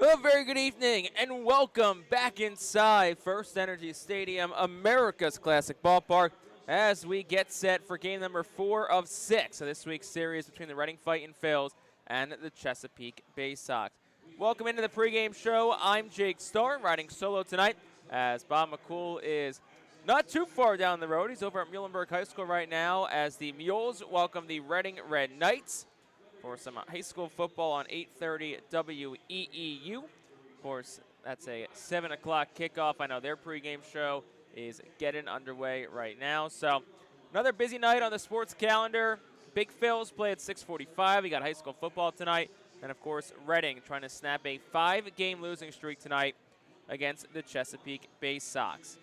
A very good evening and welcome back inside FirstEnergy Stadium, America's classic ballpark, as we get set for game number 4 of 6 of this week's series between the Reading Fightin Phils and the Chesapeake Baysox. Welcome into the pregame show. I'm Jake Starr, riding solo tonight as Bob McCool is not too far down the road. He's over at Muhlenberg High School right now as the Mules welcome the Reading Red Knights for some high school football on 8:30 WEEU. Of course, that's a 7 o'clock kickoff. I know their pregame show is getting underway right now. So another busy night on the sports calendar. Big Phils play at 6:45. We got high school football tonight. And, of course, Reading trying to snap a 5-game losing streak tonight against the Chesapeake Baysox.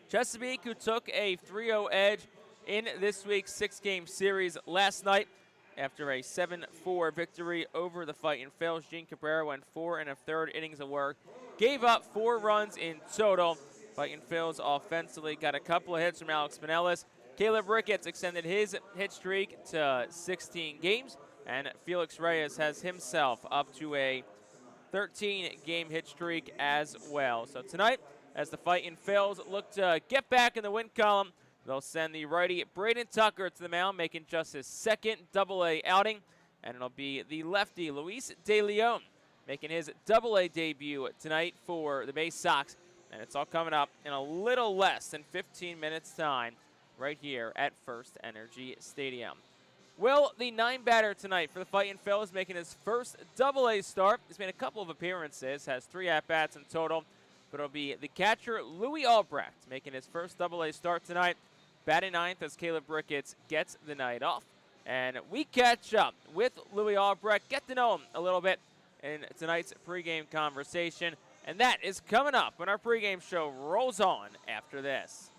Chesapeake, who took a 3-0 edge in this week's 6-game series last night, after a 7-4 victory over the Fightin Phils. Gene Cabrera went 4 1/3 innings of work, gave up 4 runs in total. Fightin Phils offensively got a couple of hits from Alex Pinellas. Caleb Ricketts extended his hit streak to 16 games, and Felix Reyes has himself up to a 13-game hit streak as well. So tonight, as the Fightin Phils look to get back in the win column, they'll send the righty Braden Tucker to the mound, making just his second Double-A outing. And it'll be the lefty Luis De Leon making his Double-A debut tonight for the Baysox. And it's all coming up in a little less than 15 minutes' time right here at FirstEnergy Stadium. Will, the 9-batter tonight for the Fightin Phils, making his first Double-A start. He's made a couple of appearances, has 3 at-bats in total. But it'll be the catcher, Louis Albrecht, making his first Double-A start tonight. Batting ninth as Caleb Ricketts gets the night off. And we catch up with Louis Albrecht, get to know him a little bit in tonight's pregame conversation. And that is coming up when our pregame show rolls on after this.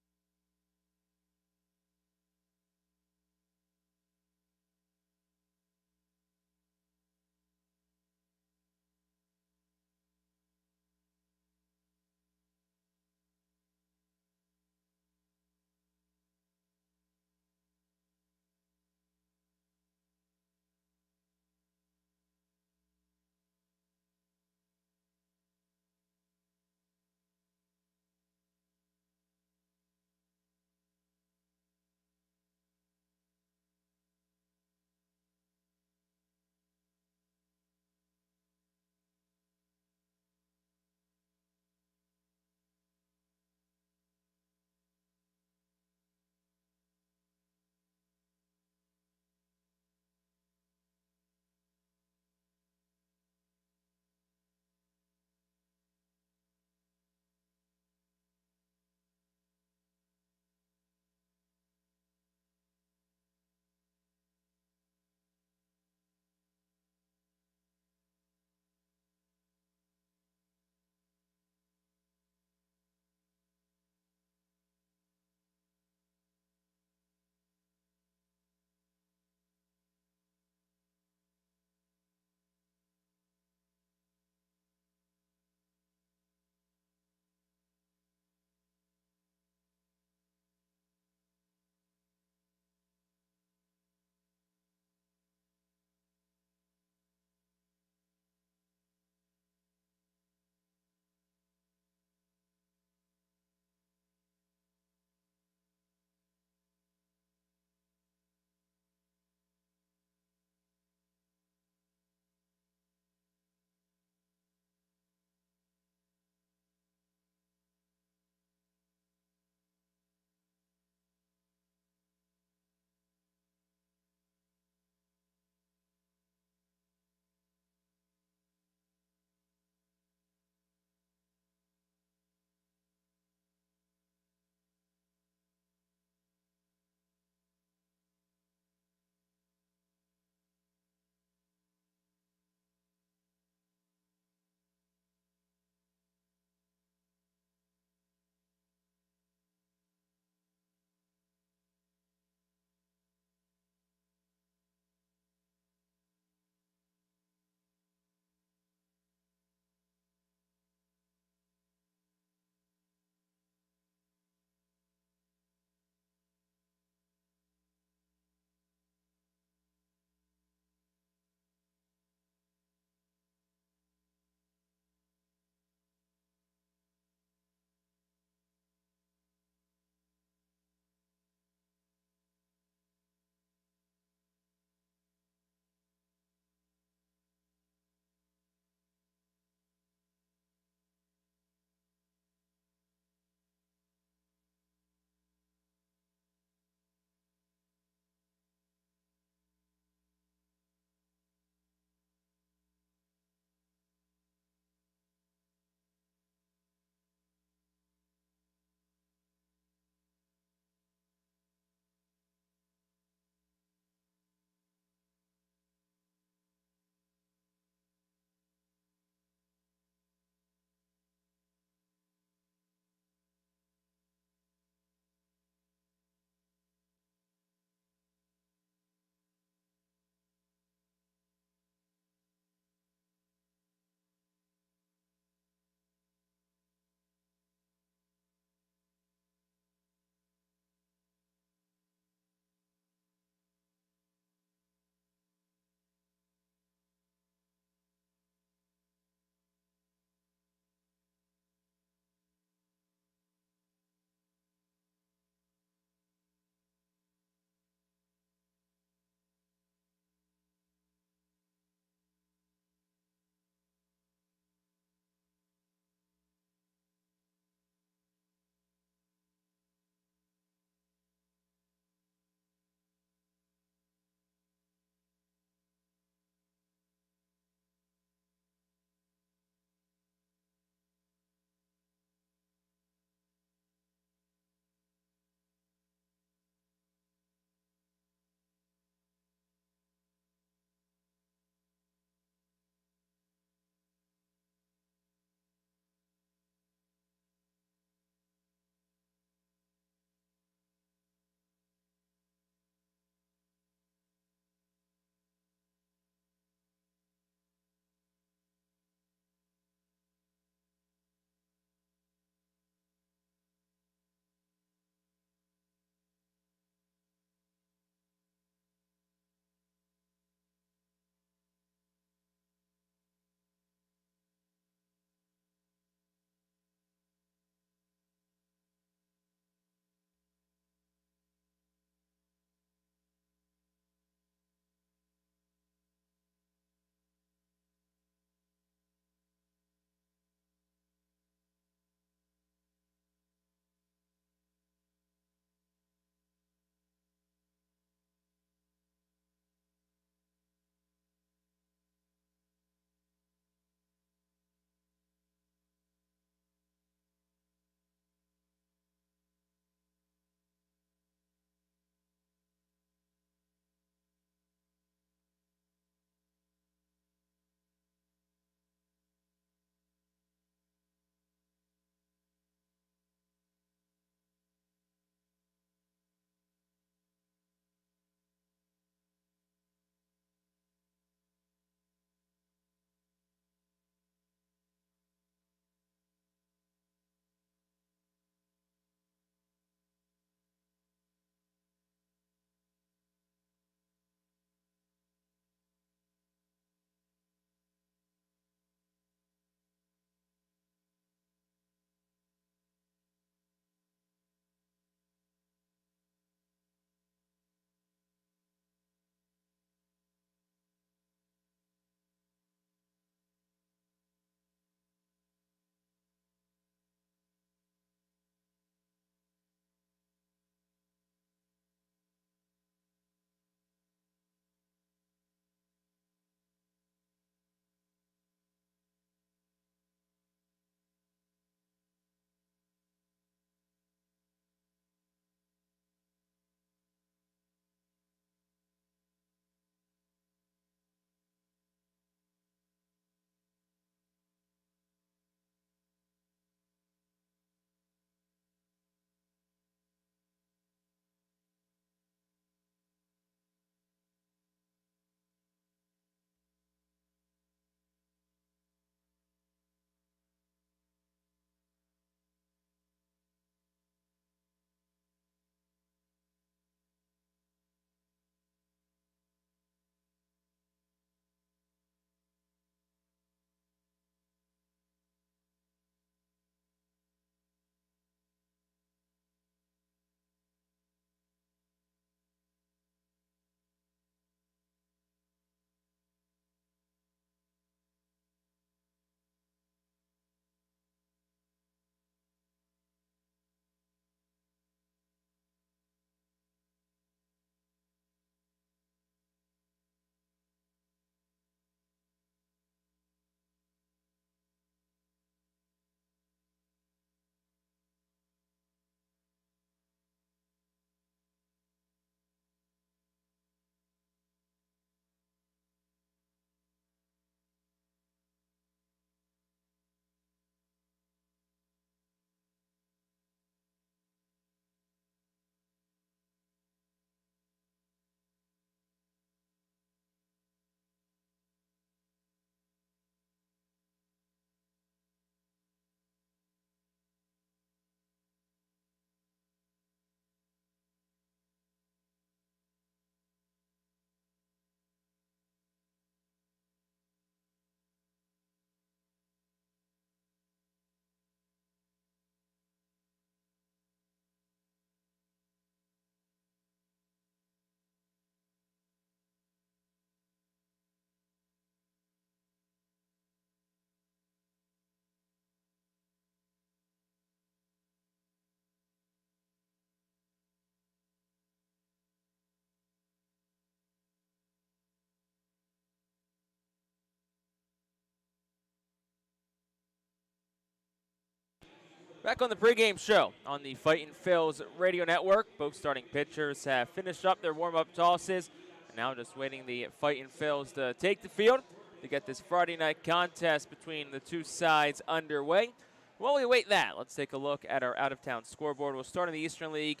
Back on the pregame show on the Fightin Phillies radio network. Both starting pitchers have finished up their warm-up tosses, and now just waiting the Fightin Phillies to take the field to get this Friday night contest between the two sides underway. While we wait that, let's take a look at our out-of-town scoreboard. We'll start in the Eastern League.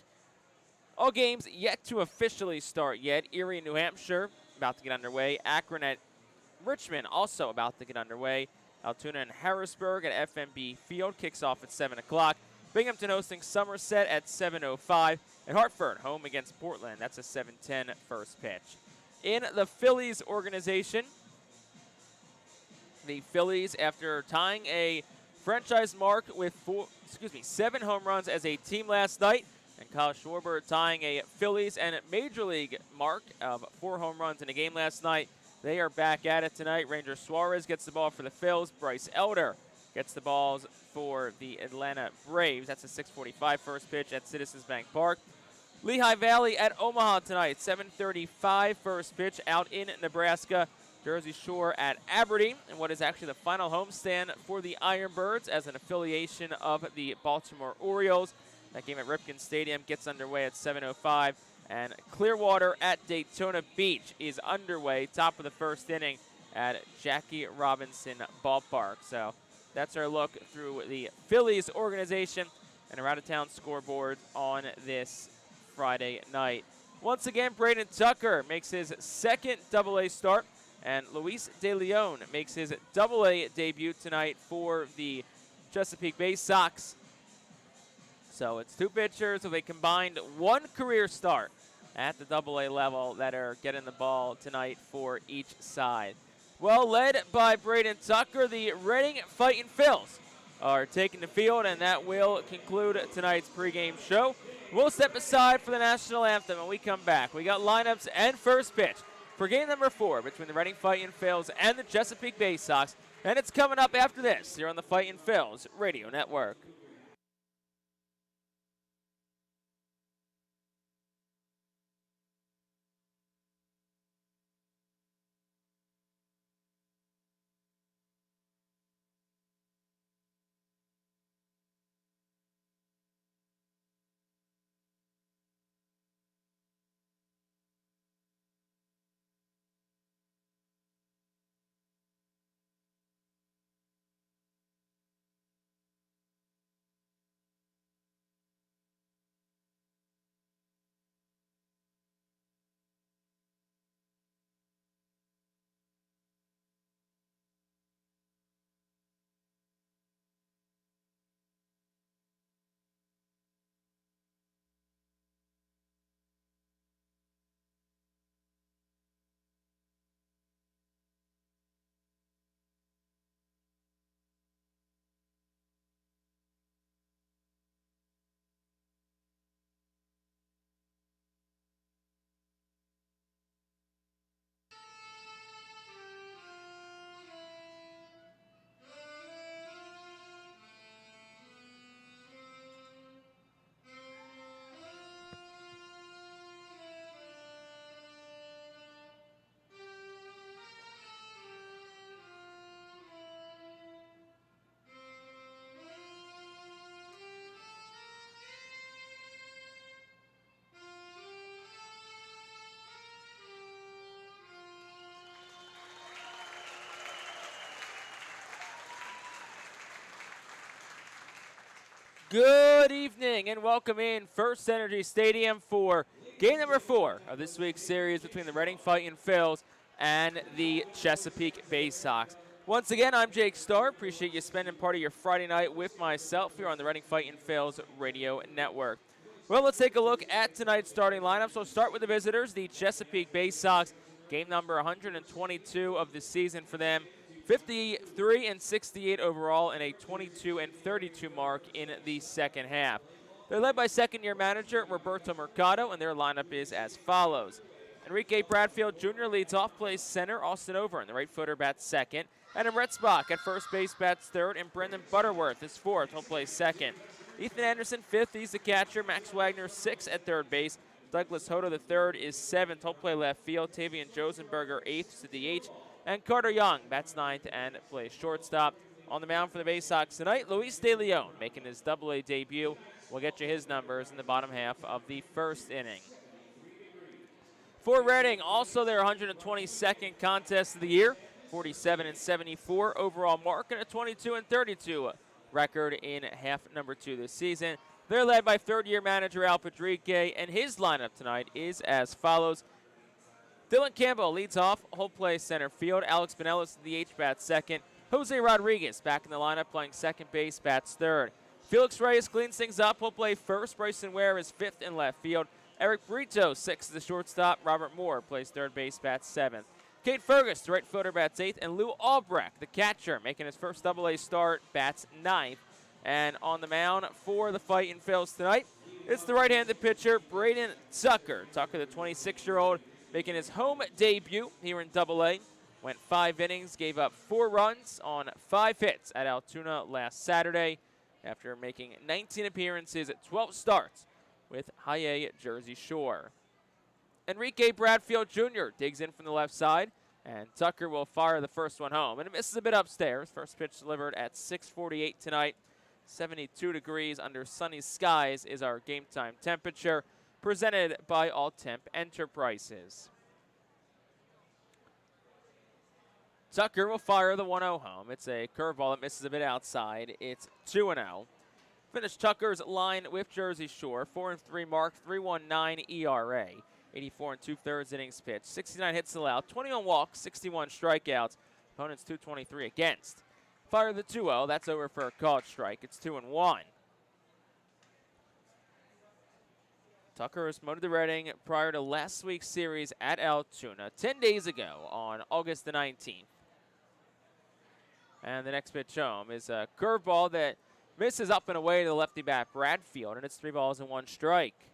All games yet to officially start yet. Erie, New Hampshire, about to get underway. Akron at Richmond, also about to get underway. Altoona and Harrisburg at FMB Field kicks off at 7 o'clock. Binghamton hosting Somerset at 7:05. And Hartford home against Portland. That's a 7:10 first pitch. In the Phillies organization, the Phillies, after tying a franchise mark with 7 home runs as a team last night, and Kyle Schwarber tying a Phillies and Major League mark of 4 home runs in a game last night. They are back at it tonight. Ranger Suarez gets the ball for the Phils. Bryce Elder gets the balls for the Atlanta Braves. That's a 6:45 first pitch at Citizens Bank Park. Lehigh Valley at Omaha tonight. 7:35 first pitch out in Nebraska. Jersey Shore at Aberdeen, and what is actually the final homestand for the Ironbirds as an affiliation of the Baltimore Orioles. That game at Ripken Stadium gets underway at 7:05. And Clearwater at Daytona Beach is underway, top of the first inning at Jackie Robinson Ballpark. So that's our look through the Phillies organization and our out-of-town scoreboard on this Friday night. Once again, Braden Tucker makes his second Double-A start, and Luis De Leon makes his Double-A debut tonight for the Chesapeake Baysox. So it's 2 pitchers with a combined 1 career start at the Double-A level that are getting the ball tonight for each side. Well, led by Braden Tucker, the Reading Fightin Phils are taking the field, and that will conclude tonight's pregame show. We'll step aside for the national anthem when we come back. We got lineups and first pitch for game number 4 between the Reading Fightin Phils and the Chesapeake Baysox, and it's coming up after this here on the Fightin Phils radio network. Good evening and welcome in FirstEnergy Stadium for game number 4 of this week's series between the Reading Fightin Phils and the Chesapeake Baysox. Once again, I'm Jake Starr. Appreciate you spending part of your Friday night with myself here on the Reading Fightin Phils radio network. Well, let's take a look at tonight's starting lineup. So we'll start with the visitors, the Chesapeake Baysox, game number 122 of the season for them. 53 and 68 overall and a 22 and 32 mark in the second half. They're led by second-year manager Roberto Mercado, and their lineup is as follows. Enrique Bradfield Jr. leads off, plays center. Austin Over, the right footer, bats second. Adam Retzbach at first base bats third, and Brendan Butterworth is fourth. He'll play second. Ethan Anderson fifth. He's the catcher. Max Wagner sixth at third base. Douglas Hodo the third is seventh. He'll play left field. Tavian Josenberger eighth to DH. And Carter Young bats ninth and plays shortstop. On the mound for the Baysox tonight, Luis De Leon making his Double-A debut. We'll get you his numbers in the bottom half of the first inning. For Reading, also their 122nd contest of the year, 47-74 overall mark and a 22-32 record in half number 2 this season. They're led by third-year manager Al Padrique, and his lineup tonight is as follows. Dylan Campbell leads off, whole play center field. Alex Pinellas the H bats second. Jose Rodriguez back in the lineup playing second base, bats third. Felix Reyes cleans things up, whole play first. Bryson Ware is fifth in left field. Eric Brito, sixth as the shortstop. Robert Moore plays third base, bats seventh. Kate Fergus, the right fielder, bats eighth. And Lou Albrecht, the catcher, making his first Double-A start, bats ninth. And on the mound for the Fightin' Phillies tonight, it's the right-handed pitcher, Braden Tucker. Tucker, the 26-year-old, making his home debut here in Double-A. Went 5 innings, gave up 4 runs on 5 hits at Altoona last Saturday after making 19 appearances at 12 starts with High-A Jersey Shore. Enrique Bradfield Jr. digs in from the left side, and Tucker will fire the first one home. And it misses a bit upstairs. First pitch delivered at 6:48 tonight. 72 degrees under sunny skies is our game time temperature, presented by All Temp Enterprises. Tucker will fire the 1-0 home. It's a curveball that misses a bit outside. It's 2-0. Finish Tucker's line with Jersey Shore. 4-3 mark, 3.19 ERA. 84 2/3 innings pitched. 69 hits allowed, 21 walks, 61 strikeouts. Opponents 223 against. Fire the 2-0. That's over for a called strike. It's 2-1. Tucker was promoted to Reading prior to last week's series at Altoona 10 days ago on August the 19th. And the next pitch home is a curveball that misses up and away to the lefty bat Bradfield, and it's 3 balls and 1 strike.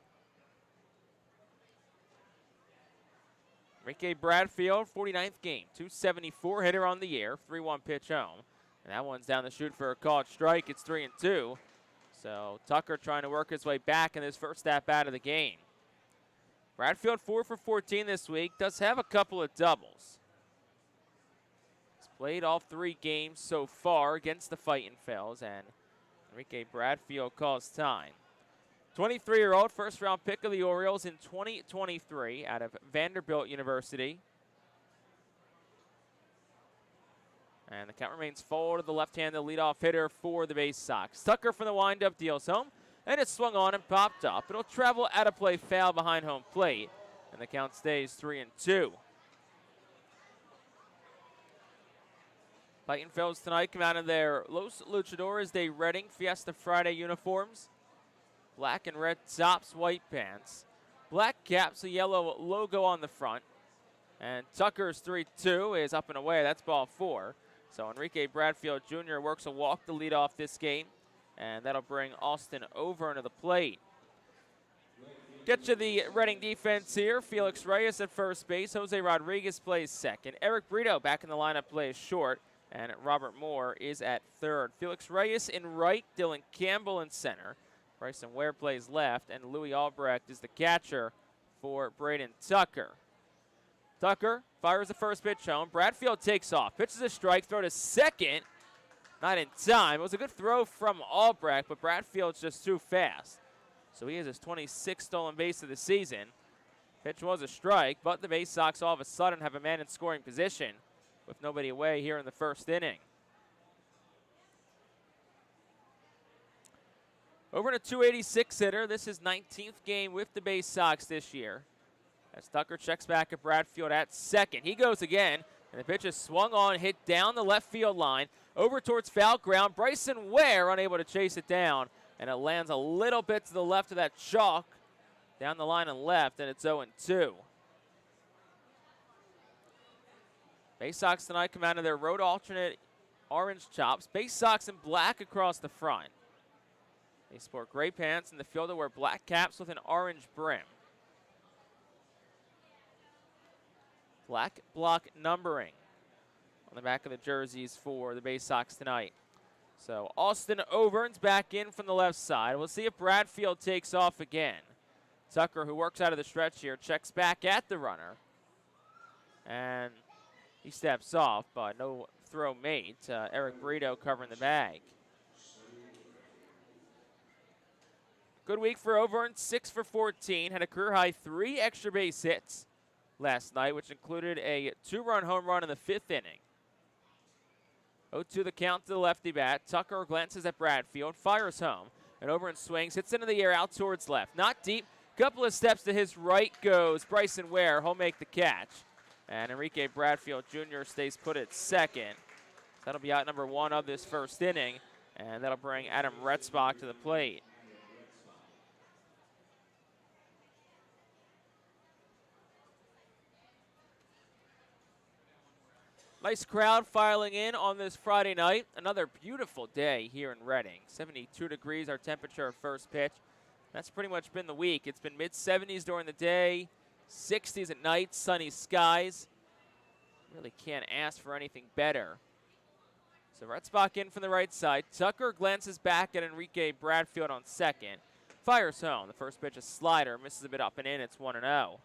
Enrique Bradfield, 49th game, 274 hitter on the year, 3-1 pitch home. And that one's down the chute for a called strike. It's 3-2. So Tucker trying to work his way back in his first at-bat of the game. Bradfield 4 for 14 this week, does have a couple of doubles. He's played all 3 games so far against the Fightin' Phillies, and Enrique Bradfield calls time. 23-year-old first-round pick of the Orioles in 2023 out of Vanderbilt University. And the count remains full to the left-handed leadoff hitter for the Baysox. Tucker from the windup deals home, and it's swung on and popped up. It'll travel out of play, foul behind home plate, and the count stays 3-2. Fightin' Phillies tonight come out in their Los Luchadores de Reading Fiesta Friday uniforms. Black and red tops, white pants. Black caps, a yellow logo on the front. And Tucker's 3-2 is up and away. That's ball 4. So Enrique Bradfield Jr. works a walk to lead off this game, and that'll bring Austin over into the plate. Get you the Reading defense here. Felix Reyes at first base. Jose Rodriguez plays second. Eric Brito back in the lineup plays short, and Robert Moore is at third. Felix Reyes in right, Dylan Campbell in center. Bryson Ware plays left, and Louis Albrecht is the catcher for Braden Tucker. Tucker fires the first pitch home. Bradfield takes off. Pitches a strike. Throw to second. Not in time. It was a good throw from Albrecht, but Bradfield's just too fast. So he has his 26th stolen base of the season. Pitch was a strike, but the Baysox all of a sudden have a man in scoring position with nobody away here in the first inning. Over to 286 hitter. This is 19th game with the Baysox this year. As Tucker checks back at Bradfield at second. He goes again, and the pitch is swung on, hit down the left field line, over towards foul ground. Bryson Ware unable to chase it down, and it lands a little bit to the left of that chalk, down the line and left, and it's 0-2. Baysox tonight come out of their road alternate orange chops. Baysox in black across the front. They sport gray pants, and the fielder wear black caps with an orange brim. Black block numbering on the back of the jerseys for the Baysox tonight. So Austin Overton's back in from the left side. We'll see if Bradfield takes off again. Tucker, who works out of the stretch here, checks back at the runner. And he steps off, but no throw made. Eric Brito covering the bag. Good week for Auburn, 6 for 14. Had a career-high 3 extra base hits last night, which included a 2-run home run in the 5th inning. 0-2 the count to the lefty bat. Tucker glances at Bradfield, fires home, and Auburn swings, hits into the air out towards left. Not deep. Couple of steps to his right goes Bryson Ware. He'll make the catch. And Enrique Bradfield Jr. stays put at second. So that'll be out number 1 of this 1st inning, and that'll bring Adam Retzbach to the plate. Nice crowd filing in on this Friday night. Another beautiful day here in Reading. 72 degrees our temperature at first pitch. That's pretty much been the week. It's been mid-70s during the day, 60s at night, sunny skies. Really can't ask for anything better. So Retzbach in from the right side. Tucker glances back at Enrique Bradfield on second. Fires home. The first pitch, a slider, misses a bit up and in. It's 1-0.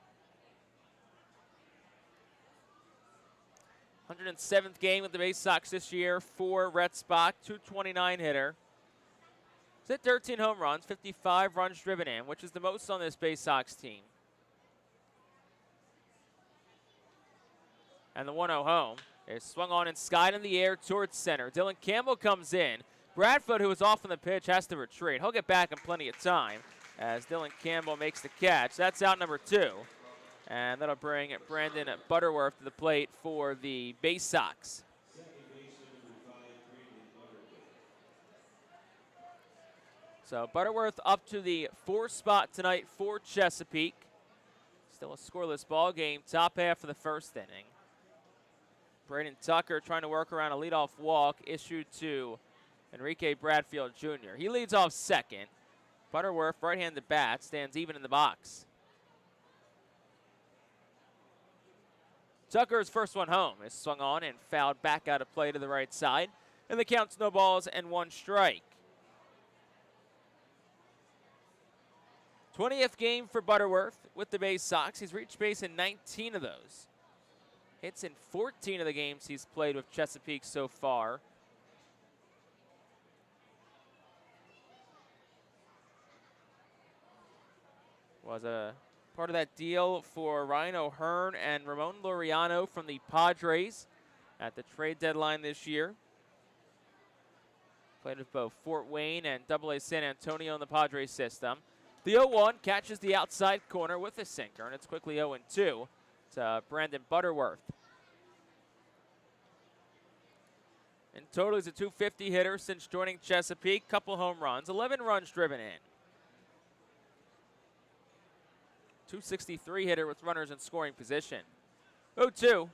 107th game with the Baysox this year for Retzbach, 229 hitter. He's hit 13 home runs, 55 runs driven in, which is the most on this Baysox team. And the 1-0 home is swung on and skied in the air towards center. Dylan Campbell comes in. Bradfield, who was off on the pitch, has to retreat. He'll get back in plenty of time as Dylan Campbell makes the catch. That's out number 2. And that'll bring Brandon Butterworth to the plate for the Baysox. So Butterworth up to the 4th spot tonight for Chesapeake. Still a scoreless ball game, top half of the 1st inning. Braden Tucker trying to work around a leadoff walk issued to Enrique Bradfield Jr. He leads off second. Butterworth, right-handed bat, stands even in the box. Tucker's first one home is swung on and fouled back out of play to the right side. And the count's no balls and 1 strike. 20th game for Butterworth with the Baysox. He's reached base in 19 of those. Hits in 14 of the games he's played with Chesapeake so far. Was a part of that deal for Ryan O'Hearn and Ramon Laureano from the Padres at the trade deadline this year. Played with both Fort Wayne and AA San Antonio in the Padres system. The 0-1 catches the outside corner with a sinker, and it's quickly 0-2 to Brandon Butterworth. In total, he's a .250 hitter since joining Chesapeake. Couple home runs, 11 runs driven in. .263 hitter with runners in scoring position. 0-2,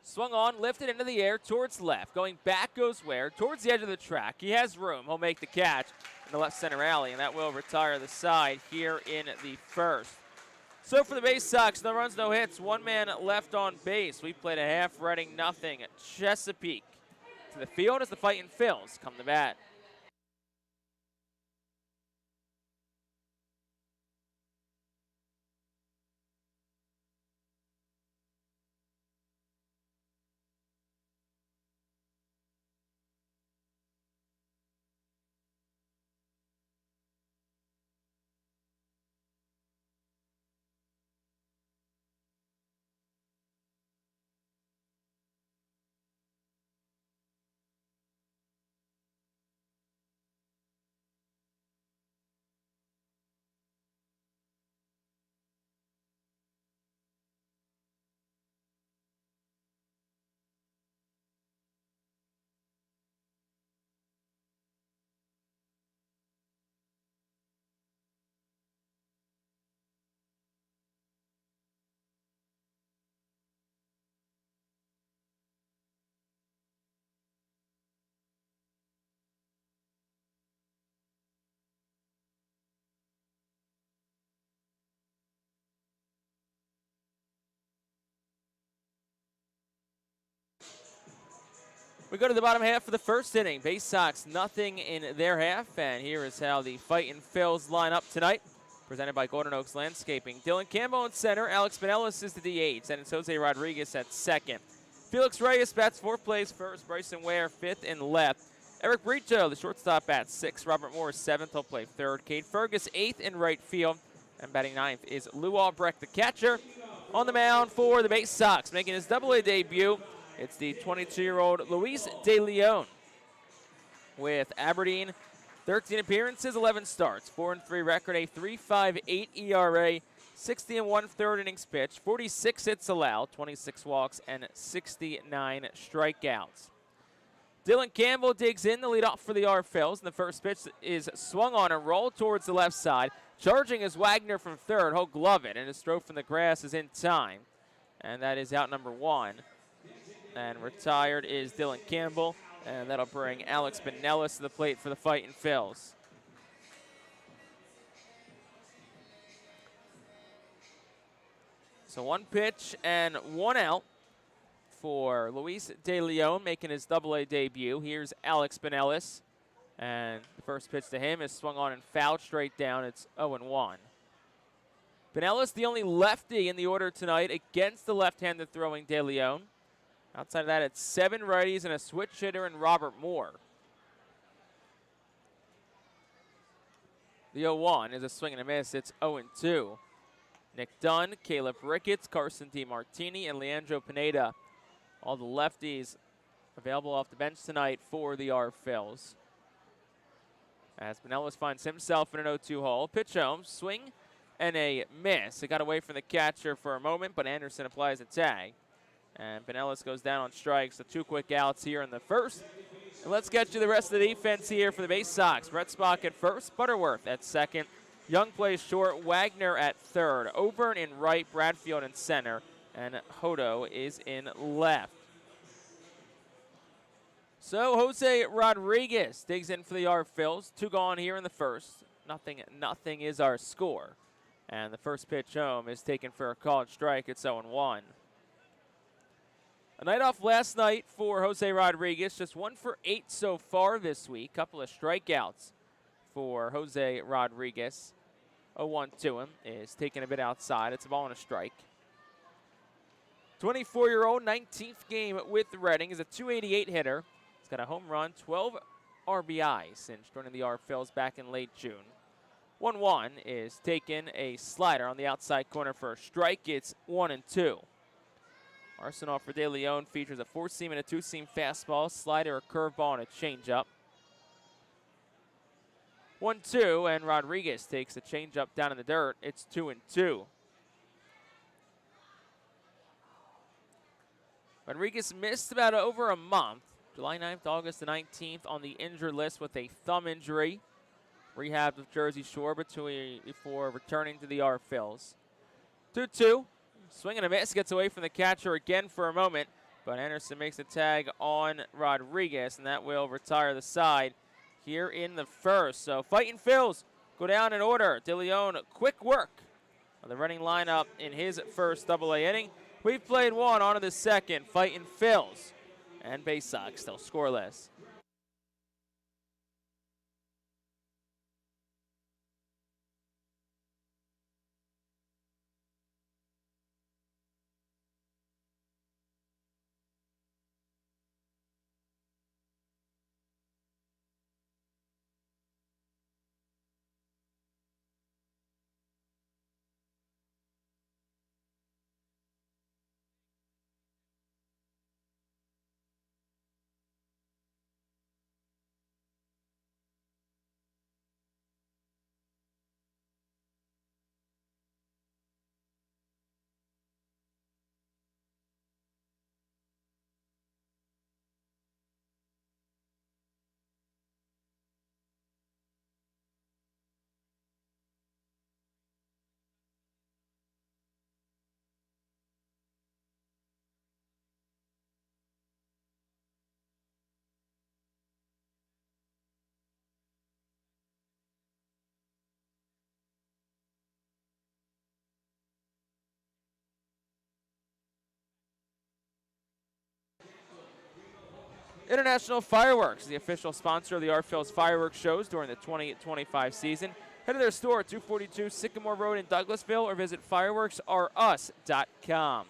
swung on, lifted into the air towards left. Going back goes Ware towards the edge of the track. He has room. He'll make the catch in the left center alley, and that will retire the side here in the 1st. So for the Baysox, no runs, no hits, 1 man left on base. We played a half, Reading nothing. Chesapeake to the field as the Fightin' Phils come to bat. We go to the bottom half of the 1st inning. Baysox nothing in their half, and here is how the Fightin' Phils line up tonight. Presented by Golden Oaks Landscaping. Dylan Campbell in center. Alex Pinellas is the DH. Then it's Jose Rodriguez at second. Felix Reyes bats 4th place first. Bryson Ware 5th in left. Eric Brito, the shortstop, bats 6th. Robert Moore 7th. He'll play 3rd. Cade Fergus 8th in right field. And batting 9th is Lou Albrecht, the catcher. On the mound for the Baysox, making his AA debut, it's the 22-year-old Luis De Leon. With Aberdeen, 13 appearances, 11 starts, 4-3 record, a 3.58 ERA, 60 1/3 innings pitched, 46 hits allowed, 26 walks, and 69 strikeouts. Dylan Campbell digs in the leadoff for the Phillies, and the first pitch is swung on and rolled towards the left side. Charging is Wagner from 3rd. He'll glove it, and his throw from the grass is in time. And that is out number 1. And retired is Dylan Campbell, and that'll bring Alex Benellis to the plate for the Fightin' Phils. So 1 pitch and 1 out for Luis De Leon, making his AA debut. Here's Alex Benellis. And the first pitch to him is swung on and fouled straight down. It's 0-1. Benellis, the only lefty in the order tonight against the left-handed throwing De Leon. Outside of that, it's 7 righties and a switch hitter in Robert Moore. The 0-1 is a swing and a miss. It's 0-2. Nick Dunn, Caleb Ricketts, Carson DiMartini, and Leandro Pineda. All the lefties available off the bench tonight for the Phils. As Benellis finds himself in an 0-2 hole. Pitch home, swing, and a miss. It got away from the catcher for a moment, but Anderson applies a tag. And Benellis goes down on strikes. So 2 quick outs here in the first. And let's get you the rest of the defense here for the Baysox. Brett Spock at first, Butterworth at second. Young plays short, Wagner at 3rd. Auburn in right, Bradfield in center, and Hodo is in left. So Jose Rodriguez digs in for the Phils. 2 gone here in the first. Nothing is our score. And the first pitch home is taken for a called strike. It's 0-1. A night off last night for Jose Rodriguez. Just 1 for 8 so far this week. Couple of strikeouts for Jose Rodriguez. 0-1 to him is taken a bit outside. It's a ball and a strike. 24-year-old, 19th game with the Reading, is a .288 hitter. He's got a home run, 12 RBI since joining the Phils back in late June. 1-1 is taken, a slider on the outside corner for a strike. It's 1-2. Arsenal for De Leon features a 4-seam and a 2-seam fastball, slider, a curveball, and a changeup. 1-2, and Rodriguez takes the changeup down in the dirt. It's 2-2. Rodriguez missed about over a month, July 9th, August the 19th, on the injured list with a thumb injury. Rehabbed with Jersey Shore before returning to the Phils. 2-2. Swing and a miss, gets away from the catcher again for a moment, but Anderson makes a tag on Rodriguez, and that will retire the side here in the first. So Fightin' Phils go down in order. De Leon, quick work of the running lineup in his first AA inning. We've played 1 on to the second. Fightin' Phils and Baysox still scoreless. International Fireworks, the official sponsor of the Phils fireworks shows during the 2025 season. Head to their store at 242 Sycamore Road in Douglasville or visit fireworksrus.com.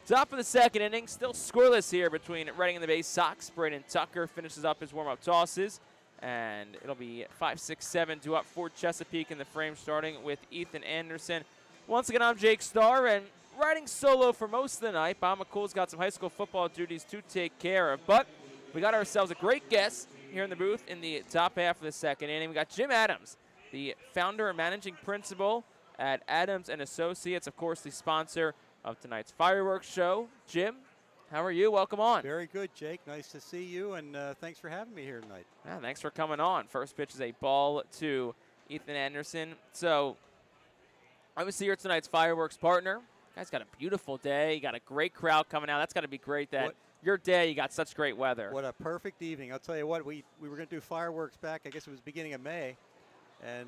Top of the second inning, still scoreless here between Reading and the Baysox. Braden Tucker finishes up his warm-up tosses, and it'll be 5, 6, 7 due up for Chesapeake in the frame, starting with Ethan Anderson. Once again, I'm Jake Starr, and riding solo for most of the night. Bob McCool's got some high school football duties to take care of, but we got ourselves a great guest here in the booth in the top half of the second inning. We got Jim Adams, the founder and managing principal at Adams & Associates, of course, the sponsor of tonight's fireworks show. Jim, how are you? Welcome on. Very good, Jake. Nice to see you, and thanks for having me here tonight. Yeah, thanks for coming on. First pitch is a ball to Ethan Anderson. So, obviously, you're tonight's fireworks partner. Guy's got a beautiful day. You got a great crowd coming out. That's got to be great that your day, you got such great weather. What a perfect evening. I'll tell you what, we were going to do fireworks back, I guess it was beginning of May, and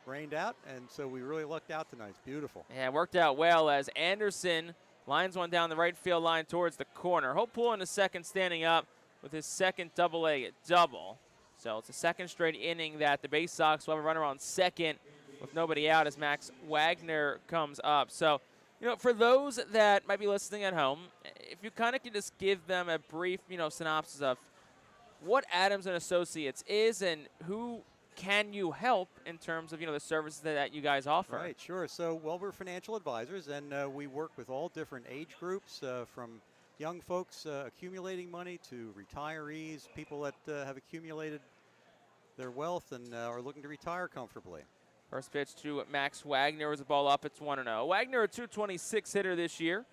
rained out, and so we really lucked out tonight. It's beautiful. Yeah, it worked out well as Anderson lines one down the right field line towards the corner. Hopeful in the second, standing up with his second double-A double. So it's a second straight inning that the Baysox will have a runner on second with nobody out as Max Wagner comes up. So, you know, for those that might be listening at home, if you kind of can just give them a brief, synopsis of what Adams & Associates is and who can you help in terms of, the services that you guys offer? Right, sure. So, well, we're financial advisors, and we work with all different age groups, from young folks accumulating money to retirees, people that have accumulated their wealth and are looking to retire comfortably. First pitch to Max Wagner was a ball up. It's 1-0. Wagner, a 226 hitter this year.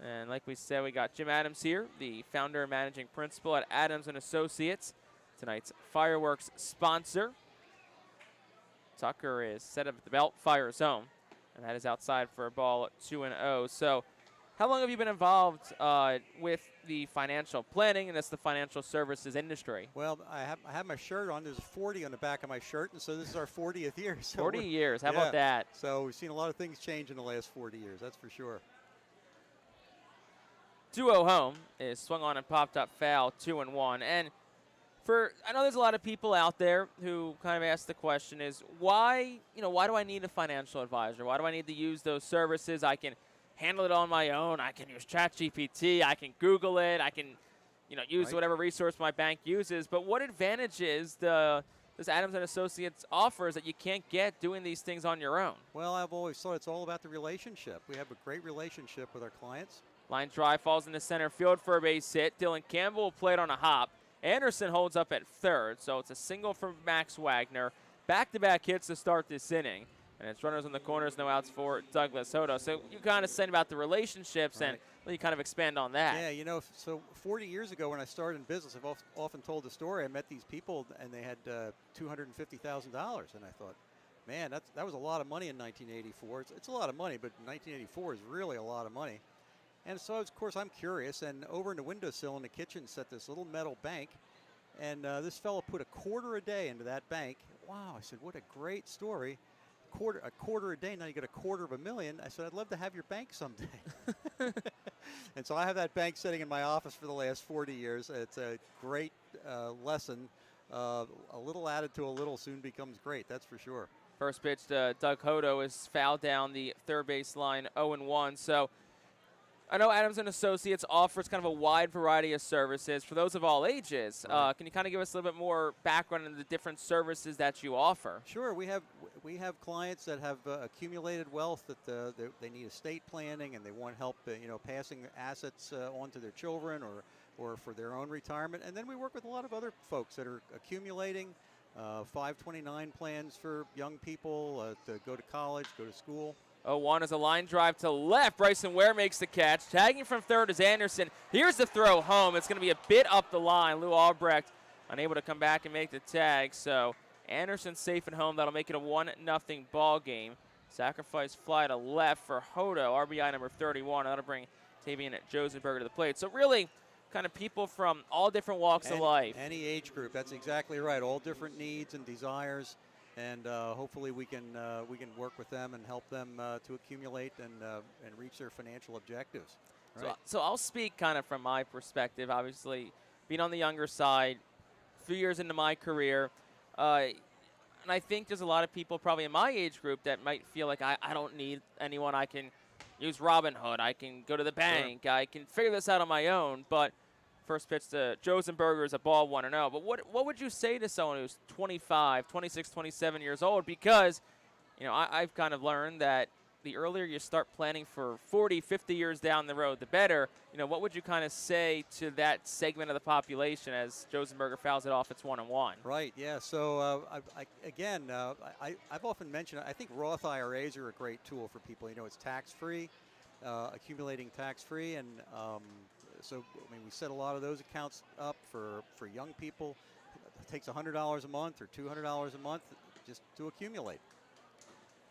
And like we said, we got Jim Adams here, the founder and managing principal at Adams & Associates, tonight's fireworks sponsor. Tucker is set up at the belt, fires home, and that is outside for a ball 2-0. So how long have you been involved with the financial planning and that's the financial services industry? Well, I have my shirt on. There's a 40 on the back of my shirt, and so this is our 40th year. So 40 years. How about that? So we've seen a lot of things change in the last 40 years, that's for sure. 2-0 home is swung on and popped up foul, 2-1. And I know there's a lot of people out there who kind of ask the question is, why do I need a financial advisor? Why do I need to use those services? I can handle it on my own. I can use ChatGPT. I can Google it. I can, use whatever resource my bank uses. But what advantages does Adams & Associates offers that you can't get doing these things on your own? Well, I've always thought it's all about the relationship. We have a great relationship with our clients. Line drive falls into center field for a base hit. Dylan Campbell will play it on a hop. Anderson holds up at third, so it's a single from Max Wagner. Back-to-back hits to start this inning. And it's runners on the corners, no outs for Douglas Hodo. So you kind of said about the relationships, and let you kind of expand on that. Yeah, so 40 years ago when I started in business, I've often told the story. I met these people, and they had $250,000. And I thought, man, that was a lot of money in 1984. It's a lot of money, but 1984 is really a lot of money. And so, of course, I'm curious, and over in the windowsill in the kitchen sat this little metal bank, and this fellow put a quarter a day into that bank. Wow, I said, what a great story. A quarter a day, now you get $250,000. I said, I'd love to have your bank someday. And so I have that bank sitting in my office for the last 40 years. It's a great lesson. A little added to a little soon becomes great, that's for sure. First pitch to Doug Hodo is fouled down the third base line, 0-1. So I know Adams & Associates offers kind of a wide variety of services for those of all ages. Right. Can you kind of give us a little bit more background on the different services that you offer? Sure. We have clients that have accumulated wealth that they need estate planning and they want help, passing assets on to their children or for their own retirement. And then we work with a lot of other folks that are accumulating 529 plans for young people to go to college, go to school. 0-1 is a line drive to left. Bryson Ware makes the catch. Tagging from third is Anderson. Here's the throw home. It's going to be a bit up the line. Lou Albrecht unable to come back and make the tag. So Anderson's safe at home. That'll make it a 1-0 ball game. Sacrifice fly to left for Hodo, RBI number 31. That'll bring Tavian Josenberger to the plate. So really kind of people from all different walks of life. Any age group. That's exactly right. All different needs and desires. And hopefully we can work with them and help them to accumulate and reach their financial objectives. Right? So I'll speak kind of from my perspective. Obviously, being on the younger side, a few years into my career, and I think there's a lot of people probably in my age group that might feel like I don't need anyone. I can use Robinhood. I can go to the bank. Sure. I can figure this out on my own. But first pitch to Josenberger is a ball 1-0. But what would you say to someone who's 25, 26, 27 years old? Because, I've kind of learned that the earlier you start planning for 40, 50 years down the road, the better. What would you kind of say to that segment of the population as Josenberger fouls it off? It's 1-1. Right. Yeah. So I've often mentioned I think Roth IRAs are a great tool for people. It's tax-free, accumulating tax-free, and we set a lot of those accounts up for young people. It takes $100 a month or $200 a month just to accumulate.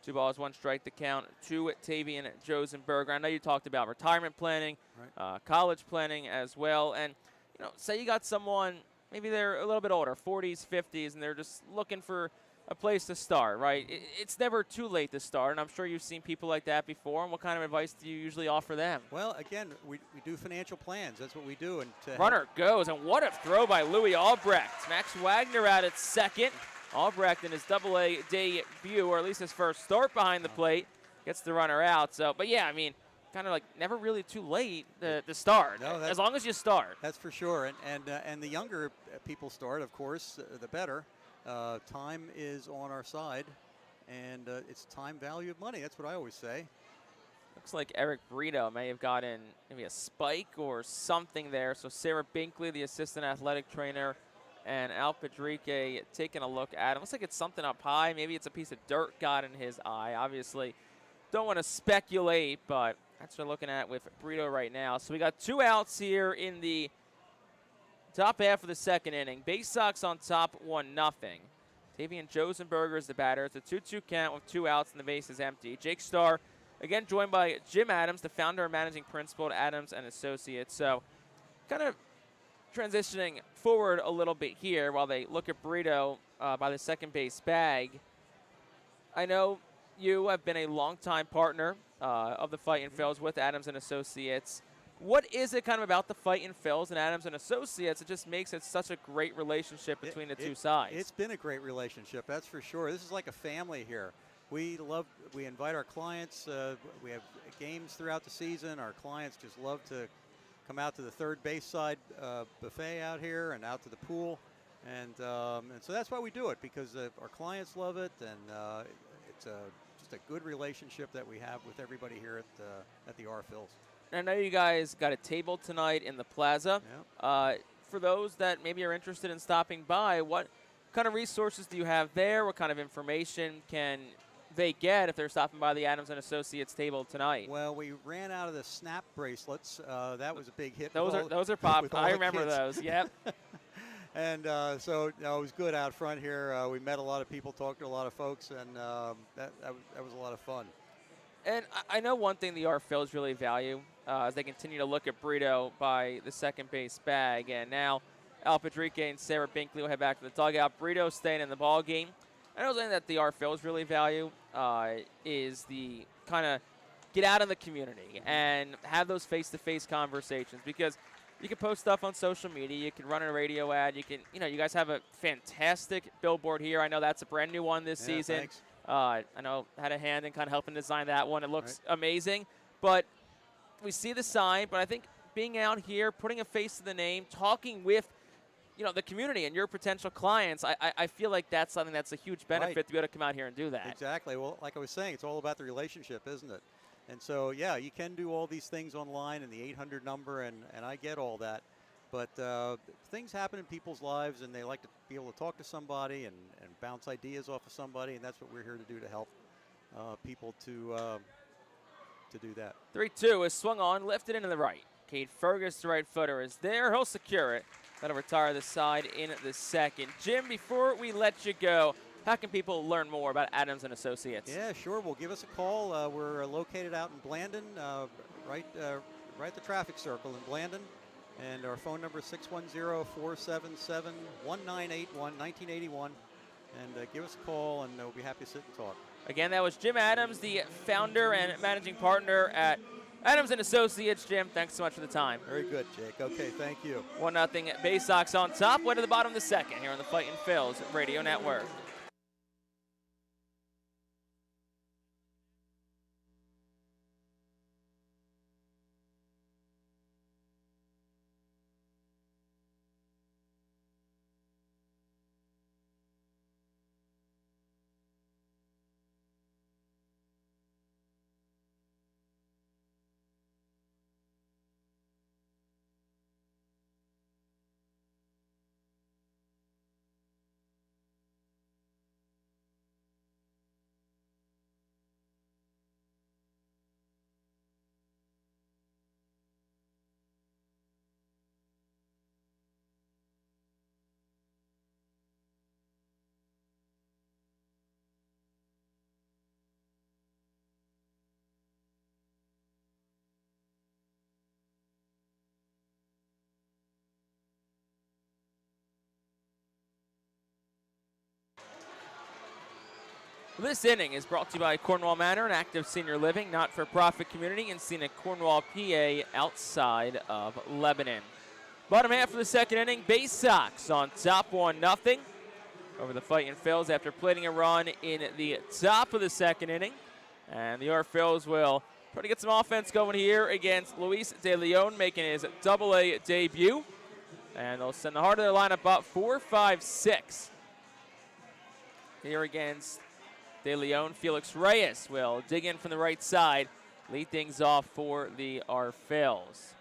2 balls, 1 strike to count to Tavian Josenberger. I know you talked about retirement planning, right. College planning as well. And, say you got someone, maybe they're a little bit older, 40s, 50s, and they're just looking for a place to start, right? It's never too late to start, and I'm sure you've seen people like that before. And what kind of advice do you usually offer them? Well, again, we do financial plans. That's what we do. And runner goes, and what a throw by Louis Albrecht. Max Wagner out at second. Albrecht in his Double-A debut, or at least his first start behind the plate, gets the runner out. So, but yeah, kind of like never really too late to start, no, as long as you start. That's for sure. And the younger people start, of course, the better. Time is on our side, and it's time value of money. That's what I always say. Looks like Eric Brito may have gotten maybe a spike or something there. So Sarah Binkley, the assistant athletic trainer, and Al Padrique taking a look at him. Looks like it's something up high. Maybe it's a piece of dirt got in his eye. Obviously, don't want to speculate, but that's what we're looking at with Brito right now. So we got 2 outs here in the top half of the second inning. Baysox on top, 1-0. Tavian Josenberger is the batter. It's a 2-2 count with 2 outs and the base is empty. Jake Starr, again joined by Jim Adams, the founder and managing principal at Adams and Associates. So kind of transitioning forward a little bit here while they look at Brito by the second base bag. I know you have been a longtime partner of the Fightin Phillies with Adams and Associates. What is it kind of about the Fightin Phillies and Adams and Associates that just makes it such a great relationship between the two sides? It's been a great relationship, that's for sure. This is like a family here. We invite our clients. We have games throughout the season. Our clients just love to come out to the third base side buffet out here and out to the pool, and so that's why we do it, because our clients love it, and it's just a good relationship that we have with everybody here at the R Phils. I know you guys got a table tonight in the plaza. Yeah. For those that maybe are interested in stopping by, what kind of resources do you have there? What kind of information can they get if they're stopping by the Adams and Associates table tonight? Well, we ran out of the snap bracelets. That was a big hit. Those are pop. I remember those. Yep. And so it was good out front here. We met a lot of people, talked to a lot of folks, and that was a lot of fun. And I know one thing the R Phillies really value as they continue to look at Brito by the second base bag, and now Al Padrique and Sarah Binkley will head back to the dugout. Brito staying in the ball game. I know something that the R Phillies really value is the kind of get out in the community and have those face-to-face conversations, because you can post stuff on social media, you can run a radio ad, you can, you guys have a fantastic billboard here. I know that's a brand new one this season. Thanks. I know had a hand in kind of helping design that one. It looks amazing, but we see the sign. But I think being out here, putting a face to the name, talking with the community and your potential clients, I feel like that's something that's a huge benefit to be able to come out here and do that. Exactly. Well, like I was saying, it's all about the relationship, isn't it? And so, yeah, you can do all these things online and the 800 number, and I get all that. But things happen in people's lives, and they like to be able to talk to somebody and bounce ideas off of somebody, and that's what we're here to do, to help people to do that. 3-2 is swung on, lifted into the right. Cade Fergus, the right footer, is there. He'll secure it. That'll retire the side in the second. Jim, before we let you go, how can people learn more about Adams and Associates? Yeah, sure. Well, give us a call. We're located out in Blandon, right at the traffic circle in Blandon. And our phone number is 610-477-1981, 1981. And give us a call, and we'll be happy to sit and talk. Again, that was Jim Adams, the founder and managing partner at Adams and Associates. Jim, thanks so much for the time. Very good, Jake. Okay, thank you. 1-0 Baysox on top. Way to the bottom of the second here on the Fightin Phillies Radio Network. This inning is brought to you by Cornwall Manor, an active senior living, not-for-profit community in scenic Cornwall, PA, outside of Lebanon. Bottom half of the second inning, Baysox on top 1-0 over the Fightin Phillies after plating a run in the top of the second inning. And the Phillies will try to get some offense going here against Luis De Leon, making his Double-A debut. And they'll send the heart of their lineup up 4-5-6 here against De Leon. Felix Reyes will dig in from the right side, lead things off for the Phillies.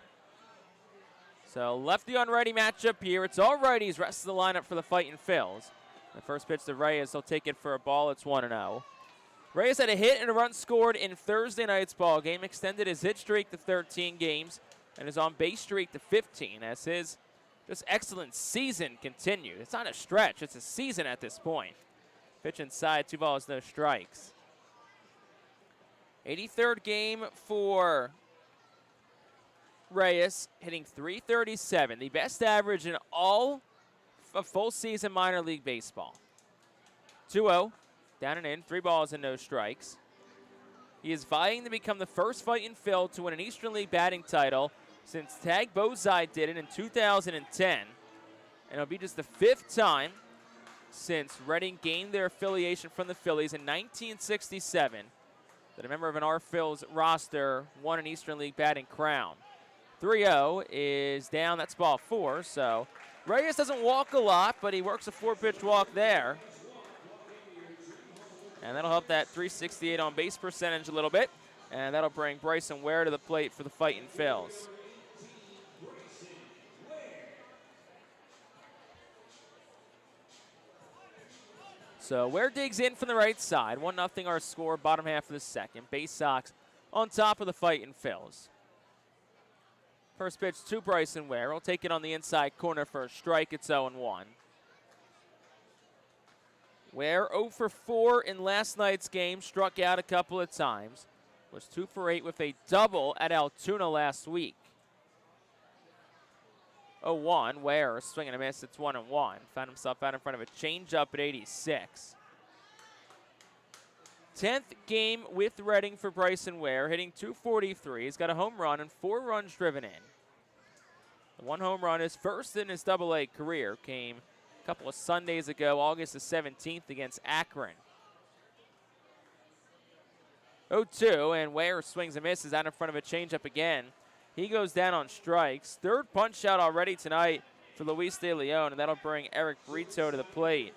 So lefty on righty matchup here. It's all righties, rest of the lineup for the Fightin Phillies. The first pitch to Reyes, he'll take it for a ball. It's 1-0. Reyes had a hit and a run scored in Thursday night's ball game, extended his hit streak to 13 games, and his on-base streak to 15 as his just excellent season continued. It's not a stretch, it's a season at this point. Pitch inside, 2 balls, no strikes. 83rd game for Reyes, hitting .337, the best average in all of full season minor league baseball. 2-0, down and in, 3 balls and no strikes. He is vying to become the first Fightin Phil to win an Eastern League batting title since Tag Bozai did it in 2010. And it'll be just the 5th time since Reading gained their affiliation from the Phillies in 1967 that a member of an Phil's roster won an Eastern League batting crown. 3-0 is down. That's ball 4. So Reyes doesn't walk a lot, but he works a 4-pitch walk there. And that'll help that .368 on base percentage a little bit. And that'll bring Bryson Ware to the plate for the Fightin Phillies. So Ware digs in from the right side. 1-0 our score, bottom half of the second. Baysox on top of the Fightin Phillies. First pitch to Bryson Ware. He'll take it on the inside corner for a strike. It's 0-1. Ware 0 for 4 in last night's game. Struck out a couple of times. Was 2 for 8 with a double at Altoona last week. 0-1. Ware swing and a miss. It's 1-1. Found himself out in front of a changeup at 86. 10th game with Reading for Bryson Ware, hitting .243. He's got a home run and 4 runs driven in. The 1 home run, his first in his Double-A career, came a couple of Sundays ago, August the 17th against Akron. 0-2, and Ware swings and misses out in front of a changeup again. He goes down on strikes. 3rd punch out already tonight for Luis De Leon, and that'll bring Eric Brito to the plate.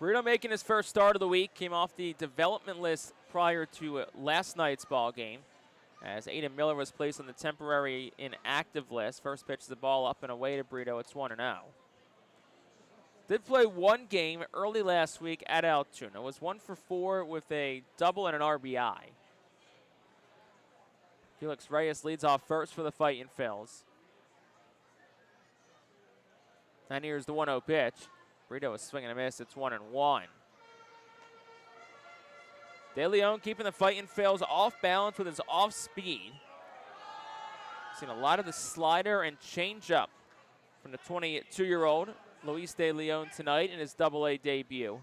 Brito making his first start of the week, came off the development list prior to last night's ball game, as Aiden Miller was placed on the temporary inactive list. First pitch the ball up and away to Brito. It's 1-0. Did play 1 game early last week at Altoona. Was 1 for 4 with a double and an RBI. Felix Reyes leads off first for the Fightin Phillies. And here's the 1-0 pitch. Brito is swinging a miss. It's 1-1. De Leon keeping the Fightin Phillies off balance with his off speed. Seen a lot of the slider and changeup from the 22-year-old Luis De Leon tonight in his Double-A debut.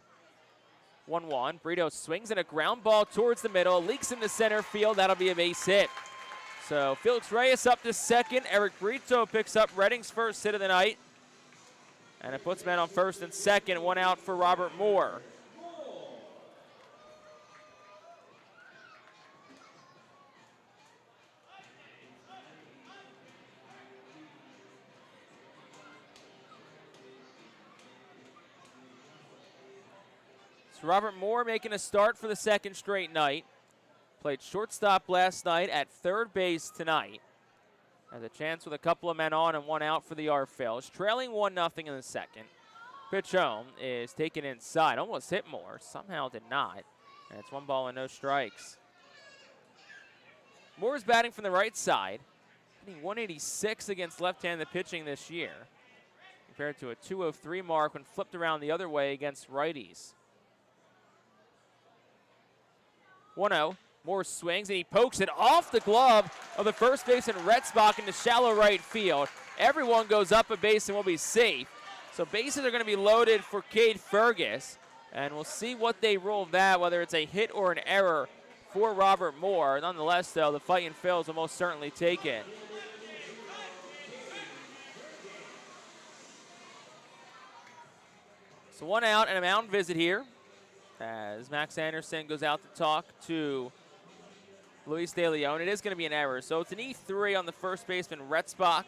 1-1. Brito swings in a ground ball towards the middle, leaks into center field. That'll be a base hit. So Felix Reyes up to second. Eric Brito picks up Reading's first hit of the night. And it puts men on first and second. 1 out for Robert Moore. So Robert Moore making a start for the second straight night. Played shortstop last night, at third base tonight. Has a chance with a couple of men on and 1 out for the Phillies. Trailing 1-0 in the second. Pitch home is taken inside. Almost hit Moore. Somehow did not. And it's 1 ball and no strikes. Moore's batting from the right side. Hitting .186 against left-handed pitching this year. Compared to a .203 mark when flipped around the other way against righties. 1-0. Moore swings, and he pokes it off the glove of the first baseman Retzbach into shallow right field. Everyone goes up a base and will be safe. So bases are going to be loaded for Cade Fergus, and we'll see what they rule that, whether it's a hit or an error for Robert Moore. Nonetheless, though, the Fightin' Phils will most certainly take it. So 1 out and a mound visit here as Max Anderson goes out to talk to Luis De Leon. It is going to be an error. So it's an E3 on the first baseman Retzbach,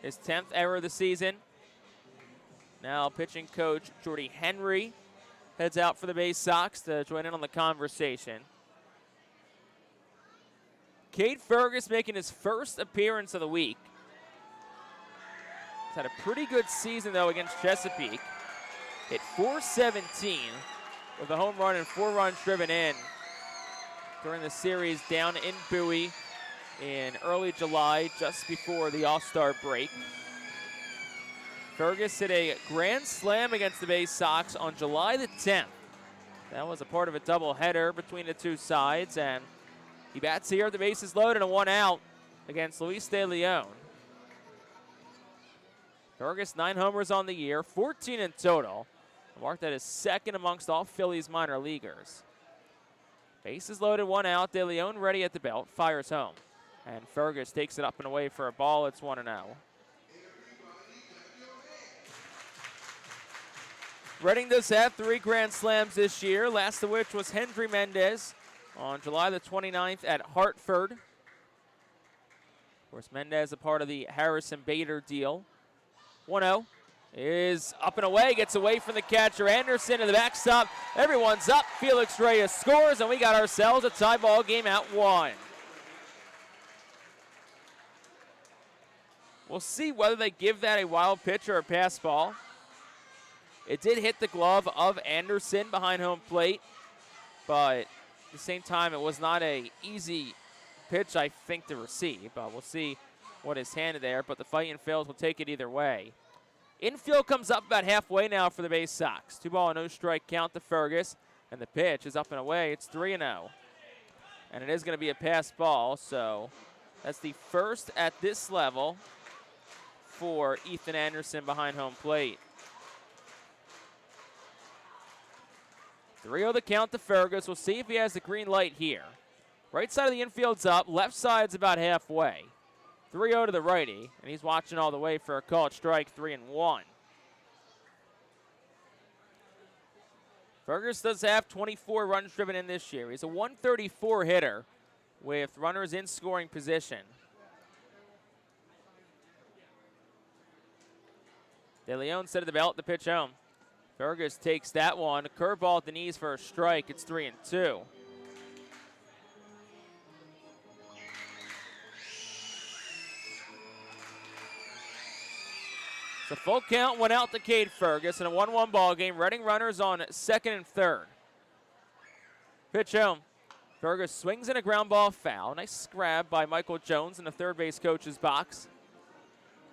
his 10th error of the season. Now pitching coach Jordy Henry heads out for the Baysox to join in on the conversation. Cade Fergus making his first appearance of the week. He's had a pretty good season, though, against Chesapeake. Hit .417 with a home run and 4 runs driven in during the series down in Bowie in early July, just before the All-Star break. Fergus hit a grand slam against the Baysox on July the 10th. That was a part of a doubleheader between the two sides, and he bats here, the bases loaded, and 1 out against Luis De Leon. Fergus, 9 homers on the year, 14 in total. Marked that as second amongst all Phillies minor leaguers. Bases loaded, 1 out. De Leon ready at the belt, fires home. And Fergus takes it up and away for a ball. It's 1-0. Reading does have 3 grand slams this year, last of which was Hendry Mendez on July the 29th at Hartford. Of course, Mendez a part of the Harrison Bader deal. 1-0. Is up and away, gets away from the catcher Anderson to the backstop. Everyone's up. Felix Reyes scores, and we got ourselves a tie ball game at 1. We'll see whether they give that a wild pitch or a pass ball. It did hit the glove of Anderson behind home plate, but at the same time, it was not an easy pitch, I think, to receive. But we'll see what is handed there, but the Fightin' Phils will take it either way. Infield comes up about halfway now for the Baysox. 2 ball and no strike count to Fergus, and the pitch is up and away. It's 3-0. And it is going to be a pass ball, so that's the first at this level for Ethan Anderson behind home plate. 3-0 the count to Fergus. We'll see if he has the green light here. Right side of the infield's up, left side's about halfway. 3-0 to the righty, and he's watching all the way for a called strike, 3-1. Fergus does have 24 runs driven in this year. He's a 134 hitter with runners in scoring position. De Leon set at the belt to pitch home. Fergus takes that one. A curveball at the knees for a strike. It's 3-2. So full count, 1 out to Cade Fergus in a 1-1 ball game. Reading runners on second and third. Pitch home. Fergus swings in a ground ball foul. Nice grab by Michael Jones in the third base coach's box.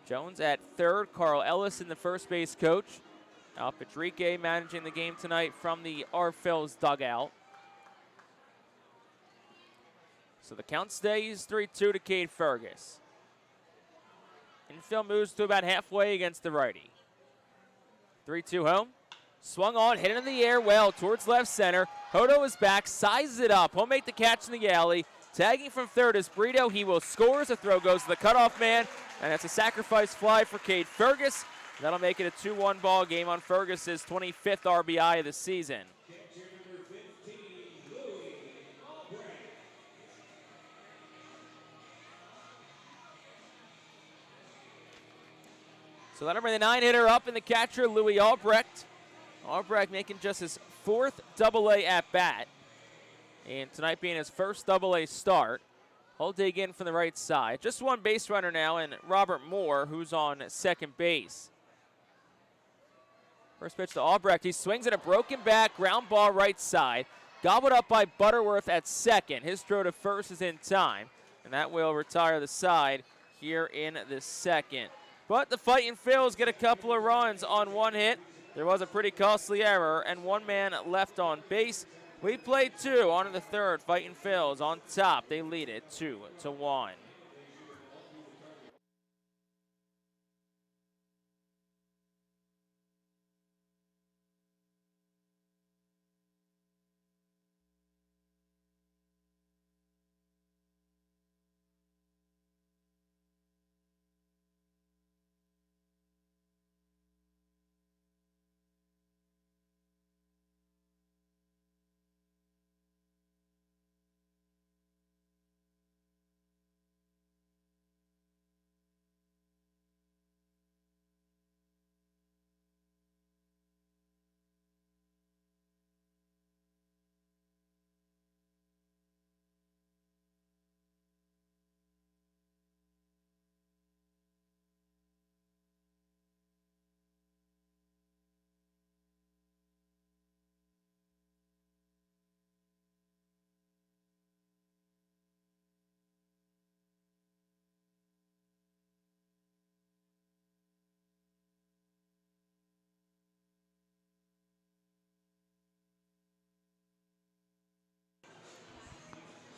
Jones at third. Carl Ellis in the first base coach. Al Patrique managing the game tonight from the Phils dugout. So the count stays 3-2 to Cade Fergus. Infield moves to about halfway against the righty. 3-2 home. Swung on, hit it in the air well towards left center. Hodo is back, sizes it up. He'll make the catch in the alley. Tagging from third is Brito. He will score as the throw goes to the cutoff man. And that's a sacrifice fly for Cade Fergus. That'll make it a 2-1 ball game on Fergus's 25th RBI of the season. So that'll bring the 9-hitter up, and the catcher, Louis Albrecht. Albrecht making just his 4th AA at-bat. And tonight being his first AA start. He'll dig in from the right side. Just one base runner now, and Robert Moore, who's on second base. First pitch to Albrecht. He swings at a broken bat, ground ball right side. Gobbled up by Butterworth at second. His throw to first is in time, and that will retire the side here in the second. But the Fightin' Phils get a couple of runs on one hit. There was a pretty costly error, and 1 man left on base. We play 2 on to the 3rd. Fightin Phillies on top. They lead it 2-1.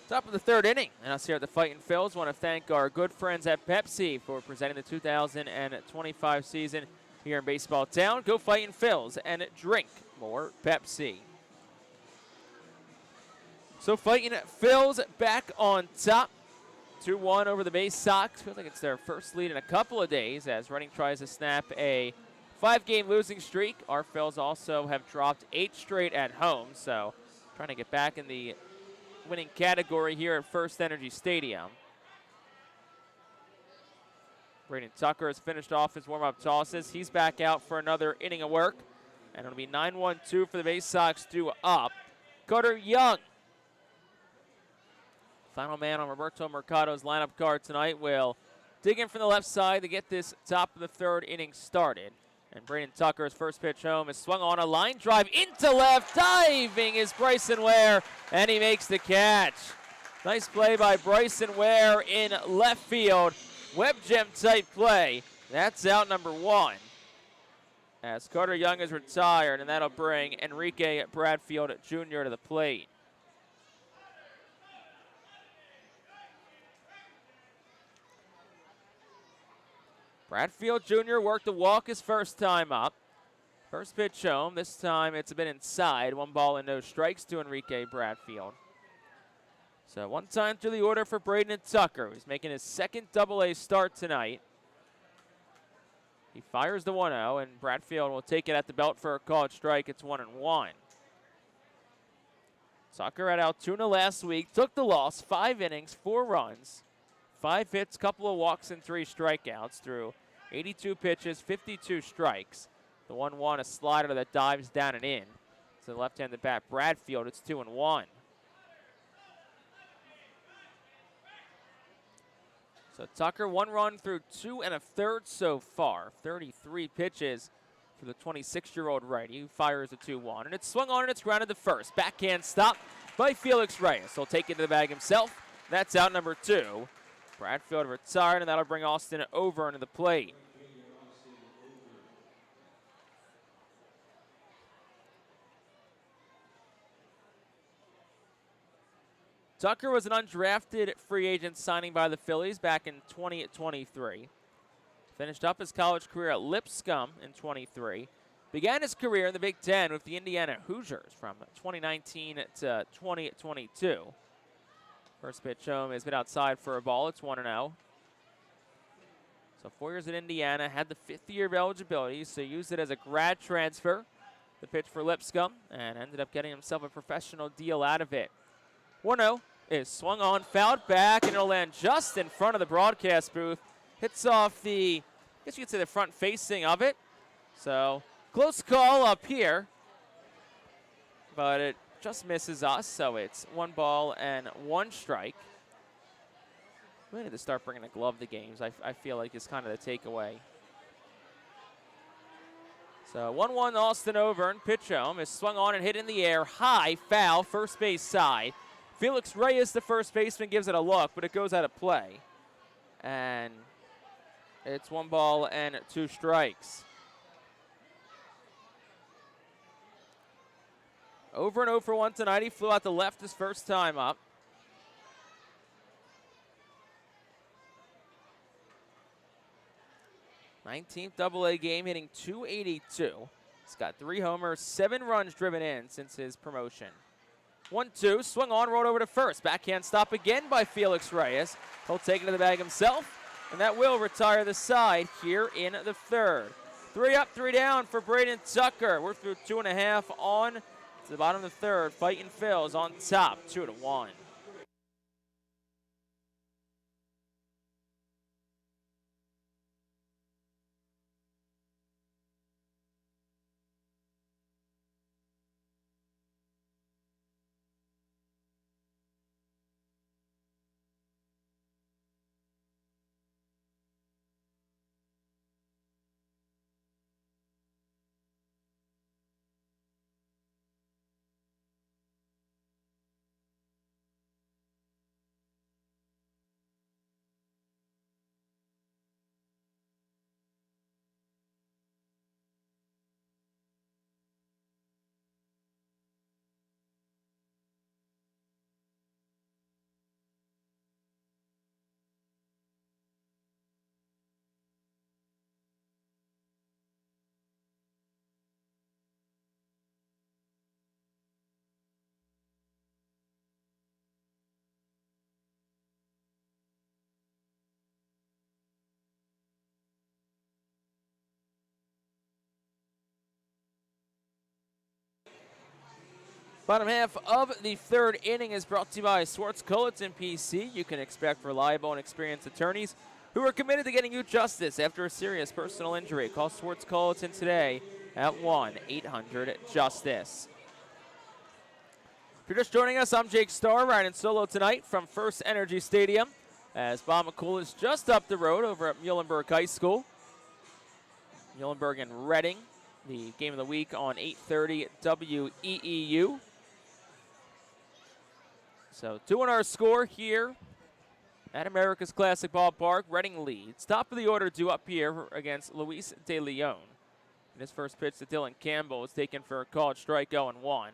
Top of the 3rd inning, and us here at the Fightin Phillies want to thank our good friends at Pepsi for presenting the 2025 season here in Baseball Town. Go Fightin Phillies and drink more Pepsi. So Fightin Phillies back on top, 2-1 over the Baysox. Feels like it's their first lead in a couple of days as Reading tries to snap a 5-game losing streak. Our Phillies also have dropped 8 straight at home, so trying to get back in the winning category here at FirstEnergy Stadium. Braden Tucker has finished off his warm-up tosses. He's back out for another inning of work. And it'll be 9-1-2 for the Baysox due up. Carter Young, final man on Roberto Mercado's lineup card tonight, will dig in from the left side to get this top of the 3rd inning started. And Braden Tucker's first pitch home is swung on a line drive into left. Diving is Bryson Ware, and he makes the catch. Nice play by Bryson Ware in left field. Web gem type play. That's out number 1. As Carter Young is retired, and that'll bring Enrique Bradfield Jr. to the plate. Bradfield Jr. worked a walk his first time up. First pitch home. This time it's been inside. 1 ball and no strikes to Enrique Bradfield. So 1 time through the order for Braden Tucker. He's making his 2nd Double-A start tonight. He fires the 1-0, and Bradfield will take it at the belt for a called strike. It's 1-1. Tucker at Altoona last week. Took the loss. 5 innings, 4 runs. 5 hits, couple of walks, and 3 strikeouts through 82 pitches, 52 strikes. The 1-1, a slider that dives down and in. To the left-handed bat, Bradfield. It's 2-1. So Tucker, 1 run through 2 1/3 so far. 33 pitches for the 26-year-old righty who fires a 2-1. And it's swung on and it's grounded to first. Backhand stop by Felix Reyes. He'll take it to the bag himself. That's out number 2. Bradfield retired, and that'll bring Austin over into the plate. Tucker was an undrafted free agent signing by the Phillies back in 2023. Finished up his college career at Lipscomb in 23. Began his career in the Big Ten with the Indiana Hoosiers from 2019 to 2022. First pitch home has been outside for a ball. It's 1-0. So 4 years at Indiana, had the 5th year of eligibility, so used it as a grad transfer. The pitch for Lipscomb, and ended up getting himself a professional deal out of it. 1-0 is swung on, fouled back, and it'll land just in front of the broadcast booth. Hits off the, I guess you could say the front facing of it. So close call up here, but it just misses us, so it's 1 ball and 1 strike. We need to start bringing a glove to games, I feel like is kind of the takeaway. So 1-1 Austin over, and pitch home is swung on and hit in the air, high, foul, first base side. Felix Reyes, the first baseman, gives it a look, but it goes out of play. And it's 1 ball and 2 strikes. Over and 0 for 1 tonight. He flew out the left his first time up. '19th Double-A game, hitting .282. He's got 3 homers, 7 runs driven in since his promotion. 1-2, swung on, rolled over to first. Backhand stop again by Felix Reyes. He'll take it to the bag himself, and that will retire the side here in the third. 3 up, 3 down for Braden Tucker. We're through 2.5 on to the bottom of the third. Fightin Phil's on top, 2-1. Bottom half of the third inning is brought to you by Swartz Culleton PC. You can expect reliable and experienced attorneys who are committed to getting you justice after a serious personal injury. Call Swartz Culleton today at 1-800-JUSTICE. If you're just joining us, I'm Jake Starr, riding solo tonight from FirstEnergy Stadium as Bob McCool is just up the road over at Muhlenberg High School. Muhlenberg and Reading, the game of the week on 8:30 WEEU. So 2 our score here at America's Classic Ballpark. Reading leads. Top of the order due up here against Luis De Leon. And his first pitch to Dylan Campbell is taken for a called strike, 0-1.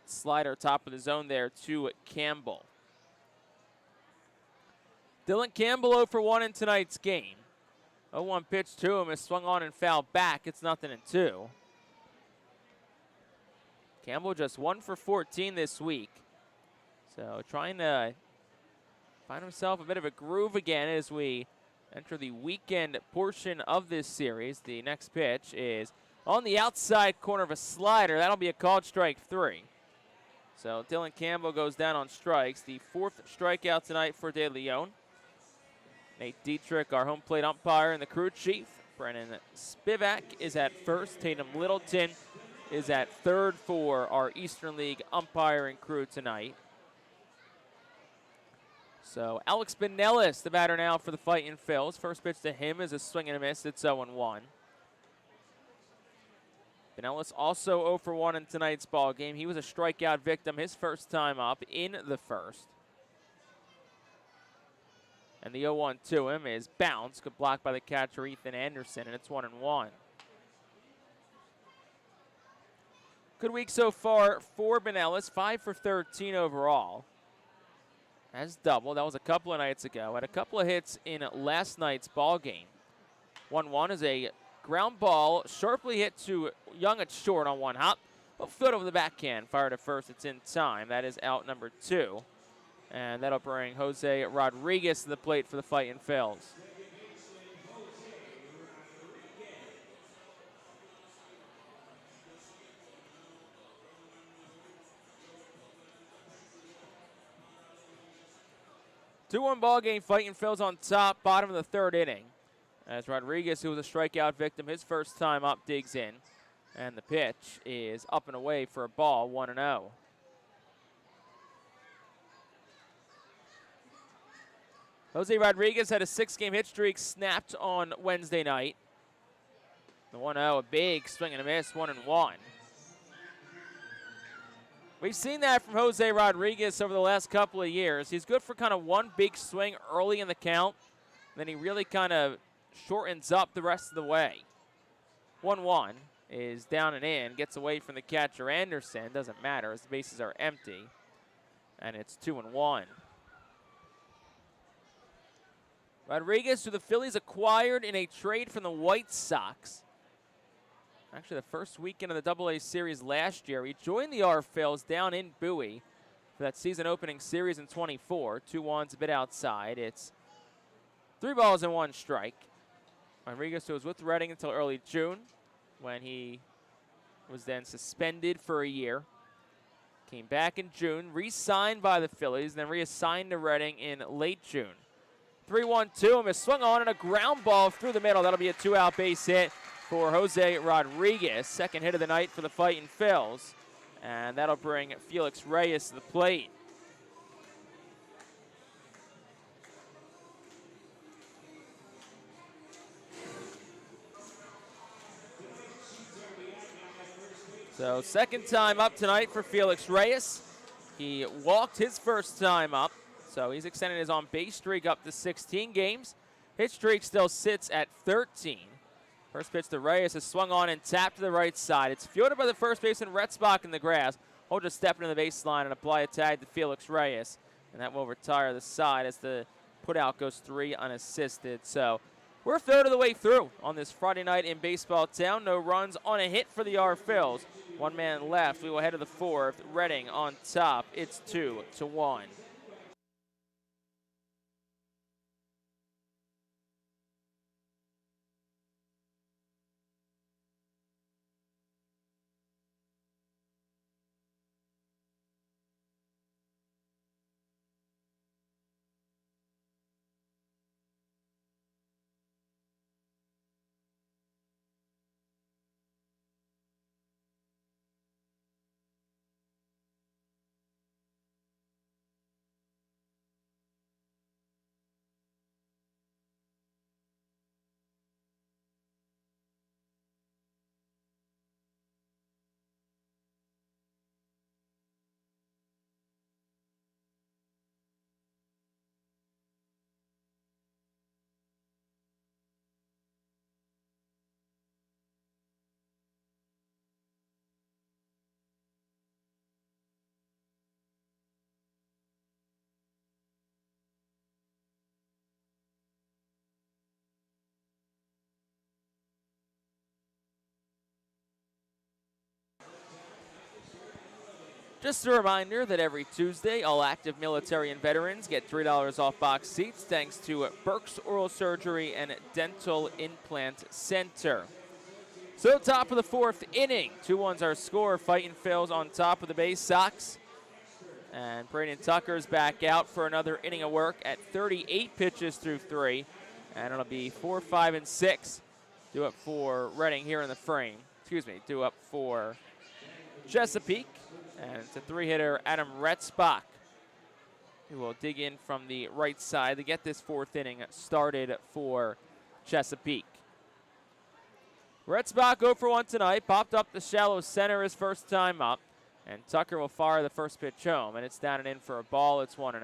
Slider top of the zone there to Campbell. Dylan Campbell 0 for 1 in tonight's game. 0-1 pitch to him is swung on and fouled back. It's 0-2. Campbell just 1 for 14 this week. So trying to find himself a bit of a groove again as we enter the weekend portion of this series. The next pitch is on the outside corner of a slider. That'll be a called strike 3. So Dylan Campbell goes down on strikes. The 4th strikeout tonight for De Leon. Nate Dietrich, our home plate umpire, and the crew chief. Brennan Spivak is at first. Tatum Littleton is at third for our Eastern League umpiring crew tonight. So Alex Benellis, the batter now for the Fightin Phils. First pitch to him is a swing and a miss. It's 0-1. Benellis also 0 for 1 in tonight's ball game. He was a strikeout victim his first time up in the first. And the 0-1 to him is bounced, good block by the catcher Ethan Anderson, and it's 1-1. Good week so far for Benellis, 5 for 13 overall. Has doubled. That was a couple of nights ago. Had a couple of hits in last night's ball game. 1-1 is a ground ball, sharply hit to Young at short on one hop. A foot over the backhand, fired at first. It's in time. That is out number 2. And that'll bring Jose Rodriguez to the plate for the Fightin Phils. Two-one ball game. Fightin Phils on top, bottom of the third inning. As Rodriguez, who was a strikeout victim his first time up, digs in. And the pitch is up and away for a ball, 1-0. Jose Rodriguez had a 6-game hit streak snapped on Wednesday night. The 1-0, a big swing and a miss, 1-1. We've seen that from Jose Rodriguez over the last couple of years. He's good for kind of one big swing early in the count. Then he really kind of shortens up the rest of the way. 1-1. is down and in. Gets away from the catcher, Anderson. Doesn't matter as the bases are empty. And it's 2-1. Rodriguez, who the Phillies acquired in a trade from the White Sox. Actually, the first weekend of the AA series last year. He joined the Phils down in Bowie for that season opening series in 24. 2-1's a bit outside. It's 3 balls and 1 strike. Rodriguez, who was with Reading until early June, when he was then suspended for a year. Came back in June, re-signed by the Phillies, then reassigned to Reading in late June. 3-1-2, is swung on and a ground ball through the middle. That'll be a 2-out base hit for Jose Rodriguez. Second hit of the night for the Fightin Phils. And that'll bring Felix Reyes to the plate. So second time up tonight for Felix Reyes. He walked his first time up, so he's extended his on-base streak up to 16 games. His streak still sits at 13. First pitch to Reyes is swung on and tapped to the right side. It's fielded by the first baseman Retzbach in the grass. He'll just step into the baseline and apply a tag to Felix Reyes, and that will retire the side as the putout goes 3 unassisted. So we're a third of the way through on this Friday night in Baseball Town. No runs on a hit for the Phils. 1 man left. We will head to the 4th. Reading on top. It's 2-1. Just a reminder that every Tuesday, all active military and veterans get $3 off box seats thanks to Burke's Oral Surgery and Dental Implant Center. So top of the 4th inning, 2-1's our score. Fightin Phils on top of the Baysox. And Braden Tucker's back out for another inning of work at 38 pitches through 3. And it'll be 4, 5, and 6. Due up for Reading here in the frame. Due up for Chesapeake. And it's a 3-hitter, Adam Retzbach, who will dig in from the right side to get this 4th inning started for Chesapeake. Retzbach 0 for 1 tonight, popped up the shallow center his first time up, and Tucker will fire the first pitch home, and it's down and in for a ball. It's 1-0.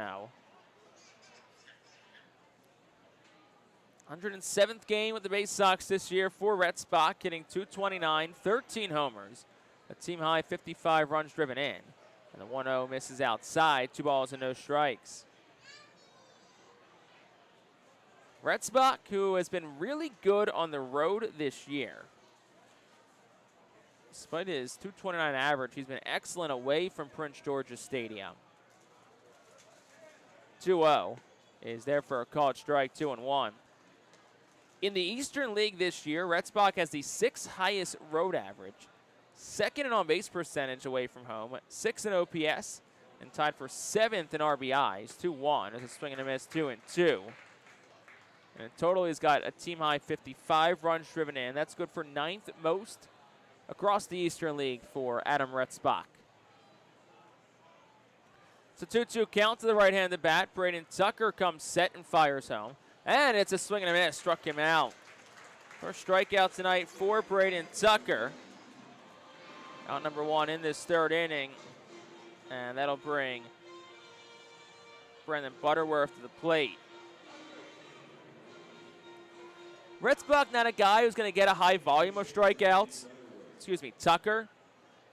107th game with the Baysox this year for Retzbach, hitting .229, 13 homers. A team-high 55 runs driven in. And the 1-0 misses outside. 2 balls and no strikes. Retzbach, who has been really good on the road this year. Despite his .229 average, he's been excellent away from Prince George's Stadium. 2-0 is there for a called strike, 2-1. In the Eastern League this year, Retzbach has the 6th highest road average. 2nd in on-base percentage away from home, 6th in OPS, and tied for 7th in RBIs, 2-1, as a swing and a miss, 2-2. And in total, he's got a team-high 55 runs driven in. That's good for 9th most across the Eastern League for Adam Retzbach. It's a 2-2 count to the right-handed bat. Braden Tucker comes set and fires home. And it's a swing and a miss, struck him out. First strikeout tonight for Braden Tucker. Out number 1 in this 3rd inning, and that'll bring Brendan Butterworth to the plate. Retzbach not a guy who's going to get a high volume of strikeouts, Tucker.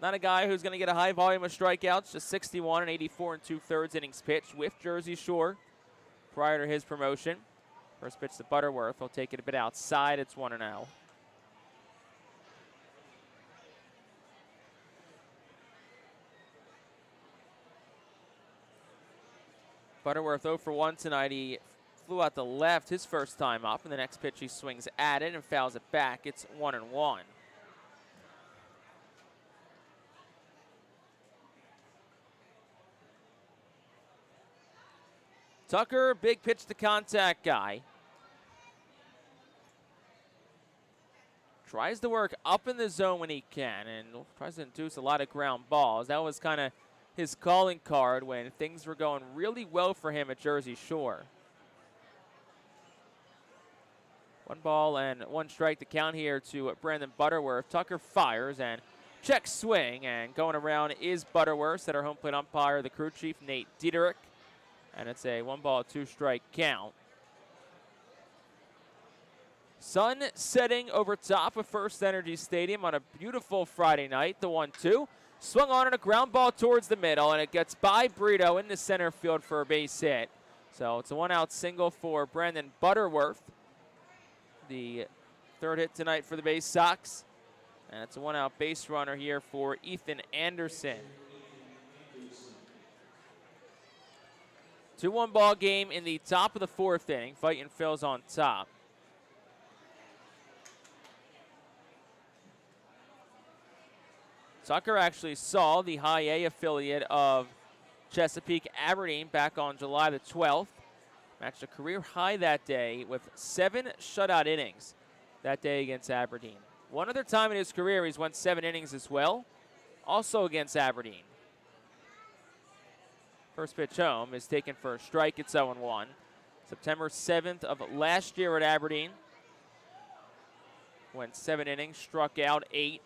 Not a guy who's going to get a high volume of strikeouts, just 61 and 84 and 2/3 innings pitched with Jersey Shore prior to his promotion. First pitch to Butterworth. He'll take it a bit outside. It's 1-0. Butterworth 0 for 1 tonight. He flew out the left his first time up, and the next pitch he swings at it and fouls it back. It's 1-1. Tucker, big pitch to contact guy. Tries to work up in the zone when he can and tries to induce a lot of ground balls. That was kind of his calling card when things were going really well for him at Jersey Shore. 1 ball and 1 strike to count here to Brandon Butterworth. Tucker fires and check swing, and going around is Butterworth, at our home plate umpire, the crew chief, Nate Diederich. And it's a 1 ball, 2 strike count. Sun setting over top of FirstEnergy Stadium on a beautiful Friday night. The 1-2. Swung on a ground ball towards the middle, and it gets by Brito into center field for a base hit. So it's a 1-out single for Brandon Butterworth, the 3rd hit tonight for the Baysox. And it's a 1-out base runner here for Ethan Anderson. 2-1 ball game in the top of the 4th inning. Fightin Phil's on top. Tucker actually saw the High A affiliate of Chesapeake Aberdeen back on July the 12th. Matched a career high that day with 7 shutout innings that day against Aberdeen. One other time in his career he's won 7 innings as well, also against Aberdeen. First pitch home is taken for a strike. It's 0-1. September 7th of last year at Aberdeen. Went 7 innings, struck out 8.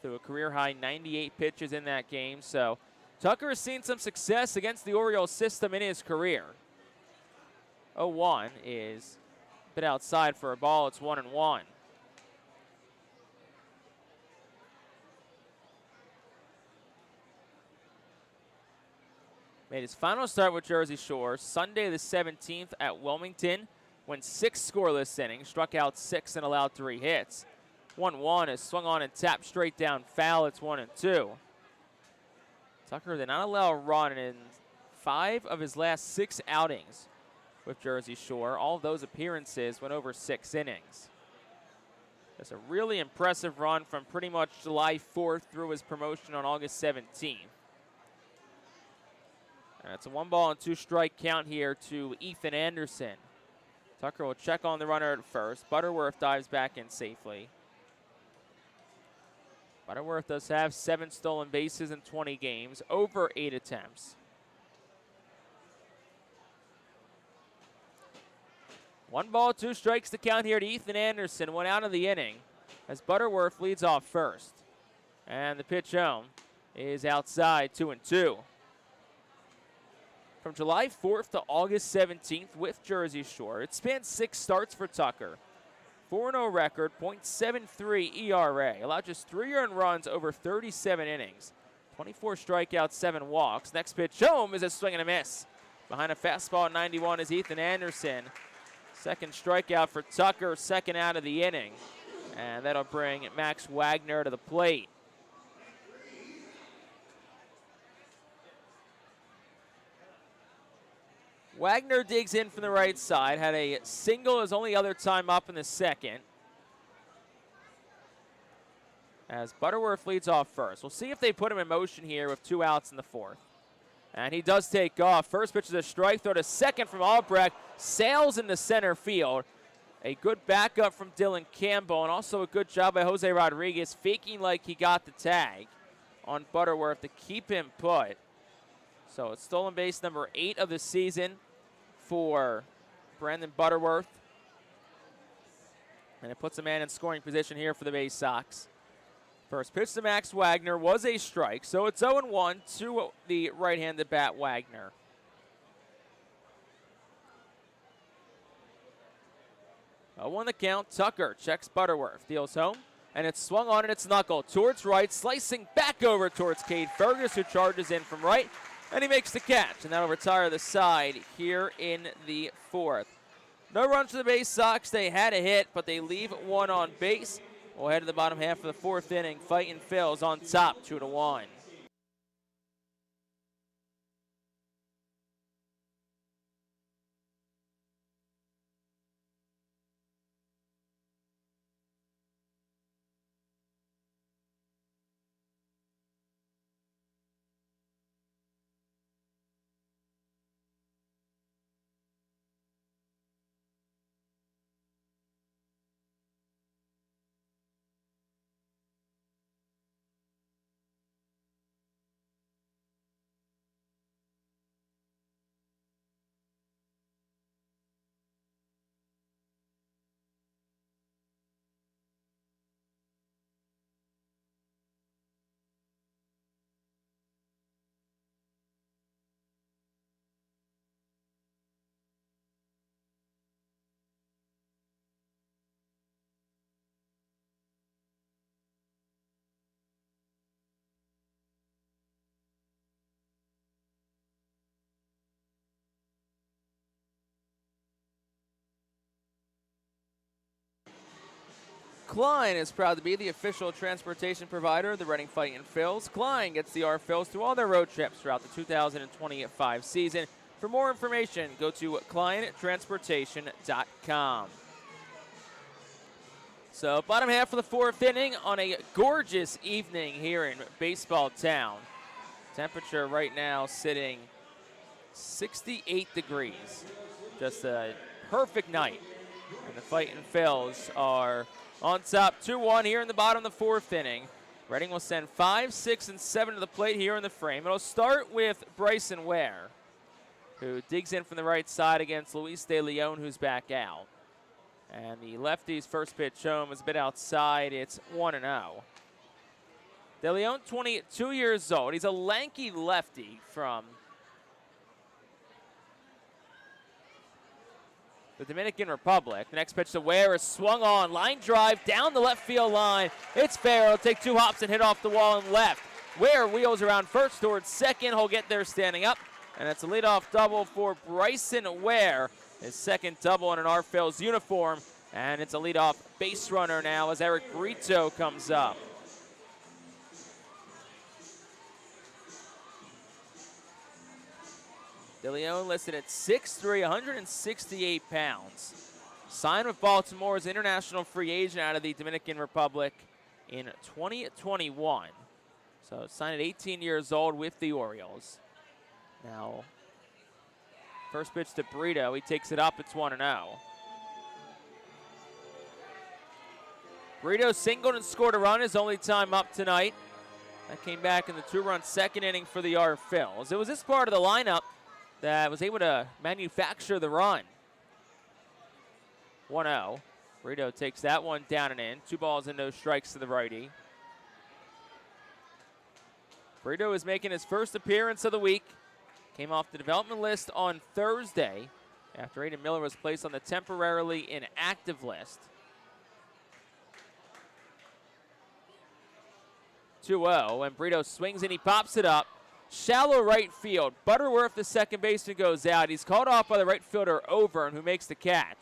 Threw a career-high 98 pitches in that game. So Tucker has seen some success against the Orioles system in his career. 0-1 is a bit outside for a ball. It's 1-1. Made his final start with Jersey Shore Sunday the 17th at Wilmington. Went 6 scoreless innings, struck out 6 and allowed 3 hits. 1-1 is swung on and tapped straight down foul. It's 1-2. Tucker did not allow a run in 5 of his last 6 outings with Jersey Shore. All of those appearances went over 6 innings. That's a really impressive run from pretty much July 4th through his promotion on August 17th. And it's a 1 ball and 2 strike count here to Ethan Anderson. Tucker will check on the runner at first. Butterworth dives back in safely. Butterworth does have 7 stolen bases in 20 games, over 8 attempts. 1 ball, 2 strikes to count here to Ethan Anderson. 1 out of the inning as Butterworth leads off first. And the pitch home is outside, 2-2. From July 4th to August 17th with Jersey Shore, it spans 6 starts for Tucker. 4-0 record, .73 ERA. Allowed just 3 earned runs over 37 innings. 24 strikeouts, 7 walks. Next pitch home is a swing and a miss. Behind a fastball at 91 is Ethan Anderson. Second strikeout for Tucker, 2nd out of the inning. And that'll bring Max Wagner to the plate. Wagner digs in from the right side, had a single his only other time up in the 2nd. As Butterworth leads off first. We'll see if they put him in motion here with 2 outs in the 4th. And he does take off. First pitch is a strike, throw to second from Albrecht, sails into center field. A good backup from Dylan Campbell, and also a good job by Jose Rodriguez, faking like he got the tag on Butterworth to keep him put. So it's stolen base number 8 of the season for Brandon Butterworth. And it puts a man in scoring position here for the Baysox. First pitch to Max Wagner was a strike, so it's 0-1 to the right-handed bat Wagner. On the count, Tucker checks Butterworth, deals home. and it's swung on in its knuckle towards right, slicing back over towards Cade Fergus, who charges in from right, and he makes the catch, and that'll retire the side here in the 4th. No runs for the Baysox. They had a hit, but they leave one on base. We'll head to the bottom half of the 4th inning. Fightin Phillies on top, 2-1. Klein is proud to be the official transportation provider of the Reading Fightin Phils. Klein gets the R-Phils through all their road trips throughout the 2025 season. For more information, go to kleintransportation.com. So bottom half of the 4th inning on a gorgeous evening here in Baseball Town. Temperature right now sitting 68 degrees. Just a perfect night. And the Fightin Phils are on top 2-1 here in the bottom of the 4th inning. Reading will send 5, 6, and 7 to the plate here in the frame. It'll start with Bryson Ware, who digs in from the right side against Luis De Leon, who's back out. And the lefty's first pitch home is a bit outside. It's 1-0. De Leon, 22 years old. He's a lanky lefty from the Dominican Republic. The next pitch to Ware is swung on. Line drive down the left field line. It's fair. It'll take 2 hops and hit off the wall and left. Ware wheels around first towards second. He'll get there standing up. And it's a leadoff double for Bryson Ware. His second double in an R-Phils uniform. And it's a leadoff base runner now as Eric Brito comes up. De Leon listed at 6'3", 168 pounds. Signed with Baltimore as international free agent out of the Dominican Republic in 2021. So signed at 18 years old with the Orioles. Now, first pitch to Brito. He takes it up. It's 1-0. Brito singled and scored a run his only time up tonight. That came back in the 2-run second inning for the R-Phils. It was this part of the lineup that was able to manufacture the run. 1-0. Brito takes that one down and in. 2 balls and no strikes to the righty. Brito is making his first appearance of the week. Came off the development list on Thursday after Aiden Miller was placed on the temporarily inactive list. 2-0, and Brito swings and he pops it up. Shallow right field. Butterworth, the second baseman, goes out. He's called off by the right fielder, Overn, who makes the catch.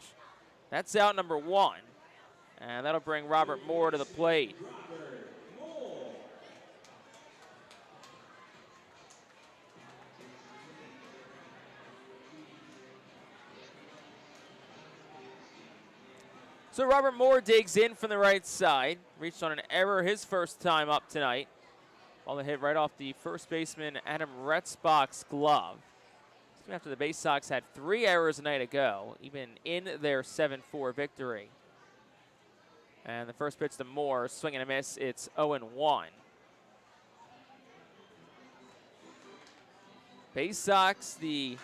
That's out number 1. And that'll bring Robert Moore to the plate. So Robert Moore digs in from the right side. Reached on an error his first time up tonight. Ball that hit right off the first baseman Adam Retzbach's glove. After the Baysox had 3 errors a night ago, even in their 7-4 victory. And the first pitch to Moore, swing and a miss. It's 0-1. Baysox, the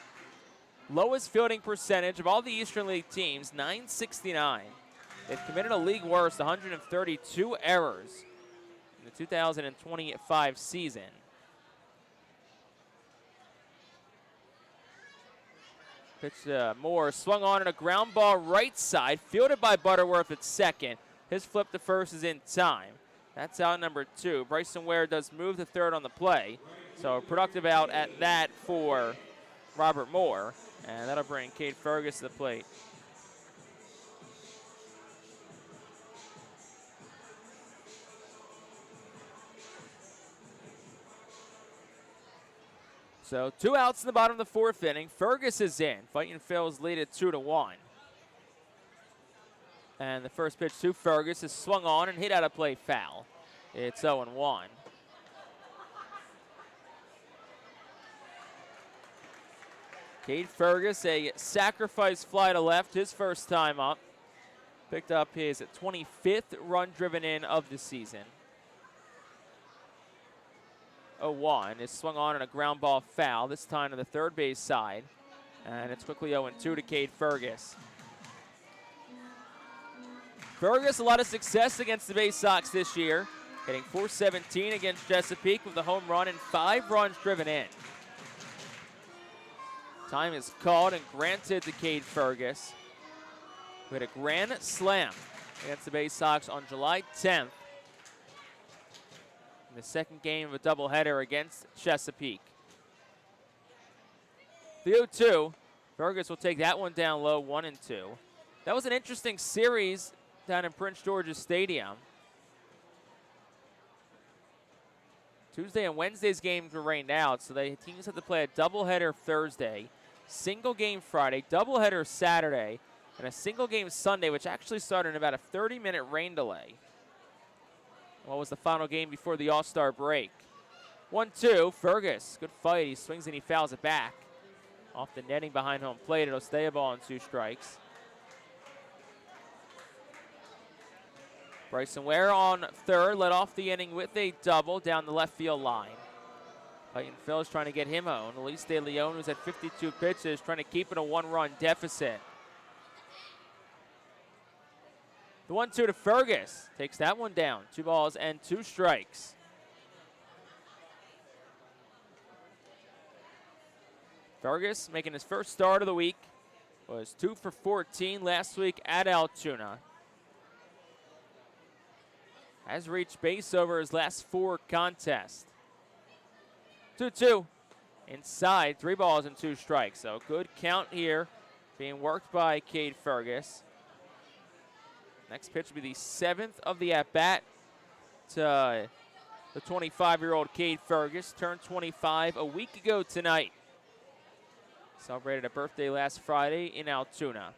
lowest fielding percentage of all the Eastern League teams, .969. They've committed a league worst 132 errors in the 2025 season. Pitch to Moore, swung on in a ground ball right side, fielded by Butterworth at second. His flip to first is in time. That's out number 2. Bryson Ware does move to third on the play. So a productive out at that for Robert Moore. And that'll bring Cade Fergus to the plate. So 2 outs in the bottom of the 4th inning. Fergus is in. Fightin Phillies lead at 2-1. And the first pitch to Fergus is swung on and hit out of play foul. It's 0-1. Cade Fergus, a sacrifice fly to left, his first time up. Picked up his 25th run driven in of the season. 0-1 is swung on a ground ball foul, this time to the third base side. And it's quickly 0-2 to Cade Fergus. Fergus, a lot of success against the Baysox this year, hitting .417 against Chesapeake with a home run and 5 runs driven in. Time is called and granted to Cade Fergus, who hit a grand slam against the Baysox on July 10th. In the second game of a doubleheader against Chesapeake. The 0-2, Fergus will take that one down low, 1-2. That was an interesting series down in Prince George's Stadium. Tuesday and Wednesday's games were rained out, so the teams had to play a doubleheader Thursday, single game Friday, doubleheader Saturday, and a single game Sunday, which actually started in about a 30-minute rain delay. What was the final game before the All-Star break? 1-2, Fergus, good fight. He swings and he fouls it back. Off the netting behind home plate, it'll stay a ball on 2 strikes. Bryson Ware on third, led off the inning with a double down the left field line. Fightin Phil's trying to get him home. Luis De Leon, who's at 52 pitches, trying to keep it a 1-run deficit. The 1-2 to Fergus. Takes that one down. 2 balls and 2 strikes. Fergus making his first start of the week. Was 2 for 14 last week at Altoona. Has reached base over his last 4 contests. 2-2. Inside, 3 balls and 2 strikes. So good count here being worked by Cade Fergus. Next pitch will be the 7th of the at-bat to the 25-year-old Cade Fergus. Turned 25 a week ago tonight. Celebrated a birthday last Friday in Altoona.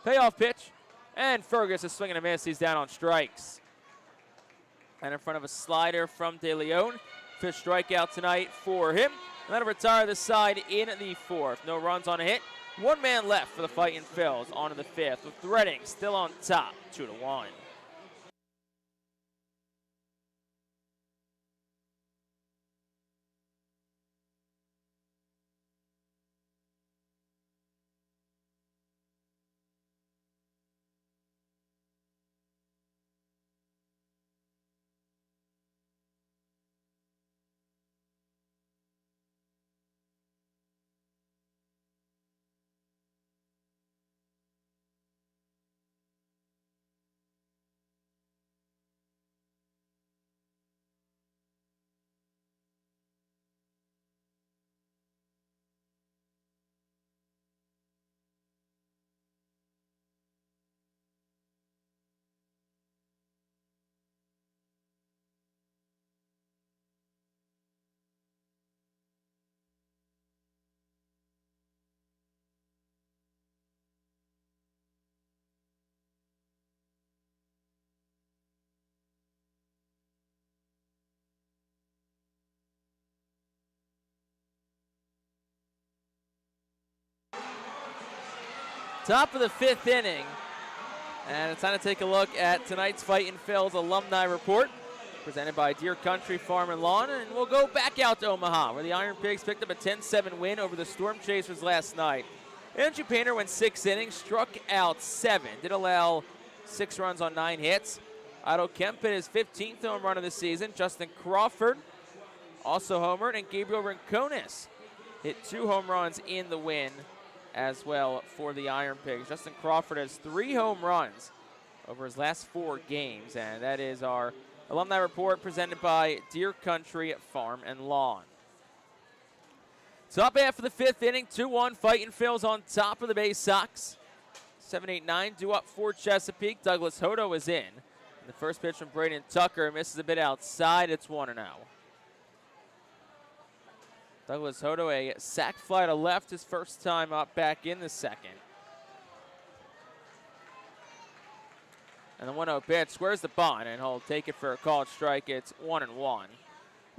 Payoff pitch, and Fergus is swinging a miss. He's down on strikes. And in front of a slider from De Leon. 5th strikeout tonight for him. And that'll retire the side in the 4th. No runs on a hit. 1 man left for the Fightin Phils on to the 5th, with Reading still on top, 2-1. Top of the 5th inning. And it's time to take a look at tonight's Fightin Phil's alumni report, presented by Deer Country Farm and Lawn. And we'll go back out to Omaha, where the Iron Pigs picked up a 10-7 win over the Storm Chasers last night. Andrew Painter went 6 innings, struck out 7, did allow 6 runs on 9 hits. Otto Kemp hit his 15th home run of the season. Justin Crawford also homered, and Gabriel Rincones hit 2 home runs in the win as well for the Iron Pigs. Justin Crawford has 3 home runs over his last 4 games, and that is our alumni report presented by Deer Country Farm and Lawn. Top half of the 5th inning, 2-1. Fightin Phil's on top of the Baysox. 7-8-9 due up for Chesapeake. Douglas Hodo is in. The first pitch from Braden Tucker misses a bit outside. It's 1-0. Douglas Hodo, a sac fly to left, his first time up back in the second. And the 1-0 pitch squares the bunt, and he'll take it for a called strike. It's 1-1.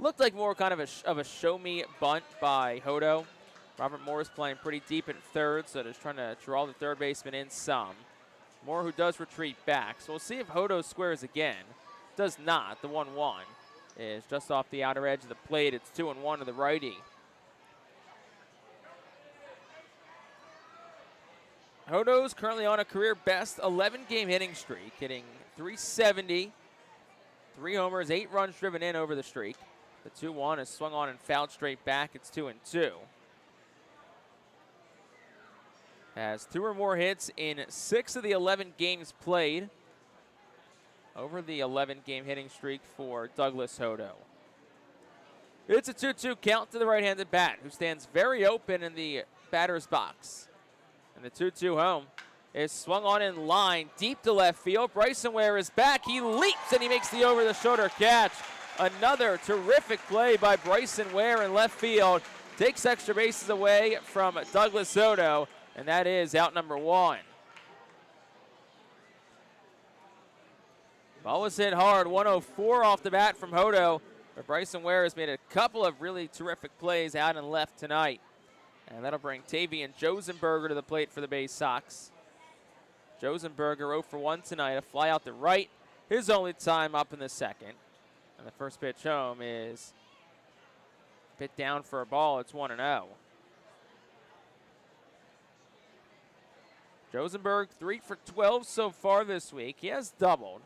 Looked like more kind of a show-me bunt by Hodo. Robert Moore's playing pretty deep in third, so just trying to draw the third baseman in some. Moore, who does retreat back. So we'll see if Hodo squares again. Does not. The 1-1 is just off the outer edge of the plate. It's 2-1 to the righty. Hodo's currently on a career best 11-game hitting streak, hitting .370, 3 homers, 8 runs driven in over the streak. The 2-1 is swung on and fouled straight back. It's 2-2. Has 2 or more hits in 6 of the 11 games played. Over the 11-game hitting streak for Douglas Hodo. It's a 2-2 count to the right-handed bat, who stands very open in the batter's box. And the 2-2 home is swung on in line, deep to left field. Bryson Ware is back. He leaps and he makes the over-the-shoulder catch. Another terrific play by Bryson Ware in left field. Takes extra bases away from Douglas Hodo, and that is out number 1. Ball was hit hard, 104 off the bat from Hodo, but Bryson Ware has made a couple of really terrific plays out and left tonight. And that'll bring Tavian Josenberger to the plate for the Baysox. Josenberger 0 for 1 tonight, a fly out the right, his only time up in the second. And the first pitch home is a bit down for a ball. It's 1-0. Josenberg 3 for 12 so far this week. He has doubled.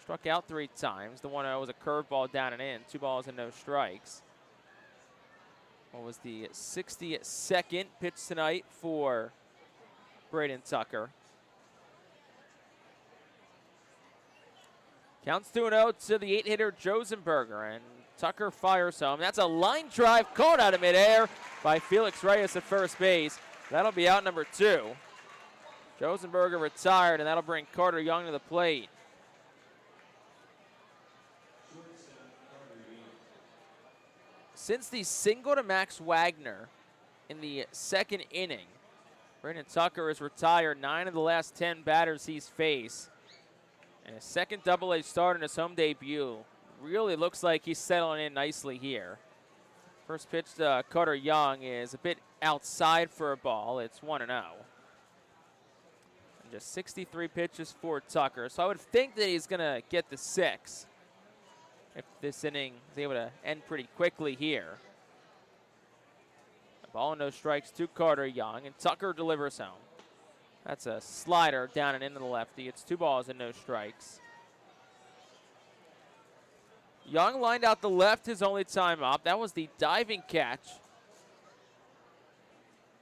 Struck out 3 times. The 1-0 was a curveball down and in. 2 balls and no strikes. What was the 62nd pitch tonight for Braden Tucker? Counts 2-0 to the 8-hitter Josenberger, and Tucker fires home. That's a line drive caught out of midair by Felix Reyes at first base. That'll be out number 2. Josenberger retired, and that'll bring Carter Young to the plate. Since the single to Max Wagner in the second inning, Braden Tucker has retired 9 of the last 10 batters he's faced. And his second Double-A start in his home debut. Really looks like he's settling in nicely here. First pitch to Carter Young is a bit outside for a ball. It's 1-0. And just 63 pitches for Tucker. So I would think that he's going to get the 6 if this inning is able to end pretty quickly here. A ball and no strikes to Carter Young, and Tucker delivers home. That's a slider down and into the lefty. It's 2 balls and no strikes. Young lined out the left his only time up. That was the diving catch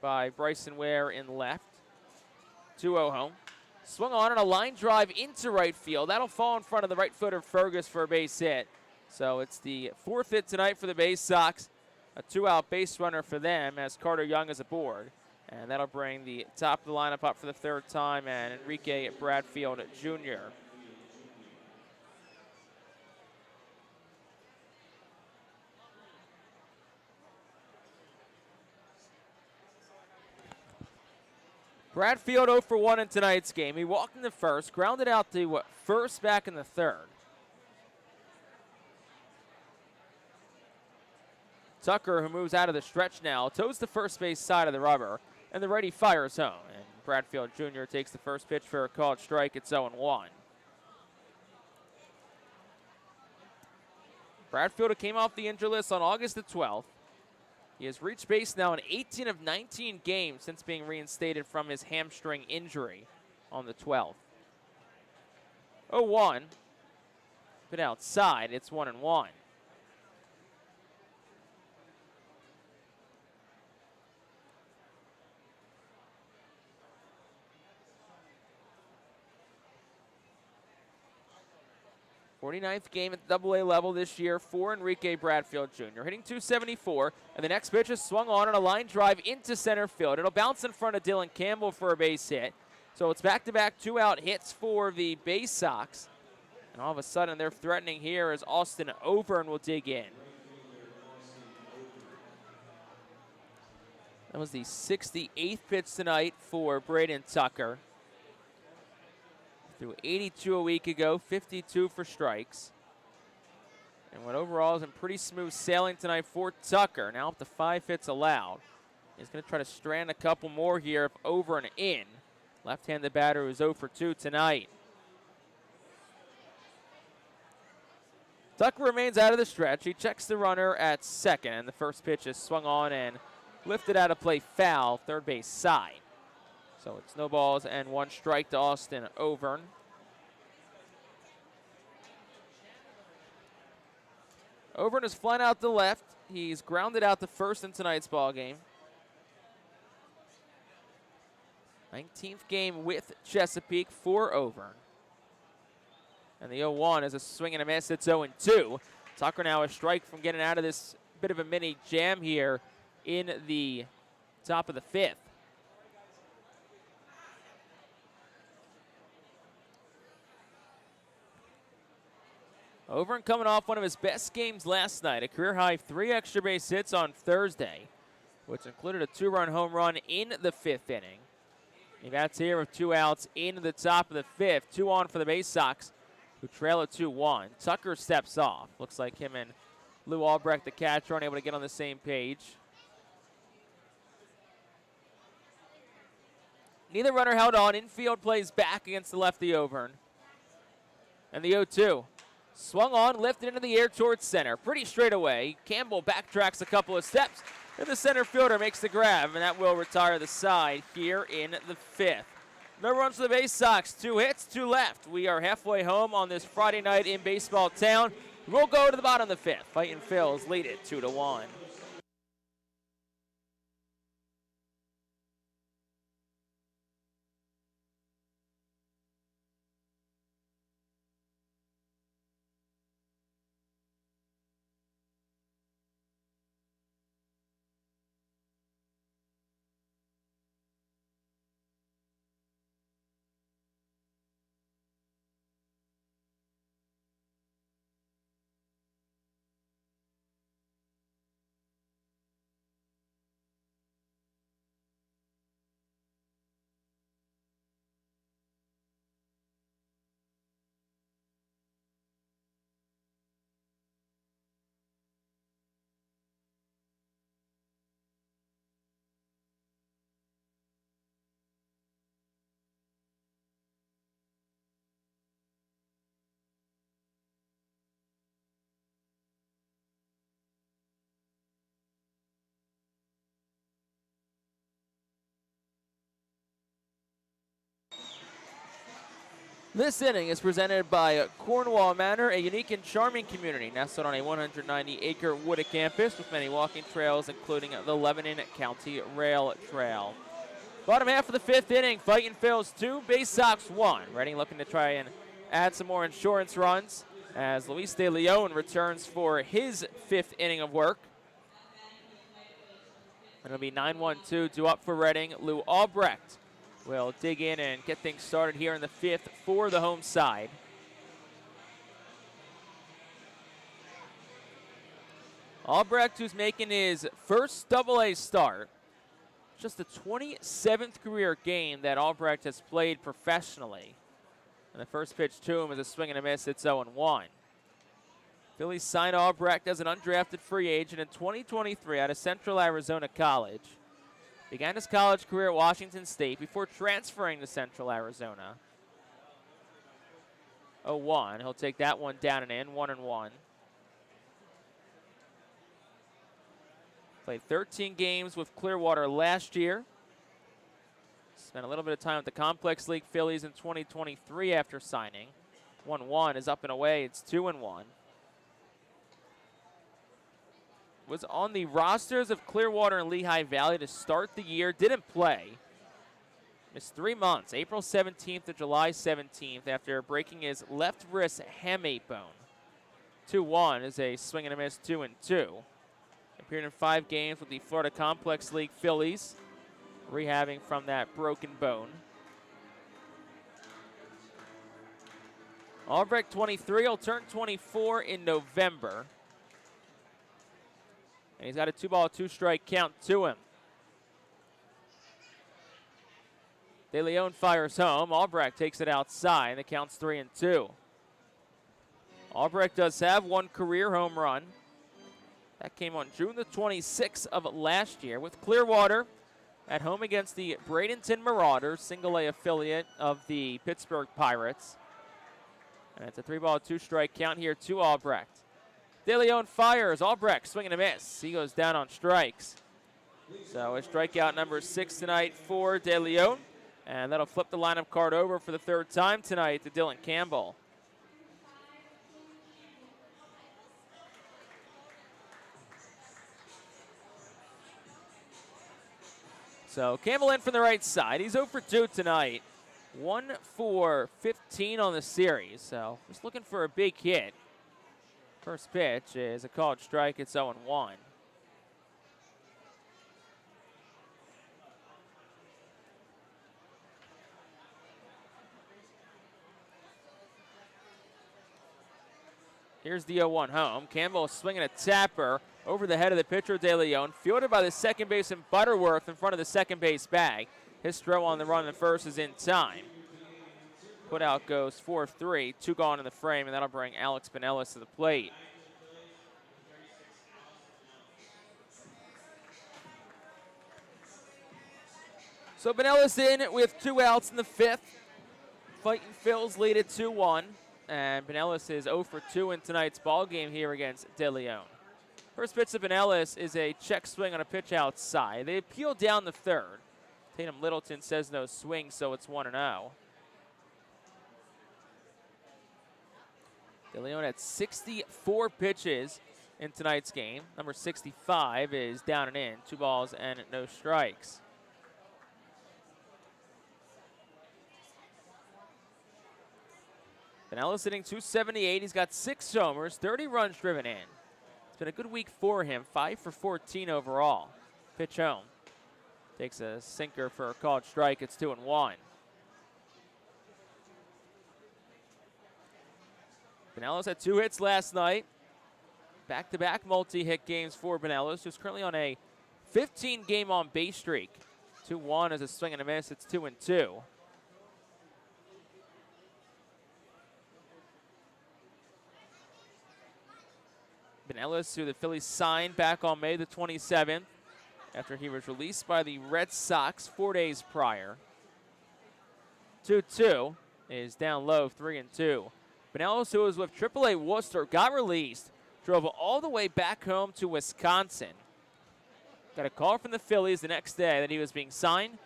by Bryson Ware in left. 2-0 home. Swung on a line drive into right field. That'll fall in front of the right footer Fergus for a base hit. So it's the 4th hit tonight for the Baysox. A 2-out base runner for them as Carter Young is aboard. And that'll bring the top of the lineup up for the 3rd time, and Enrique Bradfield Jr. Bradfield 0 for 1 in tonight's game. He walked in the first, grounded out to first back in the 3rd. Tucker, who moves out of the stretch now, toes the first base side of the rubber, and the righty fires home. And Bradfield Jr. takes the first pitch for a called strike. It's 0-1. Bradfield, who came off the injury list on August the 12th. He has reached base now in 18 of 19 games since being reinstated from his hamstring injury on the 12th. 0-1. Bit outside. It's 1-1. 49th game at the AA level this year for Enrique Bradfield Jr. Hitting .274, and the next pitch is swung on a line drive into center field. It'll bounce in front of Dylan Campbell for a base hit. So it's back-to-back two-out hits for the Baysox. And all of a sudden they're threatening here as Austin Overn will dig in. That was the 68th pitch tonight for Braden Tucker. Threw 82 a week ago, 52 for strikes. And what overall is in pretty smooth sailing tonight for Tucker. Now up to 5 hits allowed. He's going to try to strand a couple more here if over and in. Left-handed batter who's 0 for 2 tonight. Tucker remains out of the stretch. He checks the runner at second, and the first pitch is swung on and lifted out of play foul, third base side. So it's no balls and 1 strike to Austin Overn. Overn is flying out to left. He's grounded out to first in tonight's ball game. 19th game with Chesapeake for Overn. And the 0-1 is a swing and a miss. It's 0-2. Tucker now a strike from getting out of this bit of a mini jam here in the top of the 5th. Overn coming off one of his best games last night, a career-high 3 extra base hits on Thursday, which included a 2-run home run in the 5th inning. He bats here with 2 outs in the top of the 5th, 2 on for the Baysox, who trail at 2-1. Tucker steps off. Looks like him and Lou Albrecht, the catcher, unable to get on the same page. Neither runner held on. Infield plays back against the lefty Overn. And the 0-2. Swung on, lifted into the air towards center. Pretty straight away. Campbell backtracks a couple of steps, and the center fielder makes the grab, and that will retire the side here in the 5th. No runs for the Baysox. 2 hits, 2 left. We are halfway home on this Friday night in baseball town. We'll go to the bottom of the 5th. Fightin' Phillies lead it 2-1. This inning is presented by Cornwall Manor, a unique and charming community nestled on a 190-acre wooded campus with many walking trails, including the Lebanon County Rail Trail. Bottom half of the 5th inning, Fightin' Phillies 2, Baysox 1. Reading looking to try and add some more insurance runs as Luis De Leon returns for his 5th inning of work. It'll be 9-1-2 due up for Reading. Lou Albrecht will dig in and get things started here in the 5th for the home side. Albrecht, who's making his first AA start. Just the 27th career game that Albrecht has played professionally. And the first pitch to him is a swing and a miss. It's 0-1. Phillies signed Albrecht as an undrafted free agent in 2023 out of Central Arizona College. Began his college career at Washington State before transferring to Central Arizona. 0-1. He'll take that one down and in, 1-1. Played 13 games with Clearwater last year. Spent a little bit of time with the Complex League Phillies in 2023 after signing. 1-1 is up and away. It's 2-1. Was on the rosters of Clearwater and Lehigh Valley to start the year. Didn't play. Missed 3 months, April 17th to July 17th, after breaking his left wrist hamate bone. 2-1 is a swing and a miss, 2-2. Appeared in 5 games with the Florida Complex League Phillies, rehabbing from that broken bone. Albrecht, 23, will turn 24 in November. And he's got a 2-ball, 2-strike count to him. De Leon fires home. Albrecht takes it outside. The count's 3-2. Albrecht does have 1 career home run. That came on June the 26th of last year with Clearwater at home against the Bradenton Marauders, single-A affiliate of the Pittsburgh Pirates. And it's a 3-ball, 2-strike count here to Albrecht. De Leon fires. Albrecht swinging a miss. He goes down on strikes. So a strikeout number 6 tonight for De Leon. And that'll flip the lineup card over for the 3rd time tonight to Dylan Campbell. So Campbell in from the right side. He's 0 for 2 tonight. 1 for 15 on the series. So just looking for a big hit. First pitch is a called strike. It's 0-1. Here's the 0-1 home. Campbell swinging a tapper over the head of the pitcher, De Leon. Fielded by the second baseman, Butterworth, in front of the second base bag. His throw on the run at first is in time. Put out goes 4-3, 2 gone in the frame, and that'll bring Alex Pinellas to the plate. So Pinellas in with 2 outs in the 5th. Fightin Phils lead at 2-1. And Pinellas is 0 for 2 in tonight's ball game here against De Leon. First pitch to Pinellas is a check swing on a pitch outside. They appeal down the 3rd. Tatum Littleton says no swing, so it's 1-0. De Leon had 64 pitches in tonight's game. Number 65 is down and in. 2 balls and no strikes. Pinellas hitting .278. He's got 6 homers, 30 runs driven in. It's been a good week for him, 5 for 14 overall. Pitch home. Takes a sinker for a called strike. It's 2-1. Pinellas had 2 hits last night. Back-to-back multi-hit games for Pinellas, who's currently on a 15-game on-base streak. 2-1 is a swing and a miss. It's 2-2. Pinellas, who the Phillies signed back on May the 27th after he was released by the Red Sox 4 days prior. 2-2 is down low, 3-2. Pinellas, who was with AAA Worcester, got released, drove all the way back home to Wisconsin. Got a call from the Phillies the next day that he was being signed,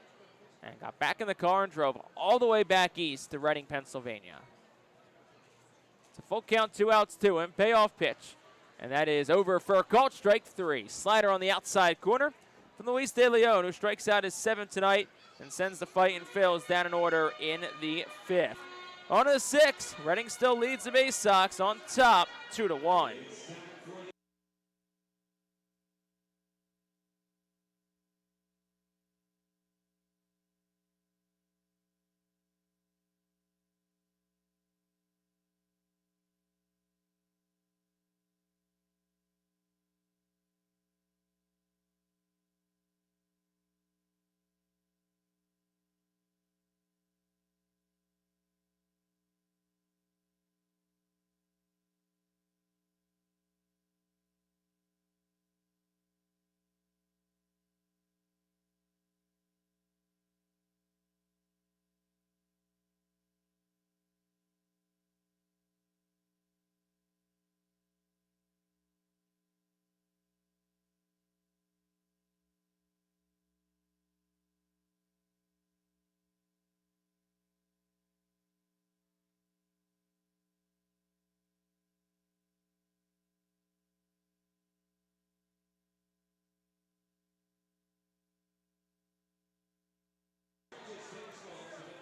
and got back in the car and drove all the way back east to Reading, Pennsylvania. It's a full count, 2 outs to him, payoff pitch. And that is over for a called strike 3. Slider on the outside corner from Luis De Leon, who strikes out his 7th tonight and sends the Fightin Phils down in order in the 5th. On to the 6th, Reading still leads the Baysox on top, 2-1.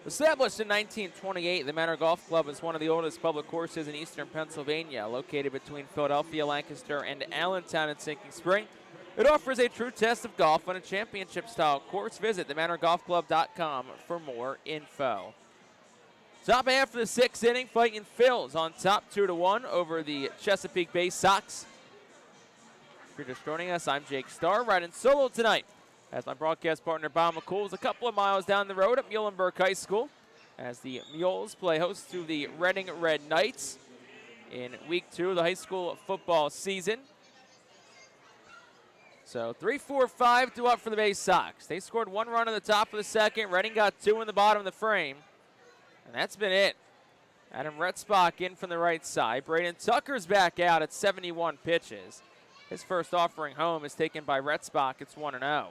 Established in 1928, the Manor Golf Club is one of the oldest public courses in eastern Pennsylvania, located between Philadelphia, Lancaster, and Allentown in Sinking Spring. It offers a true test of golf on a championship-style course. Visit themanorgolfclub.com for more info. Top half of the sixth inning, Fightin Phillies on top 2-1 over the Chesapeake Baysox. If you're just joining us, I'm Jake Starr, riding solo tonight as my broadcast partner Bob McCool is a couple of miles down the road at Muhlenberg High School as the Mules play host to the Reading Red Knights in Week 2 of the high school football season. So 3-4-5 to up for the Baysox. They scored one run in the top of the second. Reading got two in the bottom of the frame. And that's been it. Adam Retzbach in from the right side. Braden Tucker's back out at 71 pitches. His first offering home is taken by Retzbach. It's 1-0.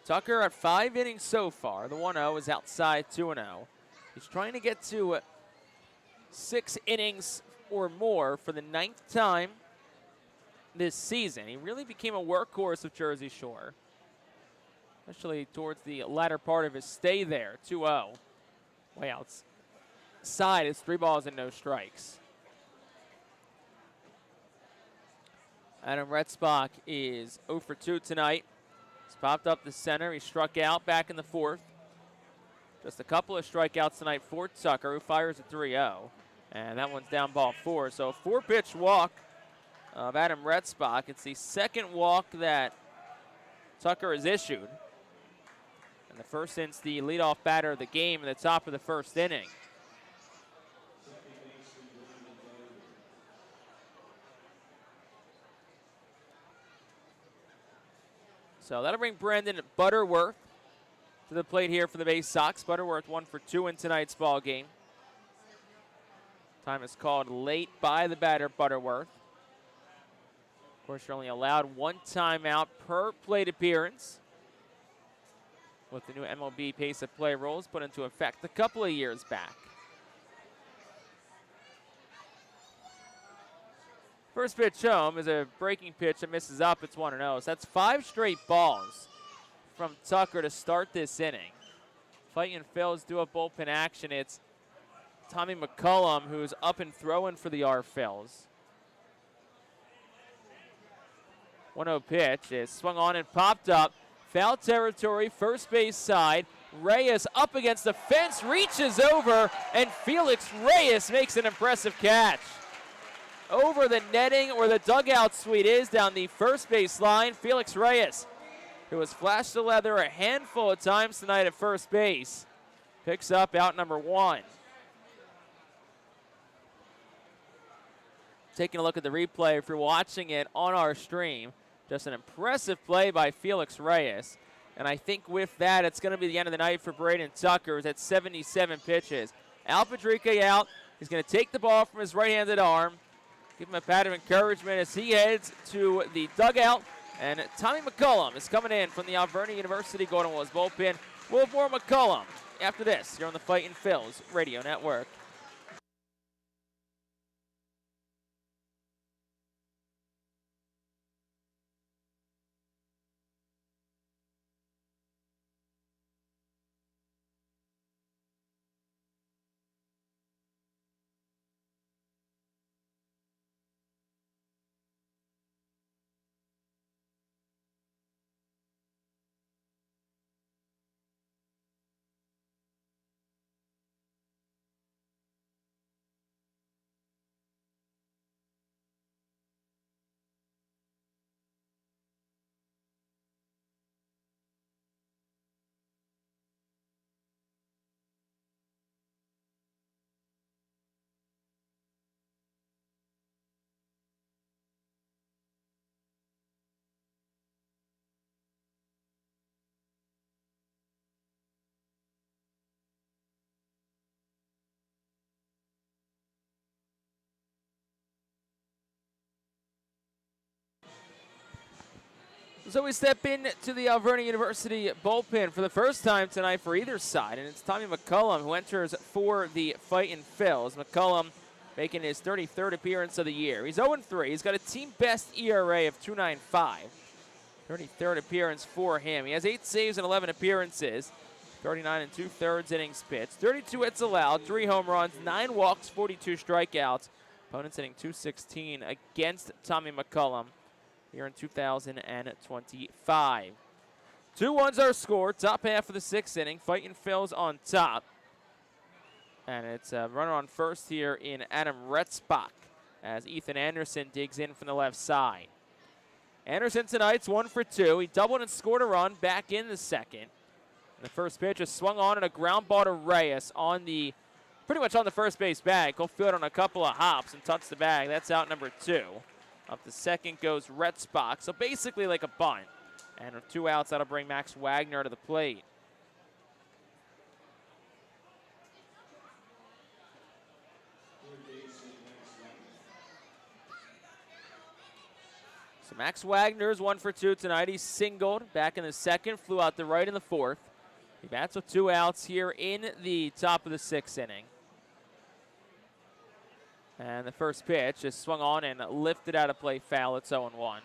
Tucker at 5 innings so far. The 1-0 is outside 2-0. He's trying to get to 6 innings or more for the 9th time this season. He really became a workhorse of Jersey Shore, especially towards the latter part of his stay there. 2-0. Way outside is 3 balls and no strikes. Adam Retzbach is 0 for 2 tonight. He's popped up the center. He struck out back in the 4th. Just a couple of strikeouts tonight for Tucker, who fires a 3-0. And that one's down ball 4. So a 4-pitch walk of Adam Retzbach. It's the second walk that Tucker has issued. And the first since the leadoff batter of the game in the top of the first inning. So that'll bring Brandon Butterworth to the plate here for the Baysox. Butterworth 1 for 2 in tonight's ball game. Time is called late by the batter, Butterworth. Of course, you're only allowed 1 timeout per plate appearance, with the new MLB pace of play rules put into effect a couple of years back. First pitch home is a breaking pitch that misses up. It's 1-0. So that's 5 straight balls from Tucker to start this inning. Fightin Phillies do a bullpen action. It's Tommy McCullum who's up and throwing for the Phillies. 1-0 pitch is swung on and popped up. Foul territory, first base side. Reyes up against the fence, reaches over, and Felix Reyes makes an impressive catch. Over the netting where the dugout suite is down the first base line, Felix Reyes, who has flashed the leather a handful of times tonight at first base, picks up out number 1. Taking a look at the replay, if you're watching it on our stream, just an impressive play by Felix Reyes. And I think with that, it's going to be the end of the night for Braden Tucker, who's at 77 pitches. Al Padrique out. He's going to take the ball from his right-handed arm, give him a pat of encouragement as he heads to the dugout. And Tommy McCullum is coming in from the Alvernia University Golden Wolves bullpen. We'll have more McCullum after this here on the Fightin Phillies Radio Network. So we step into the Alvernia University bullpen for the first time tonight for either side, and it's Tommy McCullum who enters for the Fightin Phillies. McCullum making his 33rd appearance of the year. He's 0-3. He's got a team-best ERA of 2.95. 33rd appearance for him. He has 8 saves in 11 appearances. 39 2/3 innings pitched. 32 hits allowed, 3 home runs, 9 walks, 42 strikeouts. Opponents hitting .216 against Tommy McCullum here in 2025. 2 runs are scored. Top half of the 6th inning. Fightin Phil's on top. And it's a runner on first here in Adam Retzbach as Ethan Anderson digs in from the left side. Anderson tonight's 1 for 2. He doubled and scored a run back in the second. And the first pitch is swung on and a ground ball to Reyes on the, pretty much on the first base bag. He'll field on a couple of hops and touch the bag. That's out number 2. Up the second goes Retzbach. So basically like a bunt. And with 2 outs, that'll bring Max Wagner to the plate. So Max Wagner's 1 for 2 tonight. He singled back in the second, flew out the right in the fourth. He bats with 2 outs here in the top of the 6th inning. And the first pitch is swung on and lifted out of play, foul. It's 0-1.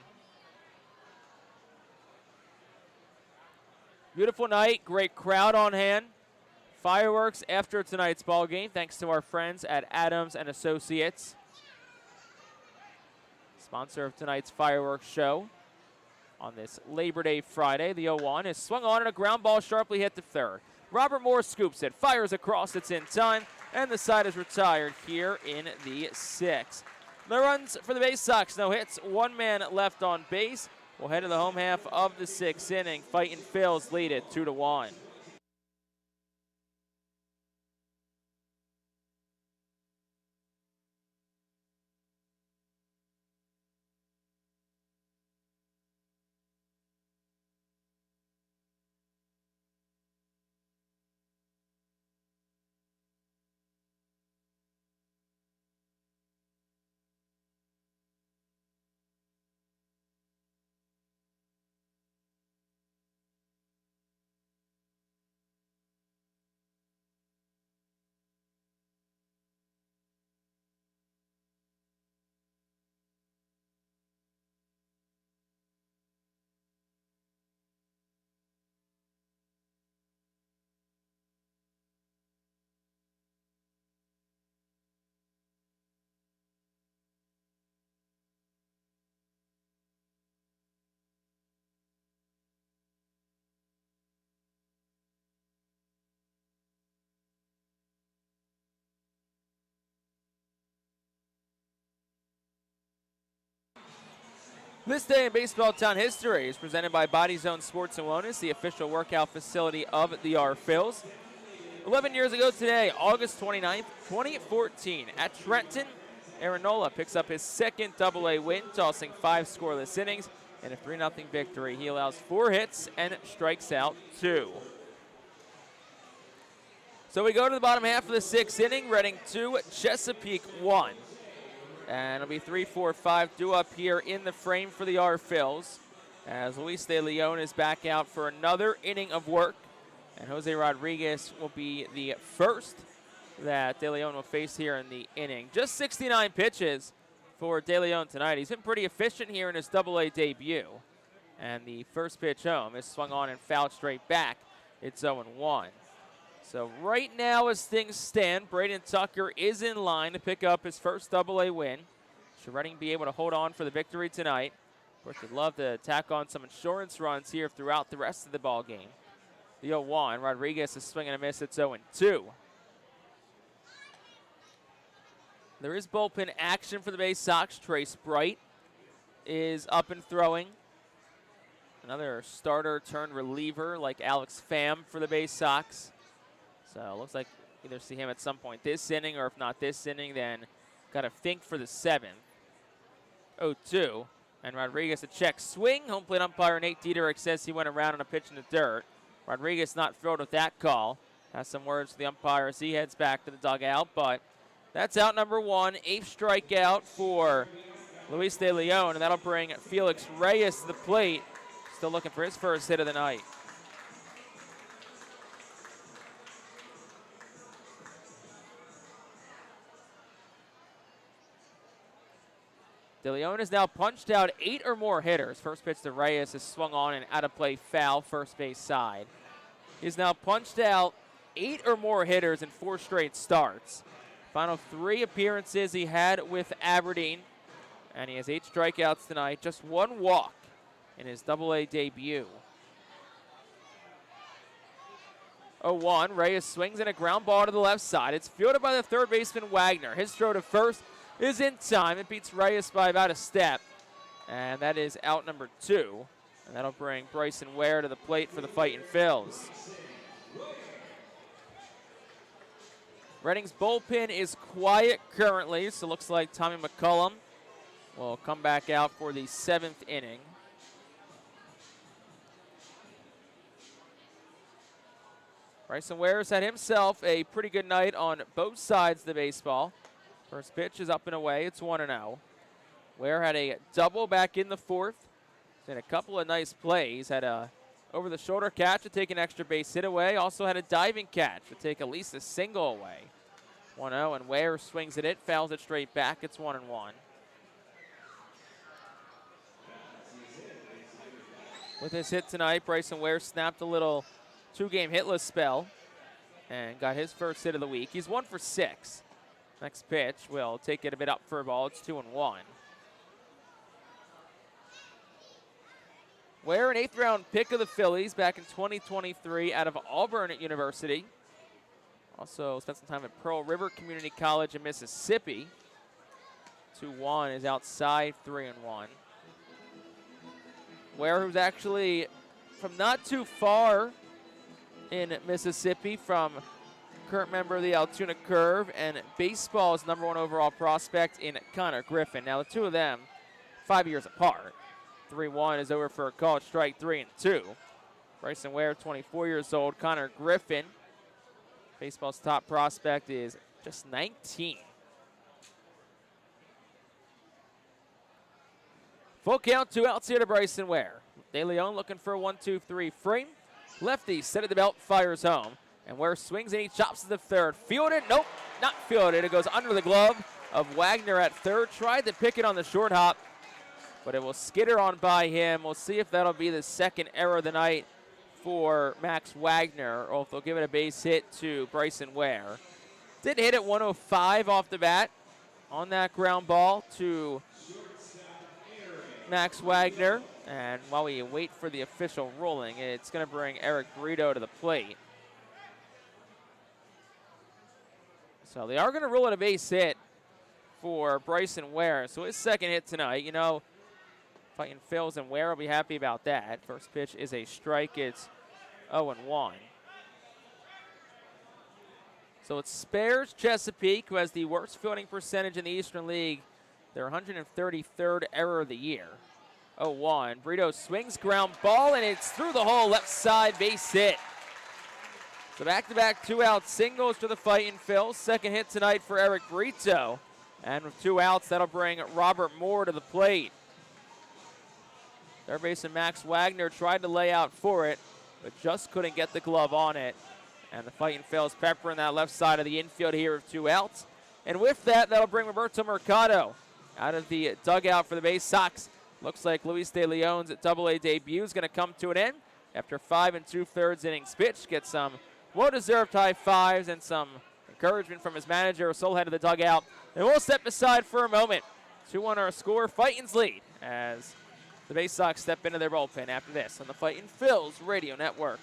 Beautiful night, great crowd on hand. Fireworks after tonight's ball game, thanks to our friends at Adams and Associates, sponsor of tonight's fireworks show. On this Labor Day Friday, the 0-1 is swung on and a ground ball sharply hit to third. Robert Moore scoops it, fires across, it's in time, and the side is retired here in the 6th. No runs for the Baysox, no hits, 1 man left on base. We'll head to the home half of the 6th inning. Fightin Phil's lead it 2-1. This day in Baseball Town history is presented by Body Zone Sports and Wellness, the official workout facility of the Phils. 11 years ago today, August 29th, 2014, at Trenton, Aaron Nola picks up his 2nd AA win, tossing 5 scoreless innings in a 3-0 victory. He allows 4 hits and strikes out 2. So we go to the bottom half of the 6th inning, Reading 2, Chesapeake 1. And it'll be 3-4-5 due up here in the frame for the Phils, as Luis De Leon is back out for another inning of work. And Jose Rodriguez will be the first that De Leon will face here in the inning. Just 69 pitches for De Leon tonight. He's been pretty efficient here in his AA debut. And the first pitch home is swung on and fouled straight back. It's 0-1. So right now as things stand, Braden Tucker is in line to pick up his first AA win. Should Reading be able to hold on for the victory tonight? Of course, we'd love to tack on some insurance runs here throughout the rest of the ball game. The 0-1, Rodriguez is swinging a miss. It's 0-2. There is bullpen action for the Baysox. Trace Bright is up and throwing. Another starter turned reliever like Alex Pham for the Baysox. So it looks like either see him at some point this inning, or if not this inning, then got to think for the 7th. 0-2. And Rodriguez a check swing. Home plate umpire Nate Dieterich says he went around on a pitch in the dirt. Rodriguez not thrilled with that call. Has some words to the umpire as he heads back to the dugout. But that's out number 1. 8th strikeout for Luis De Leon. And that'll bring Felix Reyes to the plate. Still looking for his first hit of the night. De Leon has now punched out 8 or more hitters. First pitch to Reyes is swung on and out of play foul, first base side. He's now punched out 8 or more hitters in 4 straight starts. Final 3 appearances he had with Aberdeen, and he has 8 strikeouts tonight, just 1 walk in his Double-A debut. 0-1, Reyes swings in a ground ball to the left side. It's fielded by the third baseman Wagner. His throw to first is in time. It beats Reyes by about a step, and that is out number 2. And that'll bring Bryson Ware to the plate for the Fightin' Phils. Reading's bullpen is quiet currently, so looks like Tommy McCullum will come back out for the 7th inning. Bryson Ware's had himself a pretty good night on both sides of the baseball. First pitch is up and away. It's 1-0. Ware had a double back in the 4th. He's had a couple of nice plays. Had a over-the-shoulder catch to take an extra base hit away. Also had a diving catch to take at least a single away. 1-0, and Ware swings at it, fouls it straight back. It's 1-1. With his hit tonight, Bryson Ware snapped a little 2-game hitless spell and got his first hit of the week. He's 1 for 6. Next pitch will take it a bit up for a ball. It's 2-1. Ware, an 8th-round pick of the Phillies back in 2023 out of Auburn University. Also spent some time at Pearl River Community College in Mississippi. 2-1 is outside 3-1. Ware, who's actually from not too far in Mississippi, from current member of the Altoona Curve and baseball's #1 overall prospect in Connor Griffin. Now the two of them, 5 years apart. 3-1 is over for a called strike, 3-2. Bryson Ware, 24 years old. Connor Griffin, baseball's top prospect, is just 19. Full count, 2 outs here to Bryson Ware. De Leon looking for a 1-2-3 frame. Lefty set at the belt, fires home. And Ware swings and he chops to the third. Fielded, nope, not fielded. It goes under the glove of Wagner at third. Tried to pick it on the short hop, but it will skitter on by him. We'll see if that'll be the second error of the night for Max Wagner, or if they'll give it a base hit to Bryson Ware. Did hit at 105 off the bat on that ground ball to Max Wagner. And while we wait for the official ruling, it's going to bring Eric Brito to the plate. So they are going to rule it a base hit for Bryson Ware. So his second hit tonight, you know, Fightin' Phils and Ware will be happy about that. First pitch is a strike. It's 0-1. So it spares Chesapeake, who has the worst fielding percentage in the Eastern League. Their 133rd error of the year. 0-1. Brito swings, ground ball, and it's through the hole, left side, base hit. So back-to-back 2-out singles to the Fightin' Phils. Second hit tonight for Eric Brito. And with 2 outs, that'll bring Robert Moore to the plate. Third baseman Max Wagner tried to lay out for it, but just couldn't get the glove on it. And the Fightin' Phils peppering that left side of the infield here with 2 outs. And with that, that'll bring Roberto Mercado out of the dugout for the Baysox. Looks like Luis De Leon's Double-A debut is going to come to an end after 5 2/3 innings pitched. Get some well-deserved high fives and some encouragement from his manager, Sol, head of the dugout. And we'll step aside for a moment. 2-1 our score. Fightin's lead as the Baysox step into their bullpen after this on the Fightin' Phils Radio Network.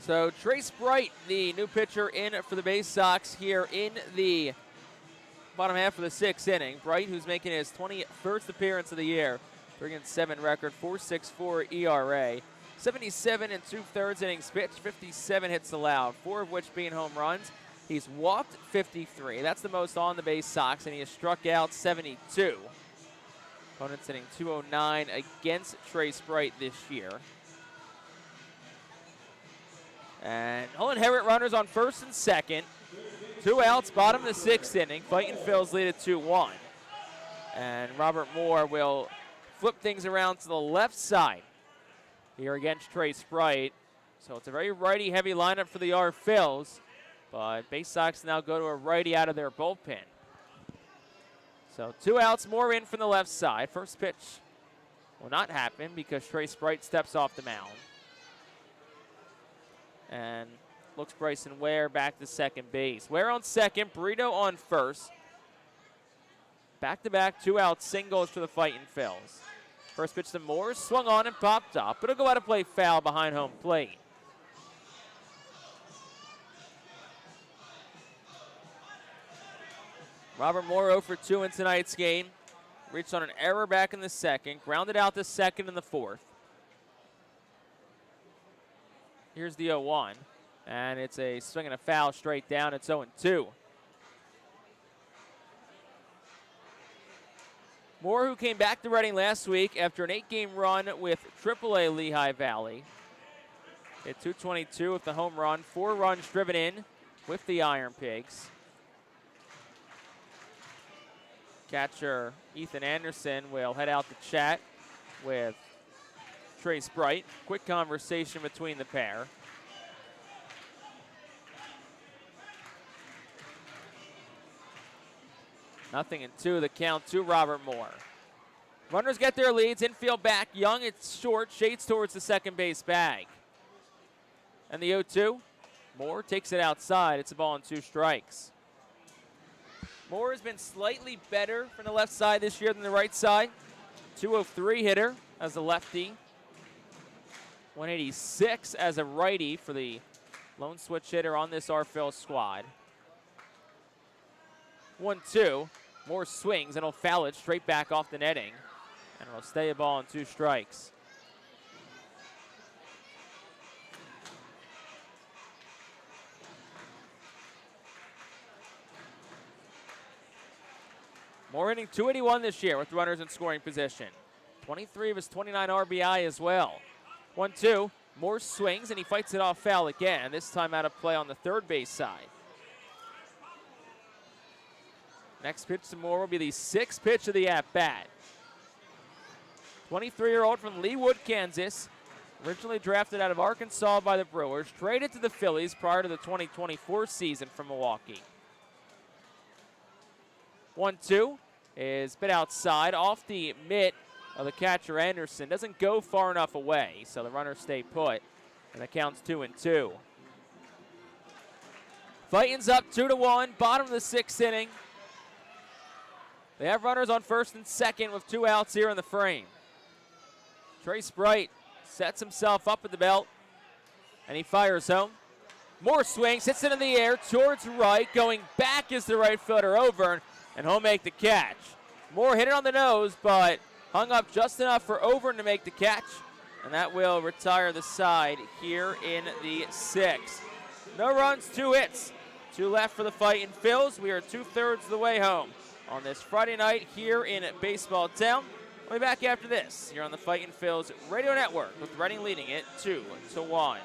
So Trace Bright, the new pitcher in for the Baysox here in the bottom half of the 6th inning. Bright, who's making his 21st appearance of the year, 3-7 record, 4.64 ERA, 77 and 2/3 innings pitched, 57 hits allowed, 4 of which being home runs. He's walked 53. That's the most on the Baysox, and he has struck out 72. Opponents hitting .209 against Trace Bright this year. And he'll inherit runners on first and second. 2 outs, bottom of the 6th inning. Fightin Phillies lead at 2-1. And Robert Moore will flip things around to the left side here against Trace Bright. So it's a very righty-heavy lineup for the Phils, but Baysox now go to a righty out of their bullpen. So 2 outs, Moore in from the left side. First pitch will not happen because Trace Bright steps off the mound. And looks Bryson Ware back to second base. Ware on second, Burrito on first. Back-to-back 2-out singles for the Fightin Phils. First pitch to Moore, swung on and popped up, but it'll go out of play foul behind home plate. Robert Moore 0 for 2 in tonight's game. Reached on an error back in the second, grounded out the second and the fourth. Here's the 0-1, and it's a swing and a foul straight down. It's 0-2. Moore, who came back to Reading last week after an 8-game run with AAA Lehigh Valley, hit .222 with the home run, 4 runs driven in with the Iron Pigs. Catcher Ethan Anderson will head out to chat with Trace Bright. Quick conversation between the pair. Nothing in 2, the count to Robert Moore. Runners get their leads, infield back, Young, it's short, shades towards the second base bag. And the 0-2, Moore takes it outside, it's a ball and 2 strikes. Moore has been slightly better from the left side this year than the right side. 203 hitter as a lefty. 186 as a righty for the lone switch hitter on this Phillies squad. 1-2. Moore swings and he'll foul it straight back off the netting. And it'll stay a ball and 2 strikes. Moore hitting .281 this year with runners in scoring position. 23 of his 29 RBI as well. 1-2. Moore swings and he fights it off foul again, this time out of play on the third base side. Next pitch to Moore will be the 6th pitch of the at-bat. 23-year-old from Leawood, Kansas. Originally drafted out of Arkansas by the Brewers. Traded to the Phillies prior to the 2024 season from Milwaukee. 1-2 is bit outside off the mitt of the catcher Anderson. Doesn't go far enough away, so the runners stay put. And the count's 2-2. Fightin's up 2-1, bottom of the 6th inning. They have runners on first and second with 2 outs here in the frame. Trace Bright sets himself up at the belt, and he fires home. Moore swings, hits it in the air towards right. Going back is the right fielder Over, and he'll make the catch. Moore hit it on the nose, but hung up just enough for Over to make the catch, and that will retire the side here in the 6th. No runs, 2 hits. 2 left for the Fightin Phils. We are 2/3 of the way home on this Friday night here in Baseball Town. We'll be back after this here on the Fightin Phils Radio Network with Reading leading it 2-1.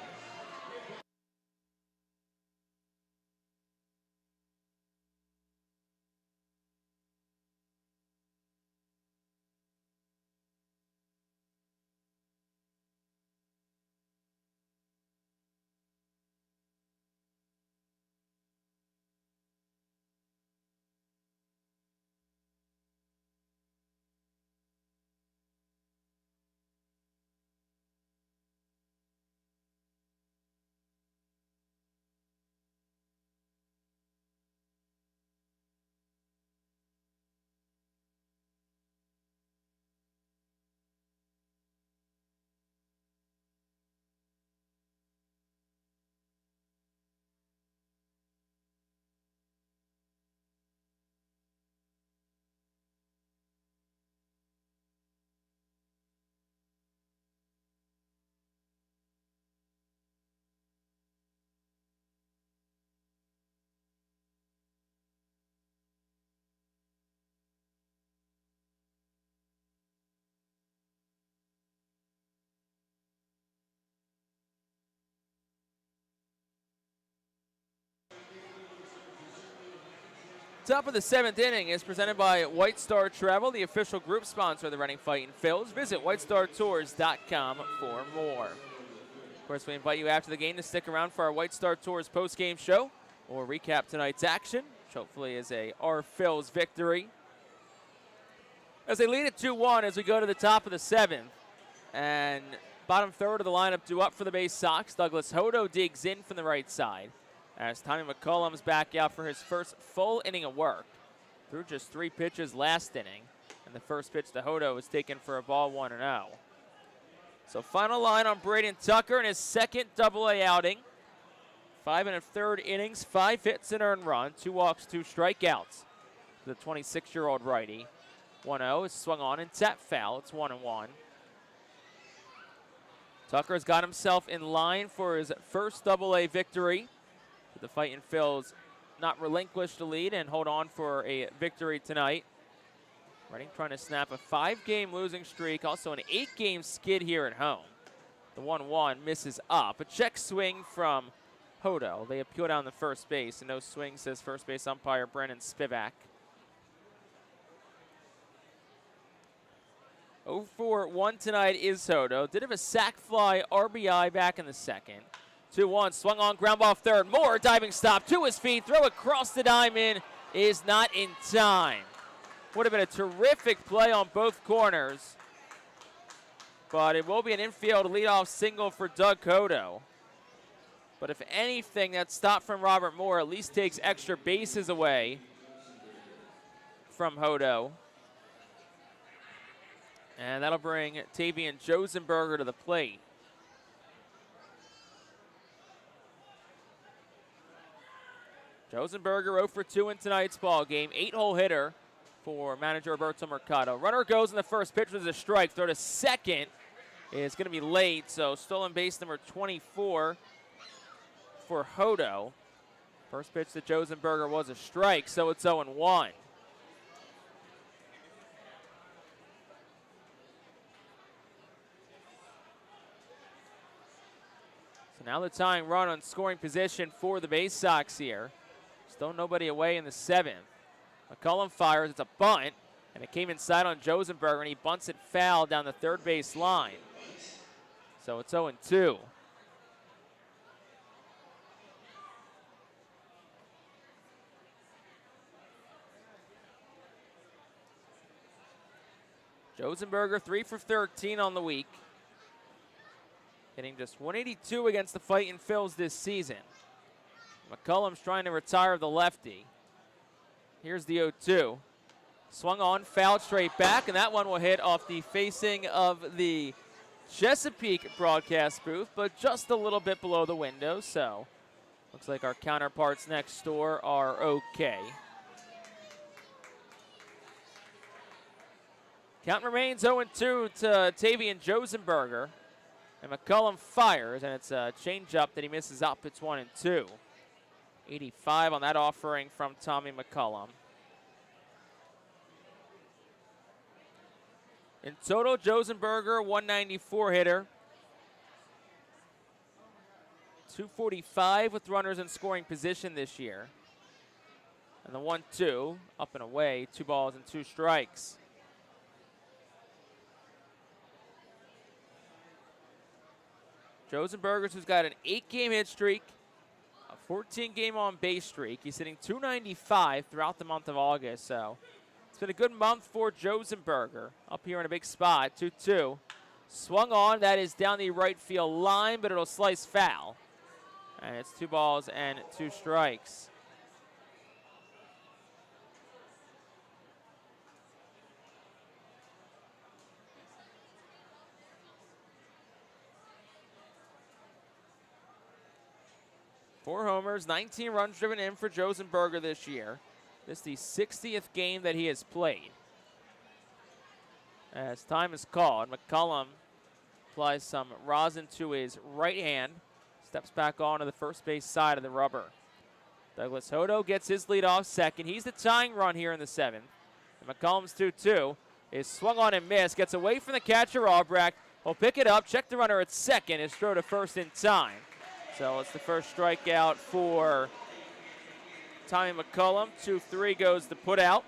Top of the 7th inning is presented by White Star Travel, the official group sponsor of the Reading Fightin' Phils. Visit whitestartours.com for more. Of course, we invite you after the game to stick around for our White Star Tours post-game show. We'll recap tonight's action, which hopefully is our Phils victory. As they lead it 2-1 as we go to the top of the 7th. And bottom third of the lineup due up for the Baysox. Douglas Hodo digs in from the right side, as Tommy McCollum's back out for his first full inning of work. Threw just 3 pitches last inning, and the first pitch to Hodo was taken for a ball 1-0. So final line on Braden Tucker in his second Double-A outing. 5 1/3 innings, 5 hits and earned run, 2 walks, 2 strikeouts. The 26-year-old righty. 1-0 is swung on and tapped foul. It's 1-1. Tucker's got himself in line for his first Double-A victory. The Fightin' Phils not relinquish the lead and hold on for a victory tonight. Reading trying to snap a 5-game losing streak, also an 8-game skid here at home. The 1-1 misses up. A check swing from Hodo. They appeal down the first base, and no swing, says first base umpire Brennan Spivak. 0 for 1 tonight is Hodo. Did have a sac fly RBI back in the second. 2-1, swung on, ground ball third. Moore, diving stop to his feet, throw across the diamond, is not in time. Would have been a terrific play on both corners, but it will be an infield leadoff single for Doug Hodo. But if anything, that stop from Robert Moore at least takes extra bases away from Hodo. And that'll bring Tavian Josenberger to the plate. Josenberger 0 for 2 in tonight's ball game. 8-hole hitter for manager Roberto Mercado. Runner goes in the first pitch with a strike. Throw to second is going to be late, so stolen base number 24 for Hodo. First pitch to Josenberger was a strike, so it's 0-1. So now the tying run on scoring position for the Baysox here. Still nobody away in the 7th. McCollum fires, it's a bunt, and it came inside on Josenberger, and he bunts it foul down the third base line. So it's 0-2. Josenberger 3 for 13 on the week. Hitting just 182 against the Fightin' Phils this season. McCollum's trying to retire the lefty. Here's the 0-2. Swung on, fouled straight back, and that one will hit off the facing of the Chesapeake broadcast booth, but just a little bit below the window, so looks like our counterparts next door are okay. Count remains 0-2 to Tavian Josenberger, and McCollum fires, and it's a changeup that he misses up. It's 1-2. 85 on that offering from Tommy McCollum. In total, Josenberger, 194 hitter. 245 with runners in scoring position this year. And the 1-2, up and away, 2 balls and 2 strikes. Josenberger, who's got an 8-game hit streak, a 14-game on-base streak. He's hitting .295 throughout the month of August, so it's been a good month for Josenberger. Up here in a big spot, 2-2. Swung on, that is down the right field line, but it'll slice foul. And it's 2 balls and 2 strikes. Four homers, 19 runs driven in for Josenberger this year. This is the 60th game that he has played. As time is called, McCollum applies some rosin to his right hand, steps back onto the first base side of the rubber. Douglas Hodo gets his lead off second. He's the tying run here in the 7th. And McCollum's 2-2 is swung on and missed. Gets away from the catcher, Albrecht. Will pick it up, check the runner at second, is throw to first in time. So it's the first strikeout for Tommy McCullum. 2-3 goes the put out.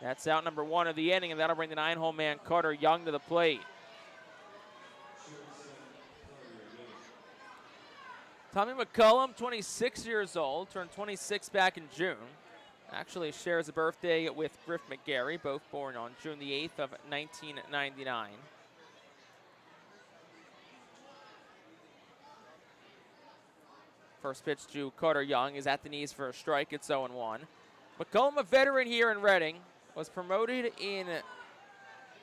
That's out number 1 of the inning, and that'll bring the 9-hole man Carter Young to the plate. Tommy McCullum, 26 years old, turned 26 back in June. Actually shares a birthday with Griff McGarry, both born on June the 8th of 1999. First pitch to Carter Young is at the knees for a strike. It's 0-1. McCullum, a veteran here in Reading, was promoted in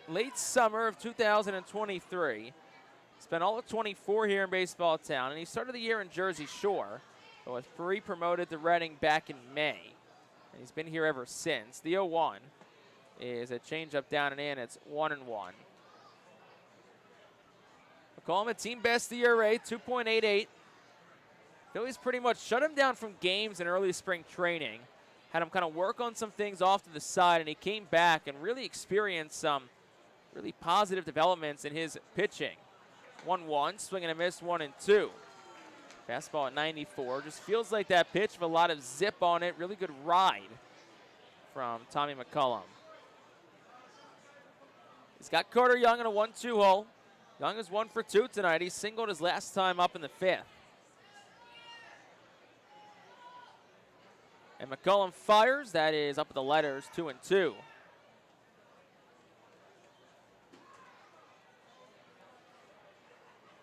late summer of 2023. Spent all of 24 here in Baseball Town, and he started the year in Jersey Shore, but was pre-promoted to Reading back in May. And he's been here ever since. The 0-1 is a changeup down and in. It's 1-1. McCullum, a team best ERA, 2.88. Phillies pretty much shut him down from games in early spring training. Had him kind of work on some things off to the side, and he came back and really experienced some really positive developments in his pitching. 1-1, swing and a miss, 1-2. Fastball at 94. Just feels like that pitch with a lot of zip on it. Really good ride from Tommy McCullum. He's got Carter Young in a 1-2 hole. Young is 1 for 2 tonight. He singled his last time up in the 5th. And McCullum fires. That is up at the letters, 2-2.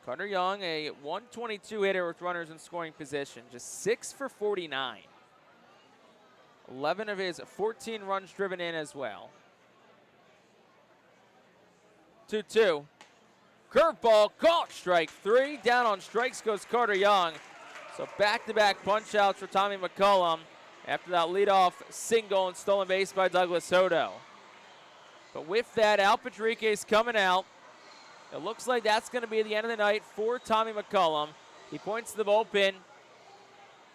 Carter Young, a 122 hitter with runners in scoring position, just 6 for 49. 11 of his 14 runs driven in as well. 2-2. Curveball caught, strike 3. Down on strikes goes Carter Young. So back-to-back punch-outs for Tommy McCullum after that leadoff single and stolen base by Douglas Soto. But with that, Al Padrique's coming out. It looks like that's going to be the end of the night for Tommy McCullum. He points to the bullpen.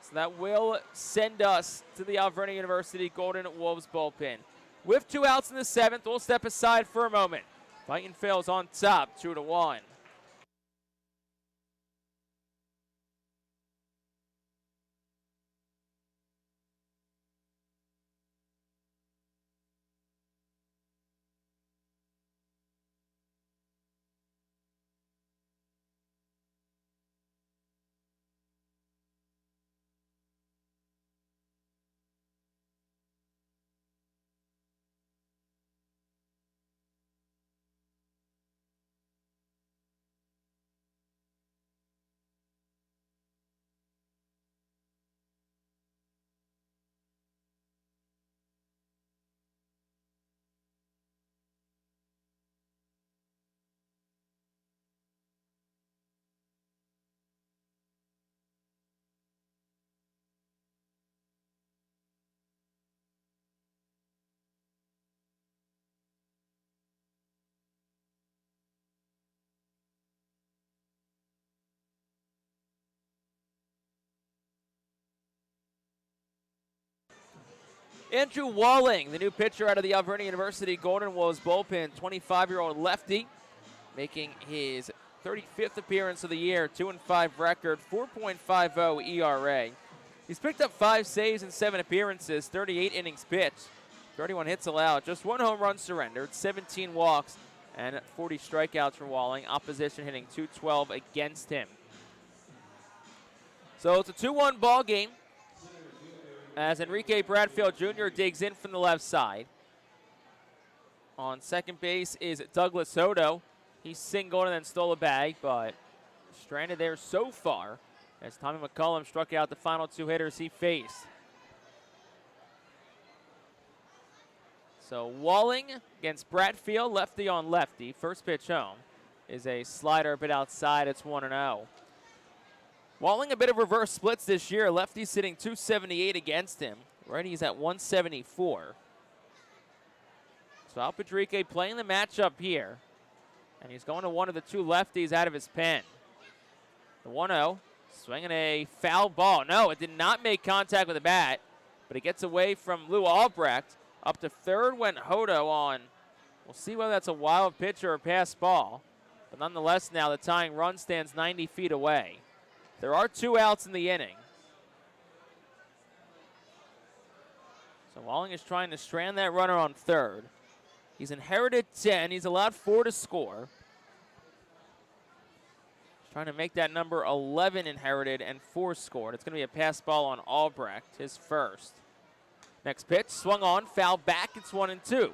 So that will send us to the Alvernia University Golden Wolves bullpen. With 2 outs in the 7th, we'll step aside for a moment. Fightin fails on top, 2-1. Andrew Walling, the new pitcher out of the Alvernia University Golden Wolves bullpen, 25-year-old lefty, making his 35th appearance of the year, 2-5 record, 4.50 ERA. He's picked up 5 saves in 7 appearances, 38 innings pitched, 31 hits allowed, just 1 home run surrendered, 17 walks, and 40 strikeouts for Walling. Opposition hitting .212 against him. So it's a 2-1 ball game, as Enrique Bradfield Jr. digs in from the left side. On second base is Douglas Soto. He singled and then stole a bag, but stranded there so far as Tommy McCullum struck out the final 2 hitters he faced. So Walling against Bradfield, lefty on lefty. First pitch home is a slider a bit outside. It's 1-0. Walling a bit of reverse splits this year. Lefty's sitting 278 against him. Righty's at 174. So Al Padrique playing the matchup here. And he's going to one of the 2 lefties out of his pen. The 1-0, swinging a foul ball. No, it did not make contact with the bat, but it gets away from Lou Albrecht. Up to third went Hodo on. We'll see whether that's a wild pitch or a pass ball. But nonetheless now the tying run stands 90 feet away. There are 2 outs in the inning. So Walling is trying to strand that runner on third. He's inherited 10. He's allowed 4 to score. He's trying to make that number 11 inherited and 4 scored. It's going to be a pass ball on Albrecht, his first. Next pitch, swung on, foul back. It's 1-2.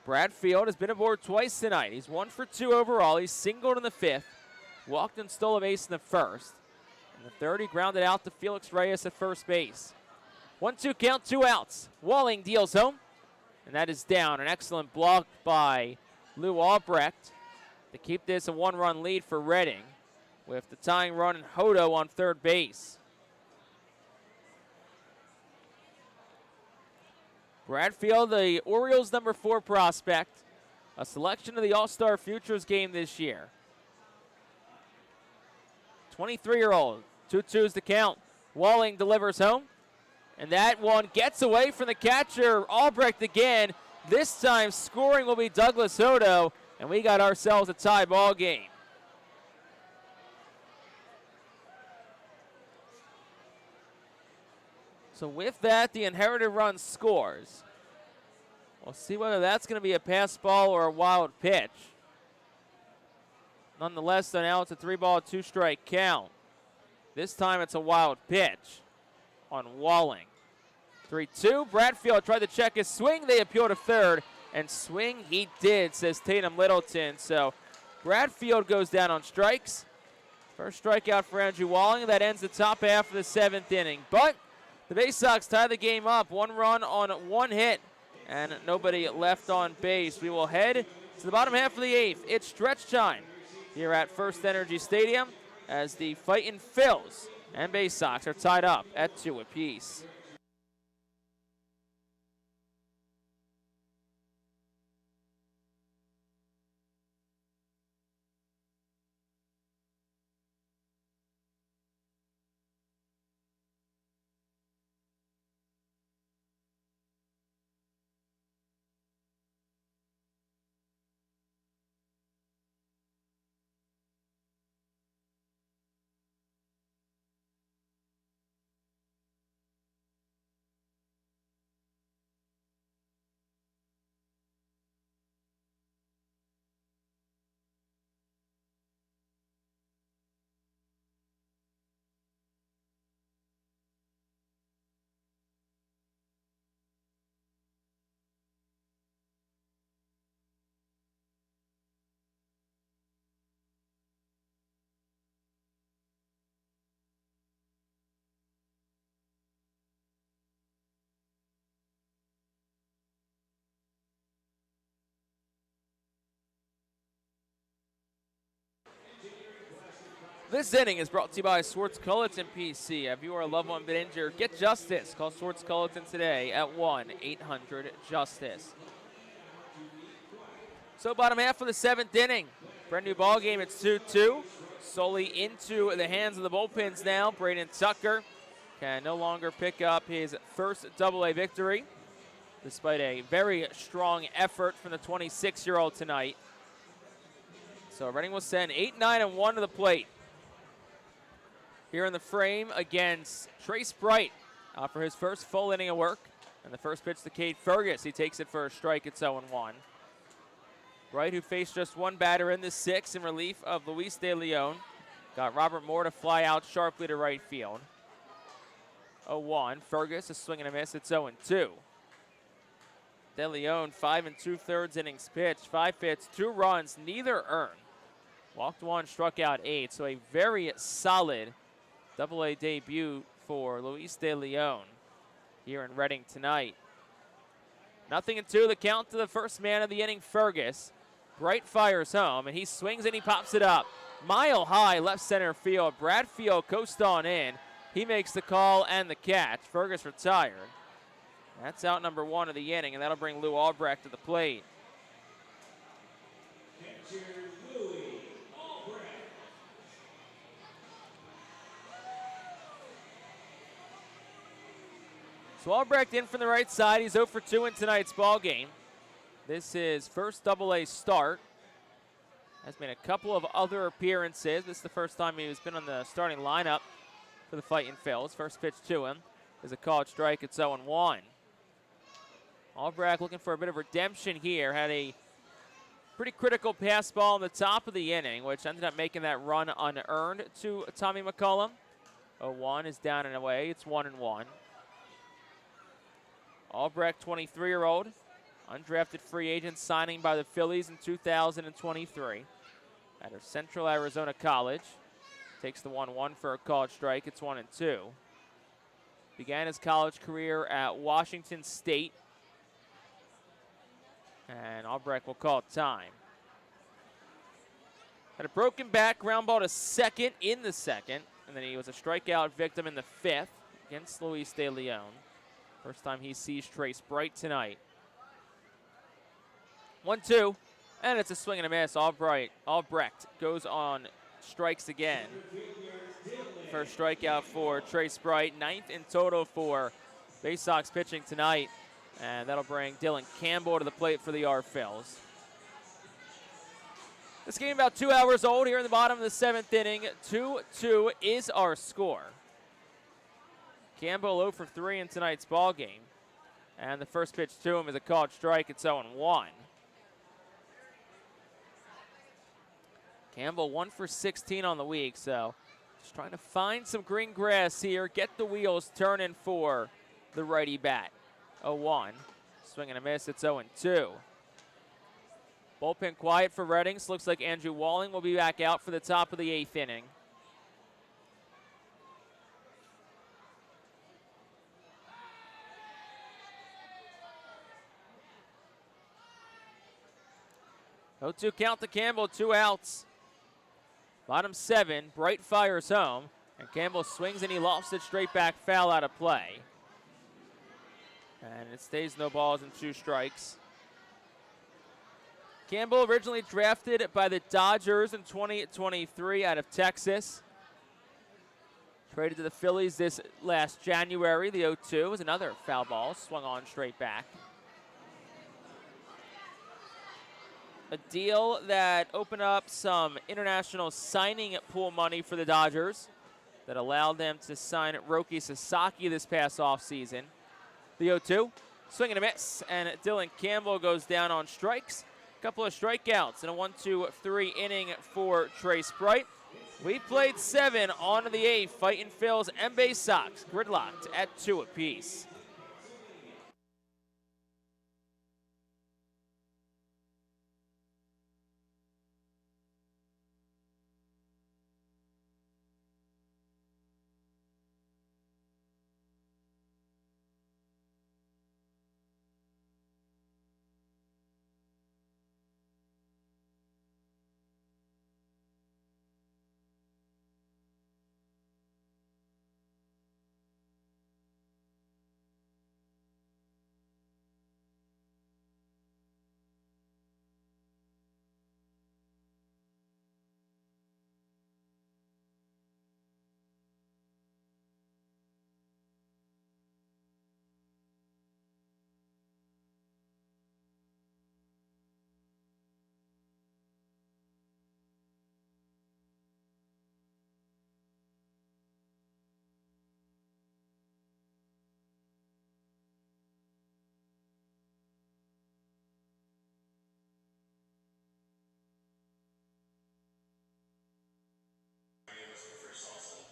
Bradfield has been aboard twice tonight. He's 1 for 2 overall. He's singled in the 5th, walked and stole a base in the 1st. In the 3rd, he grounded out to Felix Reyes at first base. 1-2 count, 2 outs. Walling deals home, and that is down. An excellent block by Lou Albrecht to keep this a 1-run lead for Reading, with the tying run and Hodo on third base. Bradfield, the Orioles' number 4 prospect, a selection of the All-Star Futures game this year. 23-year-old, 2-2's the count. Walling delivers home, and that one gets away from the catcher, Albrecht again. This time scoring will be Douglas Hodo, and we got ourselves a tie ball game. So with that, the inherited run scores. We'll see whether that's going to be a pass ball or a wild pitch. Nonetheless, though, now it's a 3-ball, 2-strike count. This time it's a wild pitch on Walling. 3-2, Bradfield tried to check his swing. They appeal to third, and swing he did, says Tatum Littleton. So Bradfield goes down on strikes. First strikeout for Andrew Walling. That ends the top half of the 7th inning. But the Baysox tie the game up. 1 run on 1 hit and nobody left on base. We will head to the bottom half of the 8th. It's stretch time here at FirstEnergy Stadium as the Fightin Phillies and Baysox are tied up at 2 apiece. This inning is brought to you by Swartz Culleton PC. Have you or a loved one been injured? Get justice. Call Swartz Culleton today at 1-800-JUSTICE. So bottom half of the 7th inning. Brand new ball game. It's 2-2. Solely into the hands of the bullpens now. Braden Tucker can no longer pick up his first AA victory, despite a very strong effort from the 26-year-old tonight. So Reading will send 8-9-1 to the plate. Here in the frame against Trace Bright for his first full inning of work. And the first pitch to Cade Fergus. He takes it for a strike. It's 0-1. Bright, who faced just one batter in the 6th in relief of Luis De Leon, got Robert Moore to fly out sharply to right field. 0-1. Fergus, a swing and a miss. It's 0-2. De Leon, 5 2/3 innings pitched. 5 hits, 2 runs, neither earned. Walked 1, struck out 8. So a very solid AA debut for Luis De Leon here in Reading tonight. 0-2, the count to the first man of the inning, Fergus. Bright fires home, and he swings and he pops it up. Mile high left center field. Bradfield coast on in. He makes the call and the catch. Fergus retired. That's out number 1 of the inning, and that'll bring Lou Albrecht to the plate. So Albrecht in from the right side. He's 0 for 2 in tonight's ball game. This is first AA start has made a couple of other appearances. This is the first time he's been on the starting lineup for the Fightin' Phils. First pitch to him is a called strike. It's 0-1. Albrecht looking for a bit of redemption here. Had a pretty critical pass ball in the top of the inning, which ended up making that run unearned to Tommy McCullum. 0-1 is down and away. It's 1-1. Albrecht, 23-year-old, undrafted free agent, signing by the Phillies in 2023 out of Central Arizona College. Takes the 1-1 for a called strike. It's 1-2. Began his college career at Washington State. And Albrecht will call time. Had a broken back, ground ball to second in the second. And then he was a strikeout victim in the fifth against Luis De Leon. First time he sees Trace Bright tonight. 1-2, and it's a swing and a miss. Albrecht goes on strikes again. First strikeout for Trace Bright, 9th in total for Baysox pitching tonight. And that'll bring Dylan Campbell to the plate for the Phils. This game about 2 hours old here in the bottom of the 7th inning. 2-2 is our score. Campbell 0 for 3 in tonight's ball game. And the first pitch to him is a called strike. It's 0-1. Campbell 1 for 16 on the week, so just trying to find some green grass here, get the wheels turning for the righty bat. 0-1. Swing and a miss. It's 0-2. Bullpen quiet for Reddings. Looks like Andrew Walling will be back out for the top of the 8th inning. No 2 count to Campbell, 2 outs. Bottom 7, Bright fires home, and Campbell swings and he lofts it straight back, foul out of play. And it stays no balls and 2 strikes. Campbell originally drafted by the Dodgers in 2023 out of Texas. Traded to the Phillies this last January. The 0-2 was another foul ball, swung on straight back. A deal that opened up some international signing pool money for the Dodgers that allowed them to sign Roki Sasaki this past offseason. The 0-2, swing and a miss, and Dylan Campbell goes down on strikes. A couple of strikeouts in a 1-2-3 inning for Trace Bright. We played 7 on to the 8th. Fightin' Phils and Baysox gridlocked at 2 apiece.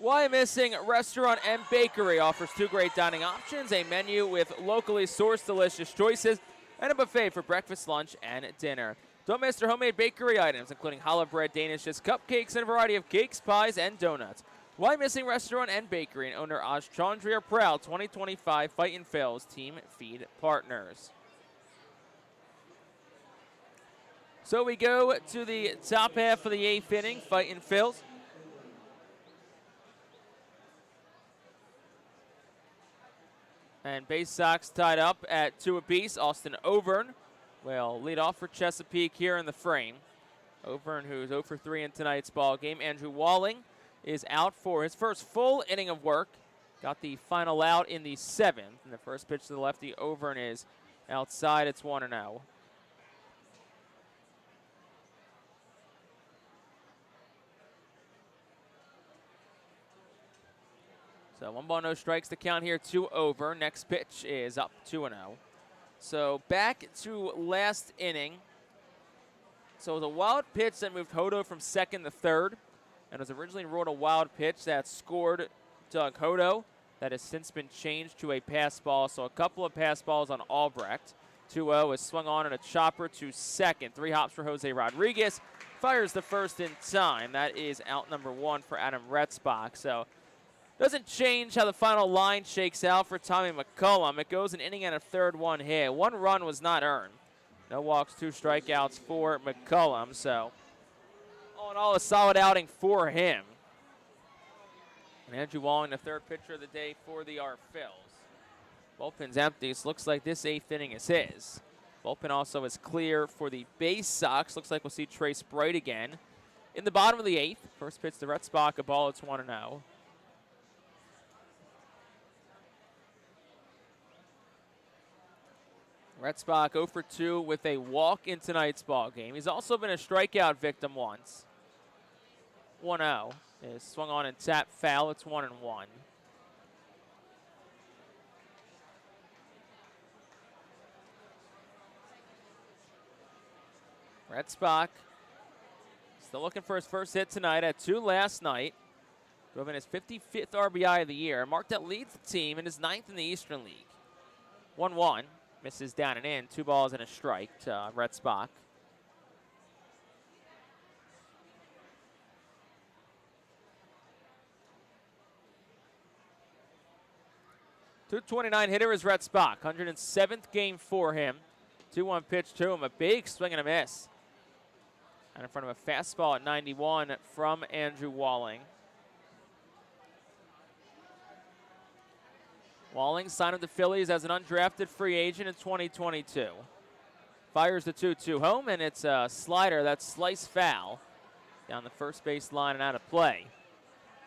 Why Missing Restaurant and Bakery offers 2 great dining options, a menu with locally sourced delicious choices, and a buffet for breakfast, lunch, and dinner. Don't miss their homemade bakery items, including challah bread, danishes, cupcakes, and a variety of cakes, pies, and donuts. Why Missing Restaurant and Bakery and owner Aj Chaudhry are proud 2025 Fightin' Phils Team Feed partners. So we go to the top half of the 8th inning, Fightin' Phils. And Baysox tied up at 2 apiece. Austin Overn will lead off for Chesapeake here in the frame. Overn, who's 0 for 3 in tonight's ball game. Andrew Walling is out for his first full inning of work. Got the final out in the 7th. And the first pitch to the lefty, Overn, is outside. It's 1-0. So 1 ball, no strikes to count here, 2 over. Next pitch is up 2-0. So back to last inning. So it was a wild pitch that moved Hodo from second to third. And was originally ruled a wild pitch that scored Doug Hodo. That has since been changed to a pass ball. So a couple of pass balls on Albrecht. 2-0 is swung on and a chopper to second. 3 hops for Jose Rodriguez. Fires the first in time. That is out number 1 for Adam Retzbach. So doesn't change how the final line shakes out for Tommy McCullum. It goes an inning and a third 1 hit. 1 run was not earned. No walks, 2 strikeouts for McCullum. So all in all, a solid outing for him. And Andrew Walling, the third pitcher of the day for the Phils. Bullpen's empty. So looks like this 8th inning is his. Bullpen also is clear for the Baysox. Looks like we'll see Trace Bright again. In the bottom of the 8th, first pitch to Retzbach, a ball, it's 1-0. Retzbach 0 for 2 with a walk in tonight's ball game. He's also been a strikeout victim once. 1-0 is swung on and tapped foul. It's 1-1. Retzbach still looking for his first hit tonight. Had 2 last night. Drove in his 55th RBI of the year. Mark that leads the team and is 9th in the Eastern League. 1-1. Misses down and in. 2 balls and a strike to Retzbach. .229 hitter is Retzbach. 107th game for him. 2-1 pitch to him. A big swing and a miss. And in front of a fastball at 91 from Andrew Walling. Walling signed with the Phillies as an undrafted free agent in 2022. Fires the 2-2 home, and it's a slider that's sliced foul down the first base line and out of play.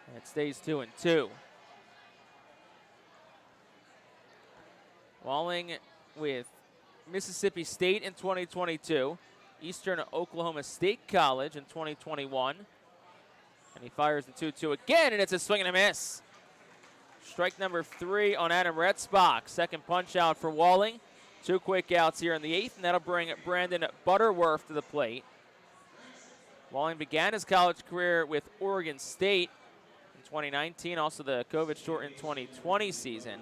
And it stays 2-2. Walling with Mississippi State in 2022, Eastern Oklahoma State College in 2021. And he fires the 2-2 again, and it's a swing and a miss. Strike number 3 on Adam Retzbach. Second punch out for Walling. 2 quick outs here in the 8th, and that'll bring Brandon Butterworth to the plate. Walling began his college career with Oregon State in 2019, also the COVID-shortened 2020 season.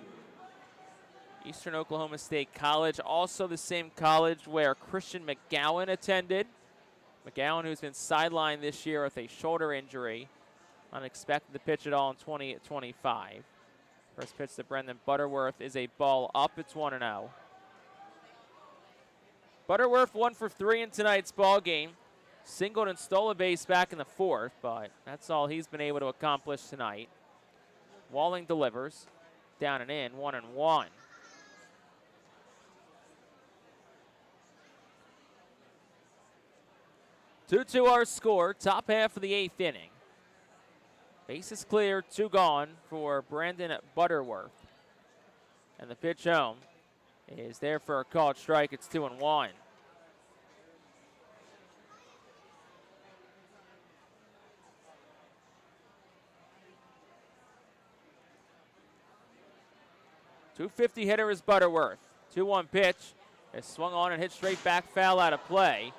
Eastern Oklahoma State College, also the same college where Christian McGowan attended. McGowan, who's been sidelined this year with a shoulder injury, unexpected to pitch at all in 2025. First pitch to Brendan Butterworth is a ball up. It's 1-0. Butterworth 1 for 3 in tonight's ball game. Singled and stole a base back in the 4th, but that's all he's been able to accomplish tonight. Walling delivers. Down and in, 1-1. Two our score, top half of the 8th inning. Base is clear, 2 gone for Brandon Butterworth. And the pitch home is there for a called strike. It's 2-1. .250 hitter is Butterworth. 2-1 pitch is swung on and hit straight back, foul out of play.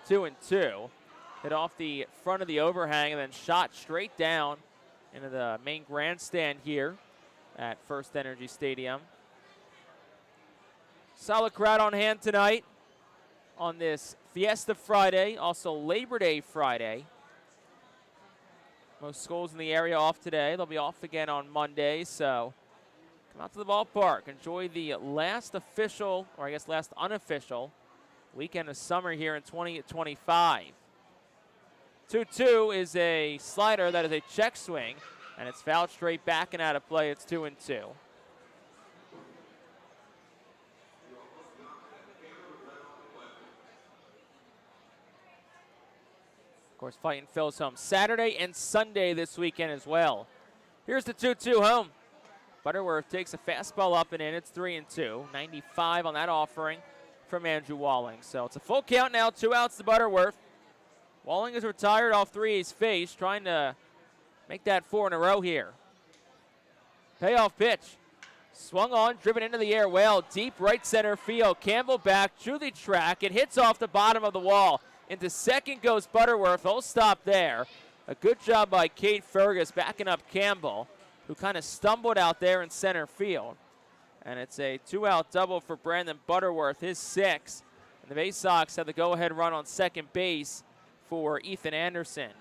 2-2. Hit off the front of the overhang and then shot straight down into the main grandstand here at FirstEnergy Stadium. Solid crowd on hand tonight on this Fiesta Friday, also Labor Day Friday. Most schools in the area off today. They'll be off again on Monday, so come out to the ballpark. Enjoy the last official, or I guess last unofficial, weekend of summer here in 2025. 2-2 is a slider that is a check swing, and it's fouled straight back and out of play. It's 2-2. Of course, Fightin Phil's home Saturday and Sunday this weekend as well. Here's the 2-2 home. Butterworth takes a fastball up and in. It's 3-2. 95 on that offering from Andrew Walling. So it's a full count now. 2 outs to Butterworth. Walling is retired off 3 he's faced, trying to make that 4 in a row here. Payoff pitch. Swung on, driven into the air well, deep right center field. Campbell back to the track. It hits off the bottom of the wall. Into second goes Butterworth. He'll stop there. A good job by Kate Fergus backing up Campbell, who kind of stumbled out there in center field. And it's a 2-out double for Brandon Butterworth, his 6th. And the Baysox have the go-ahead run on second base for Ethan Anderson.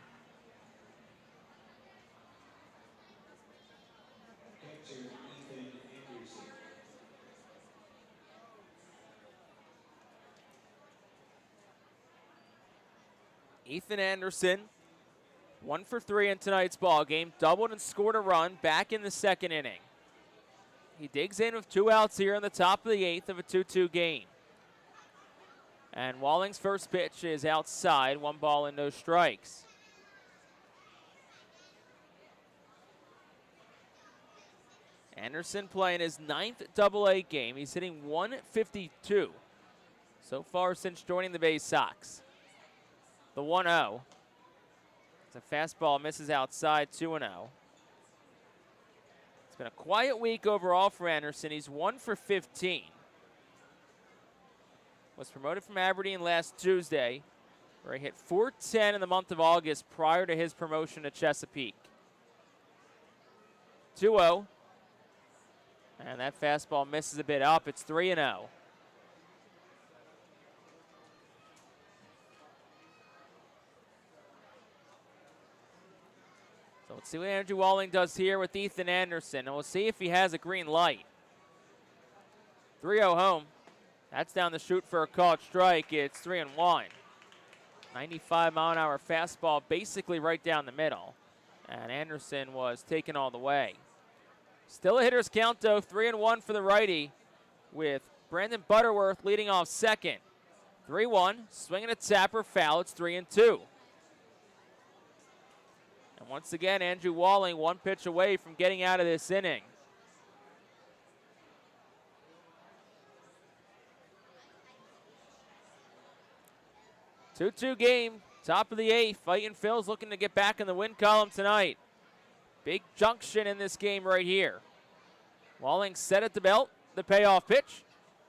Ethan Anderson, 1 for 3 in tonight's ball game, doubled and scored a run back in the second inning. He digs in with 2 outs here in the top of the 8th of a 2-2 game. And Walling's first pitch is outside, 1 ball and no strikes. Anderson playing his 9th Double-A game. He's hitting .152 so far since joining the Baysox. The 1-0. It's a fastball, misses outside, 2-0. It's been a quiet week overall for Anderson. He's 1 for 15. Was promoted from Aberdeen last Tuesday, where he hit .410 in the month of August prior to his promotion to Chesapeake. 2-0. And that fastball misses a bit up. It's 3-0. So let's see what Andrew Walling does here with Ethan Anderson, and we'll see if he has a green light. 3-0 home. That's down the chute for a called strike. It's 3-1. 95-mile-an-hour fastball basically right down the middle. And Anderson was taken all the way. Still a hitter's count, though. 3-1 for the righty with Brandon Butterworth leading off second. 3-1, swinging a tapper, foul. It's 3-2. And once again, Andrew Walling 1 pitch away from getting out of this inning. Two-two game, top of the 8th. Fightin Phil's looking to get back in the win column tonight. Big junction in this game right here. Walling set at the belt, the payoff pitch.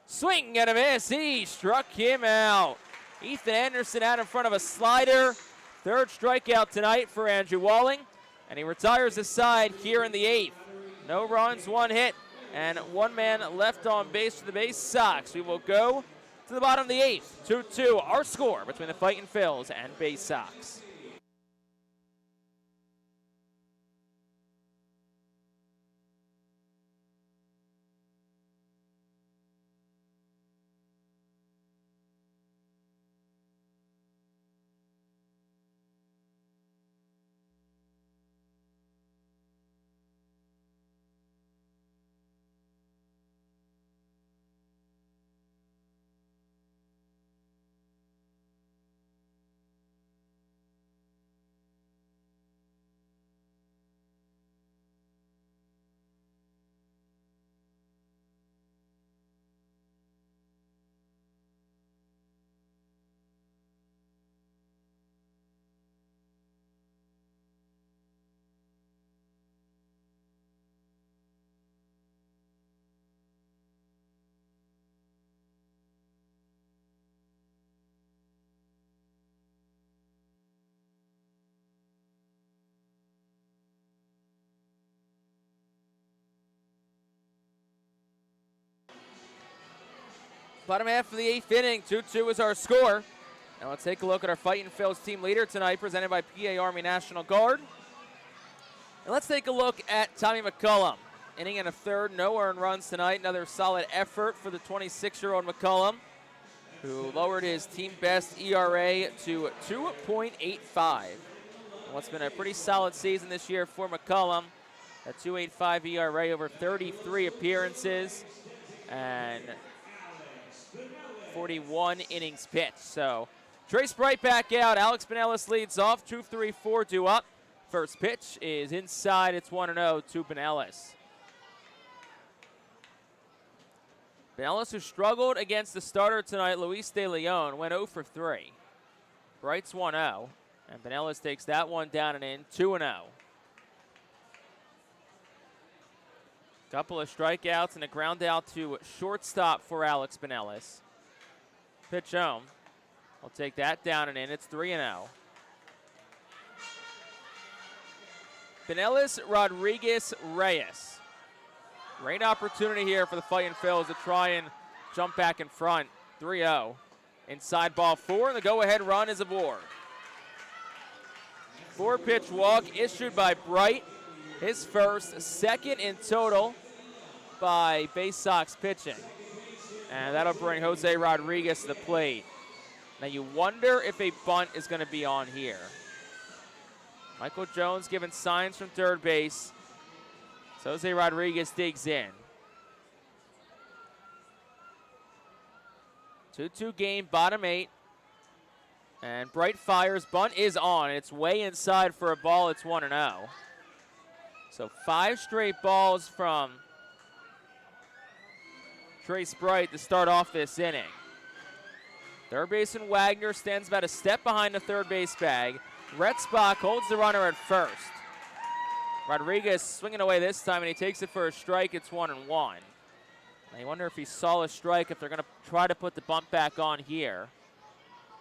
Swing and a miss, he struck him out. Ethan Anderson out in front of a slider. 3rd strikeout tonight for Andrew Walling, and he retires his side here in the 8th. No runs, 1 hit, and 1 man left on base for the Baysox. We will go to the bottom of the 8th. 2-2, our score between the Fightin Phils and Baysox. Bottom half of the 8th inning, 2-2 is our score. Now let's take a look at our Fightin Phils team leader tonight, presented by PA Army National Guard. And let's take a look at Tommy McCullum. Inning and a third, no earned runs tonight. Another solid effort for the 26-year-old McCullum, who lowered his team best ERA to 2.85. What's been a pretty solid season this year for McCullum. A 2.85 ERA over 33 appearances and 41 innings pitched. So Trace Bright back out. Alex Pinellas leads off. 2-3-4 due up. First pitch is inside. It's 1-0 to Pinellas. Pinellas, who struggled against the starter tonight, Luis De Leon, went 0 for 3. Bright's 1-0, and Pinellas takes that one down and in, 2-0. Couple of strikeouts and a ground out to shortstop for Alex Pinellas. Pitch home. I'll take that down and in. It's 3-0. Pinellas, Rodriguez, Reyes. Great opportunity here for the Fightin' Phils to try and jump back in front. 3-0. Inside ball 4, and the go-ahead run is aboard. 4-pitch walk issued by Bright. His first, second in total by Baysox pitching. And that'll bring Jose Rodriguez to the plate. Now you wonder if a bunt is going to be on here. Michael Jones giving signs from third base. So Jose Rodriguez digs in. 2-2 game, bottom 8. And Bright fires, bunt is on. It's way inside for a ball, it's 1-0. So 5 straight balls from Trace Bright to start off this inning. Third baseman Wagner stands about a step behind the third base bag. Retzbach holds the runner at first. Rodriguez swinging away this time, and he takes it for a strike. It's 1-1. I wonder if he saw a strike, if they're going to try to put the bunt back on here.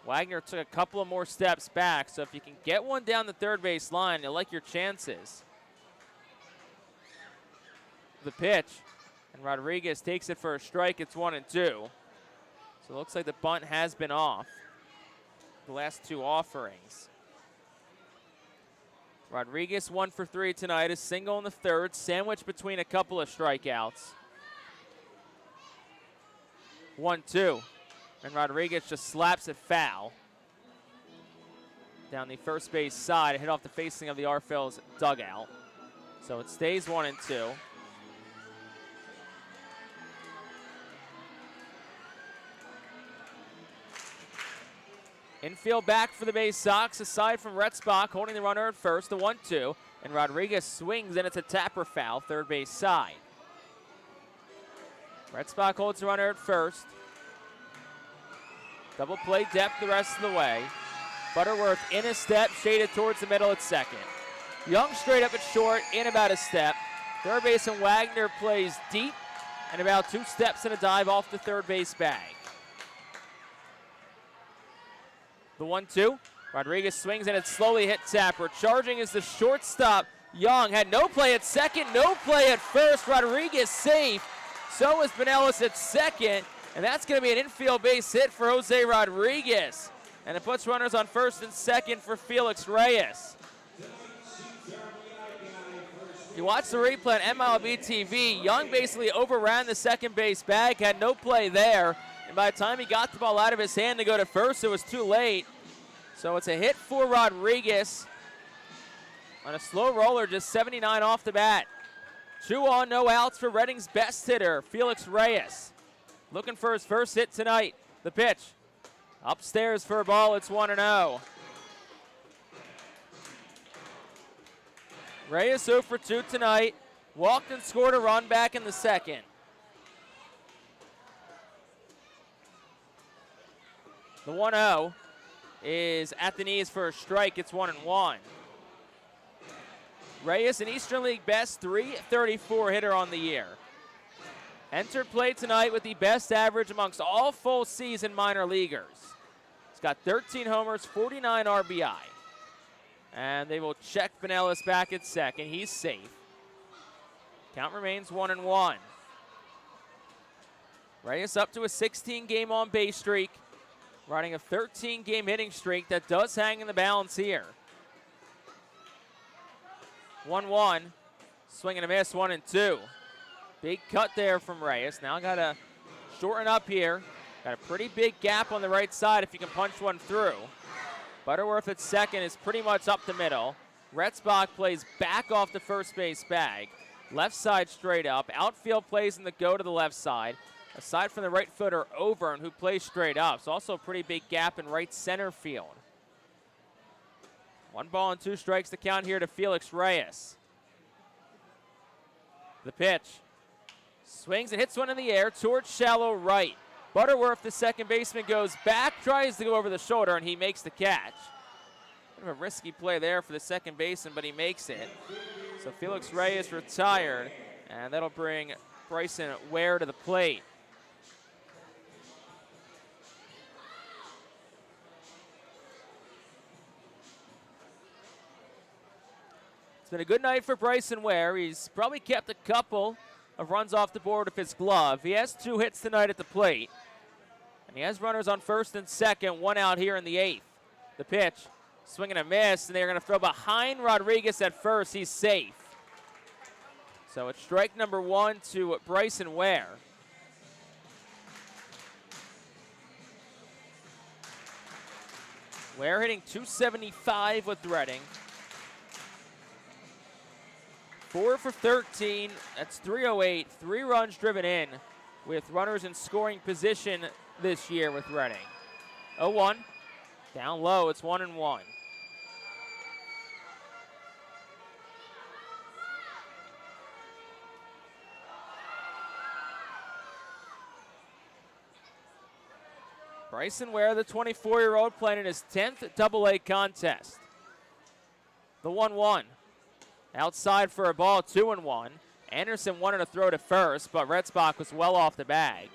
Wagner took a couple of more steps back, so if you can get one down the third base line, you'll like your chances. The pitch, and Rodriguez takes it for a strike. It's 1-2. So it looks like the bunt has been off the last 2 offerings. Rodriguez 1 for 3 tonight, a single in the third, sandwiched between a couple of strikeouts. 1-2, and Rodriguez just slaps it foul down the first base side. It hit off the facing of the Phillies dugout. So it stays 1-2. Infield back for the Baysox, aside from Retzbach holding the runner at first, the 1-2, and Rodriguez swings, and it's a tapper foul, third base side. Retzbach holds the runner at first. Double play depth the rest of the way. Butterworth in a step, shaded towards the middle at second. Young straight up at short, in about a step. Third baseman Wagner plays deep, and about 2 steps and a dive off the third base bag. The 1-2, Rodriguez swings and it slowly hit Tapper. Charging is the shortstop. Young had no play at second, no play at first. Rodriguez safe. So is Pinellas at second, and that's going to be an infield base hit for Jose Rodriguez. And it puts runners on first and second for Felix Reyes. If you watch the replay on MLB TV, Young basically overran the second base bag, had no play there. And by the time he got the ball out of his hand to go to first, it was too late. So it's a hit for Rodriguez on a slow roller, just 79 off the bat. 2 on, no outs for Reading's best hitter, Felix Reyes. Looking for his first hit tonight. The pitch. Upstairs for a ball, it's 1-0. Reyes 0 for 2 tonight. Walked and scored a run back in the second. The 1-0 is at the knees for a strike. It's 1-1. Reyes, an Eastern League best .334 hitter on the year. Entered play tonight with the best average amongst all full season minor leaguers. He's got 13 homers, 49 RBI. And they will check Pinellas back at second. He's safe. Count remains 1-1. Reyes up to a 16-game on-base streak, riding a 13-game hitting streak that does hang in the balance here. 1-1, swing and a miss, 1-2. Big cut there from Reyes. Now got to shorten up here. Got a pretty big gap on the right side if you can punch one through. Butterworth at second is pretty much up the middle. Retzbach plays back off the first base bag. Left side straight up. Outfield plays in the go to the left side. Aside from the right footer, Overn, who plays straight up. It's also a pretty big gap in right center field. 1 ball and 2 strikes to count here to Felix Reyes. The pitch. Swings and hits one in the air towards shallow right. Butterworth, the second baseman, goes back, tries to go over the shoulder, and he makes the catch. Kind of a risky play there for the second baseman, but he makes it. So Felix Reyes retired, And that'll bring Bryson Ware to the plate. It's been a good night for Bryson Ware. He's probably kept a couple of runs off the board with his glove. He has 2 hits tonight at the plate. And he has runners on first and second, 1 out here in the 8th. The pitch, swing and a miss, and they're going to throw behind Rodriguez at first. He's safe. So it's strike number 1 to Bryson Ware. Ware hitting .275 with Reading. 4 for 13, that's .308, 3 runs driven in with runners in scoring position this year with Reading. 0-1, down low, it's 1-1. Bryson Ware, the 24-year-old, playing in his 10th Double-A contest. The 1-1. Outside for a ball, 2-1. Anderson wanted to throw to first, but Retzbach was well off the bag.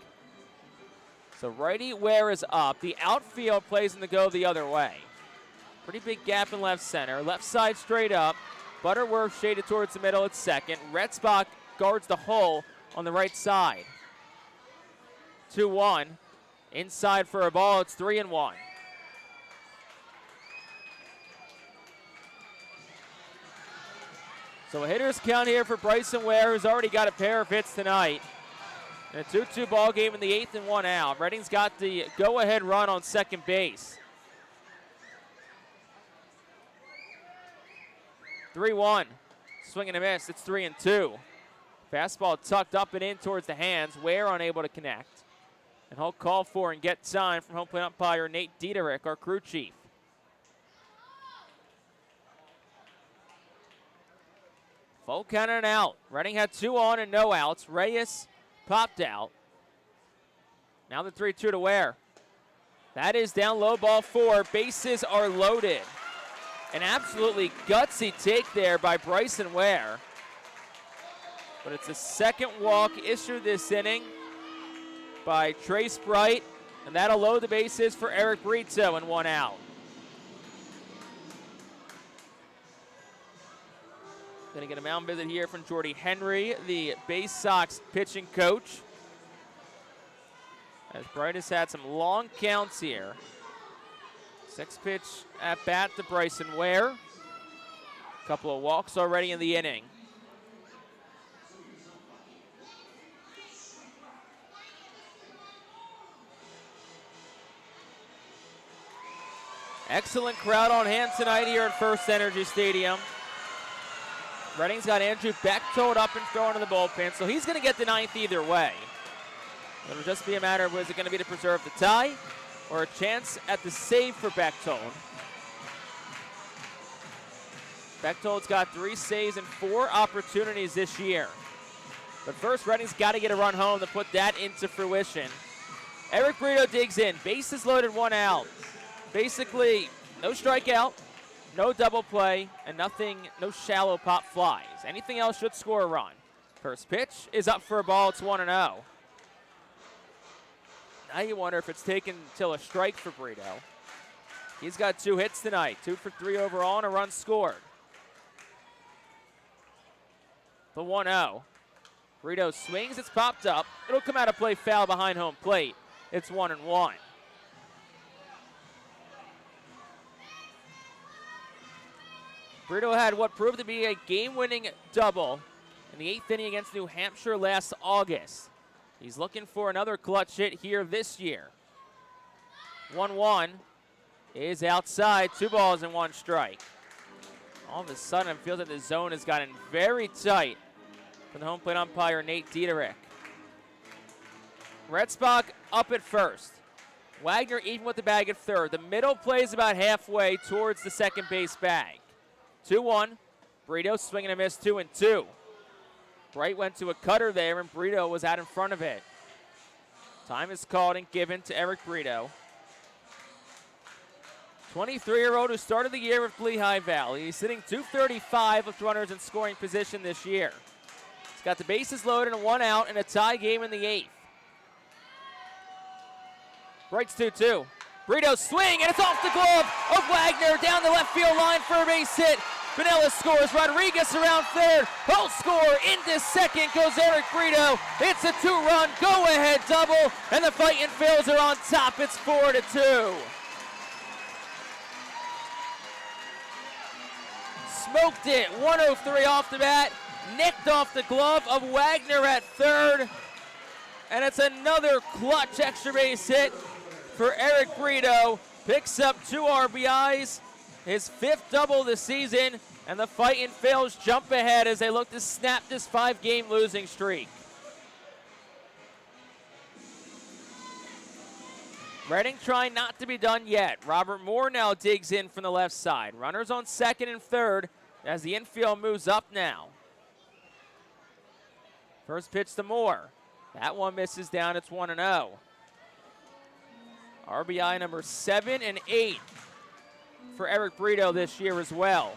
So righty Ware is up. The outfield plays in the go the other way. Pretty big gap in left center. Left side straight up. Butterworth shaded towards the middle at second. Retzbach guards the hole on the right side. 2-1. Inside for a ball, it's 3-1. So a hitter's count here for Bryson Ware, who's already got a pair of hits tonight. And a 2-2 ball game in the 8th and 1 out. Reading's got the go-ahead run on second base. 3-1. Swing and a miss. It's 3-2. Fastball tucked up and in towards the hands. Ware unable to connect. And he'll call for and get time from home plate umpire Nate Dieterich, our crew chief. Full count and out. Reading had 2 on and no outs. Reyes popped out. Now the 3-2 to Ware. That is down low, ball 4. Bases are loaded. An absolutely gutsy take there by Bryson Ware. But it's the second walk issued this inning by Trace Bright, and that'll load the bases for Eric Brito and 1 out. Gonna get a mound visit here from Jordy Henry, the Baysox pitching coach. As Bright has had some long counts here. 6-pitch at bat to Bryson Ware. A couple of walks already in the inning. Excellent crowd on hand tonight here at FirstEnergy Stadium. Reading's got Andrew Bechtold up and throwing to the bullpen, so he's going to get the 9th either way. It'll just be a matter of is it going to be to preserve the tie or a chance at the save for Bechtold. Bechtold's got 3 saves and 4 opportunities this year. But first, Reading's got to get a run home to put that into fruition. Eric Brito digs in. Bases loaded, 1 out. Basically, no strikeout, no double play, and no shallow pop flies. Anything else should score a run. First pitch is up for a ball. It's 1-0. Now you wonder if it's taken till a strike for Brito. He's got 2 hits tonight, 2 for 3 overall, and a run scored. The 1-0. Brito swings, it's popped up. It'll come out of play foul behind home plate. It's 1-1. Brito had what proved to be a game-winning double in the 8th inning against New Hampshire last August. He's looking for another clutch hit here this year. 1-1 is outside, 2 balls and 1 strike. All of a sudden, it feels like the zone has gotten very tight from the home plate umpire, Nate Dieterich. Retzbach up at first. Wagner even with the bag at third. The middle plays about halfway towards the second base bag. 2-1. Brito swinging a miss, 2-2. Bright went to a cutter there, and Brito was out in front of it. Time is called and given to Eric Brito. 23-year-old who started the year with Lehigh Valley. He's sitting .235 with runners in scoring position this year. He's got the bases loaded and 1 out and a tie game in the 8th. Wright's 2-2. Brito swing, and it's off the glove of Wagner down the left field line for a base hit. Pinella scores. Rodriguez around third. He'll score. Into second goes Eric Brito. It's a 2-run go-ahead double, and the Fightin' Phils are on top. It's 4-2. Smoked it. 103 off the bat. Nicked off the glove of Wagner at third. And it's another clutch extra base hit for Eric Brito. Picks up 2 RBIs, his 5th double this season, and the Fightin' Phils jump ahead as they look to snap this 5-game losing streak. Reading trying not to be done yet. Robert Moore now digs in from the left side. Runners on second and third as the infield moves up now. First pitch to Moore. That one misses down. It's 1-0. RBI number 7 and 8 for Eric Brito this year as well.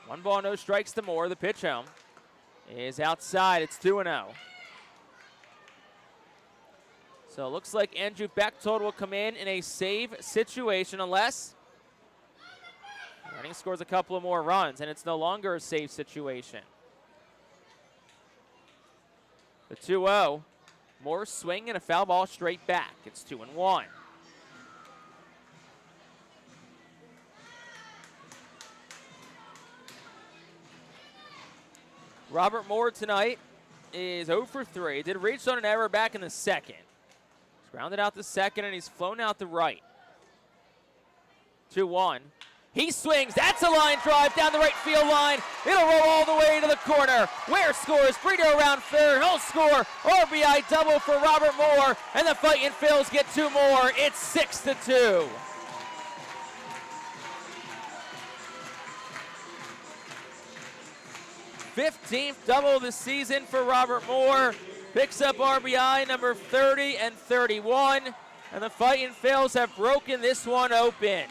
One ball, no strikes to Moore. The pitch home is outside. It's 2-0. So it looks like Andrew Bechtold will come in a save situation unless Reading scores a couple of more runs, and it's no longer a save situation. The 2-0. Moore swing and a foul ball straight back. It's 2-1. Robert Moore tonight is 0 for 3. Did reach on an error back in the second. He's grounded out the second, and he's flown out the right. 2-1. He swings. That's a line drive down the right field line. It'll roll all the way to the corner. Ware scores. Brito around third. He'll score. RBI double for Robert Moore, and the Fightin' Phils get 2 more. It's 6-2. #15th double this season for Robert Moore. Picks up RBI number 30 and 31, and the Fightin' Phils have broken this one open.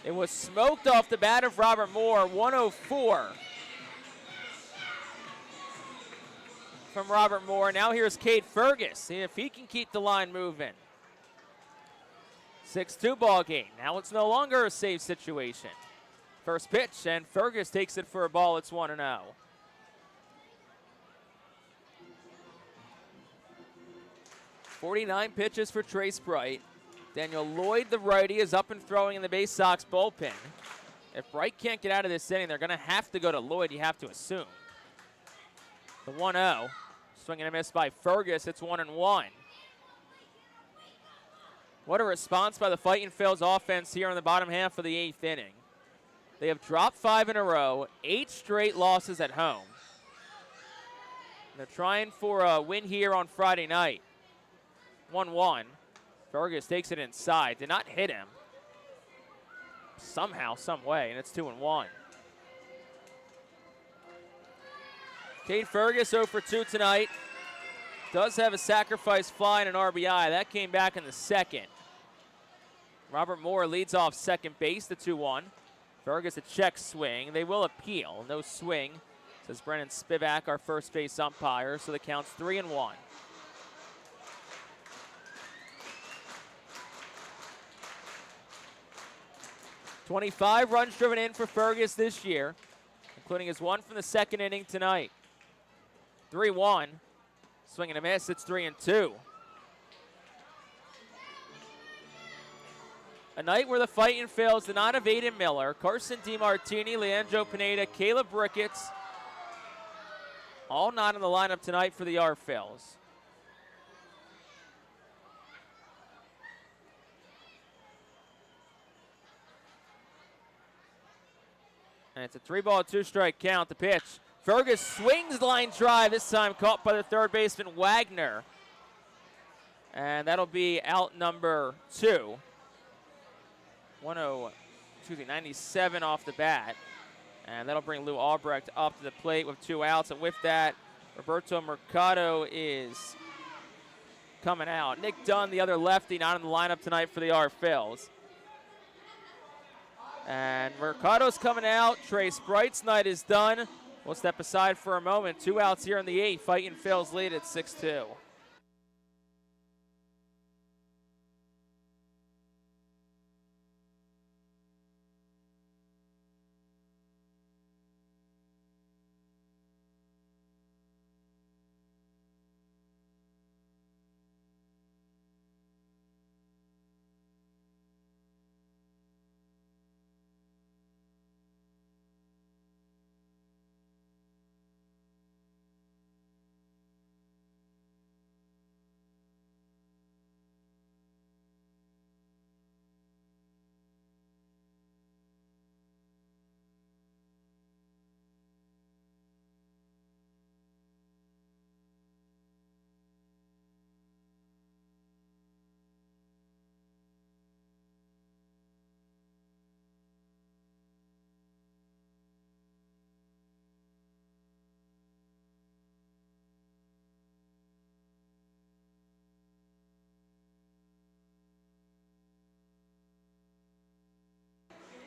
It was smoked off the bat of Robert Moore, 104 from Robert Moore. Now here's Cade Fergus, see if he can keep the line moving. 6-2 ball game. Now it's no longer a save situation. First pitch, and Fergus takes it for a ball. It's 1-0. .49 pitches for Trace Bright. Daniel Lloyd, the righty, is up and throwing in the Baysox bullpen. If Bright can't get out of this inning, they're going to have to go to Lloyd, you have to assume. The 1-0. Swing and a miss by Fergus. It's 1-1. What a response by the Fightin' Phils offense here in the bottom half of the 8th inning. They have dropped 5 in a row, 8 straight losses at home. They're trying for a win here on Friday night. 1-1. Fergus takes it inside. Did not hit him. Somehow, some way, and it's 2-1. Cade Fergus 0 for 2 tonight. Does have a sacrifice fly and an RBI. That came back in the second. Robert Moore leads off second base, the 2-1. Fergus a check swing. They will appeal. No swing, says Brennan Spivak, our first base umpire. So the count's 3-1. .25 runs driven in for Fergus this year, including his one from the second inning tonight. 3-1. Swing and a miss. It's 3-2. A night where the Fightin' Phils did not have Aiden Miller, Carson DiMartini, Leandro Pineda, Caleb Ricketts, all not in the lineup tonight for the Phils. And it's a 3-ball, 2-strike count. The pitch. Fergus swings line drive, this time caught by the third baseman Wagner. And that'll be out number 2. 97 off the bat. And that'll bring Lou Albrecht up to the plate with 2 outs. And with that, Roberto Mercado is coming out. Nick Dunn, the other lefty, not in the lineup tonight for the Phils. And Mercado's coming out. Trey Sprite's night is done. We'll step aside for a moment. 2 outs here in the 8th. Fightin Phil's lead at 6-2.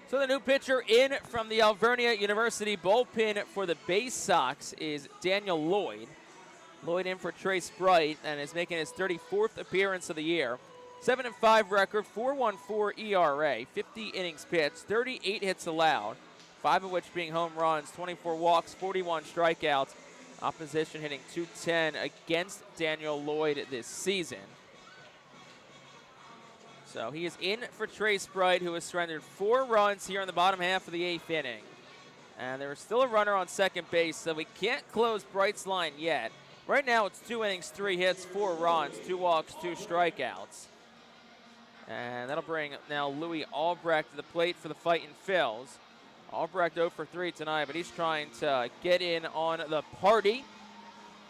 So the new pitcher in from the Alvernia University bullpen for the Baysox is Daniel Lloyd. Lloyd in for Trey Sprite and is making his 34th appearance of the year. 7-5 record, 4.14 ERA, 50 innings pitched, 38 hits allowed, 5 of which being home runs, 24 walks, 41 strikeouts. Opposition hitting .210 against Daniel Lloyd this season. So he is in for Trey Sprite, who has surrendered 4 runs here in the bottom half of the 8th inning. And there is still a runner on second base, so we can't close Bright's line yet. Right now it's 2 innings, 3 hits, 4 runs, 2 walks, 2 strikeouts. And that'll bring now Louis Albrecht to the plate for the Fightin Phils. Albrecht 0 for 3 tonight, but he's trying to get in on the party.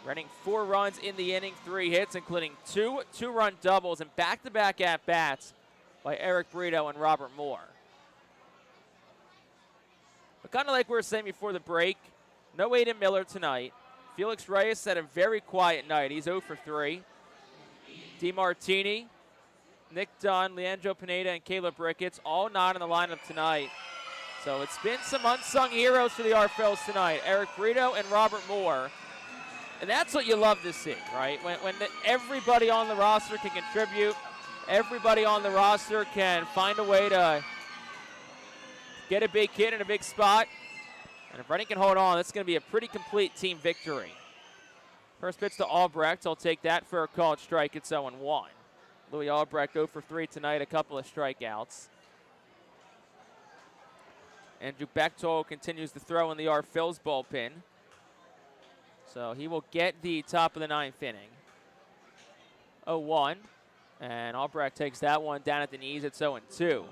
Running 4 runs in the inning, 3 hits, including 2 two-run doubles and back-to-back at-bats by Eric Brito and Robert Moore. But kind of like we were saying before the break, no Aiden Miller tonight. Felix Reyes had a very quiet night. He's 0 for 3. DeMartini, Nick Dunn, Leandro Pineda, and Caleb Ricketts all not in the lineup tonight. So it's been some unsung heroes for the Phils tonight. Eric Brito and Robert Moore. And that's what you love to see, right? When everybody on the roster can contribute, everybody on the roster can find a way to get a big hit in a big spot. And if Reading can hold on, that's going to be a pretty complete team victory. First pitch to Albrecht. I'll take that for a called strike. It's 0-1. Louis Albrecht 0 for 3 tonight, a couple of strikeouts. Andrew Bechtold continues to throw in the Phils bullpen. So he will get the top of the 9th inning. 0-1. And Albrecht takes that one down at the knees. It's 0-2.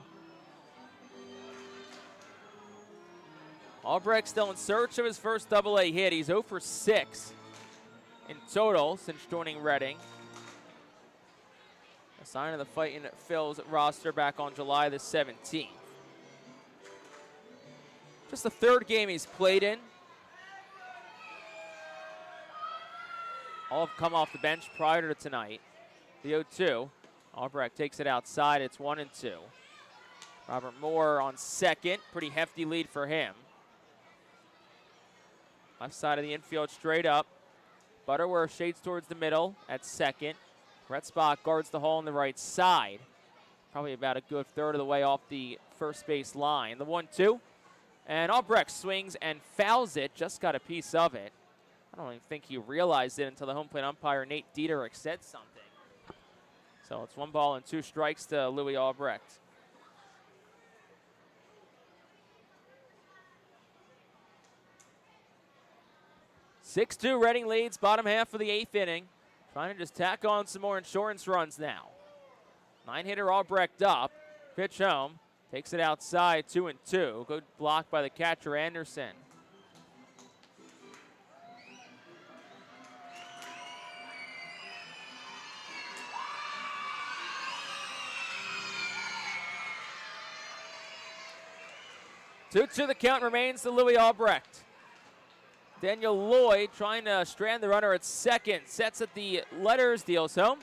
Albrecht still in search of his first AA hit. He's 0 for 6 in total since joining Reading. A sign of the Fightin Phils roster back on July the 17th. Just the 3rd game he's played in. All have come off the bench prior to tonight. The 0-2. Albrecht takes it outside. It's 1-2. Robert Moore on second. Pretty hefty lead for him. Left side of the infield straight up. Butterworth shades towards the middle at second. Brett Spock guards the hole on the right side. Probably about a good 1/3 of the way off the first base line. The 1-2. And Albrecht swings and fouls it. Just got a piece of it. I don't even think he realized it until the home plate umpire, Nate Dieterich, said something. So it's 1 ball and 2 strikes to Louis Albrecht. (6-2) Reading leads, bottom half of the 8th inning. Trying to just tack on some more insurance runs now. 9-hitter Albrecht up. Pitch home. Takes it outside, 2-2. Good block by the catcher, Anderson. Two the count remains to Louis Albrecht. Daniel Lloyd trying to strand the runner at second. Sets at the letters, deals home.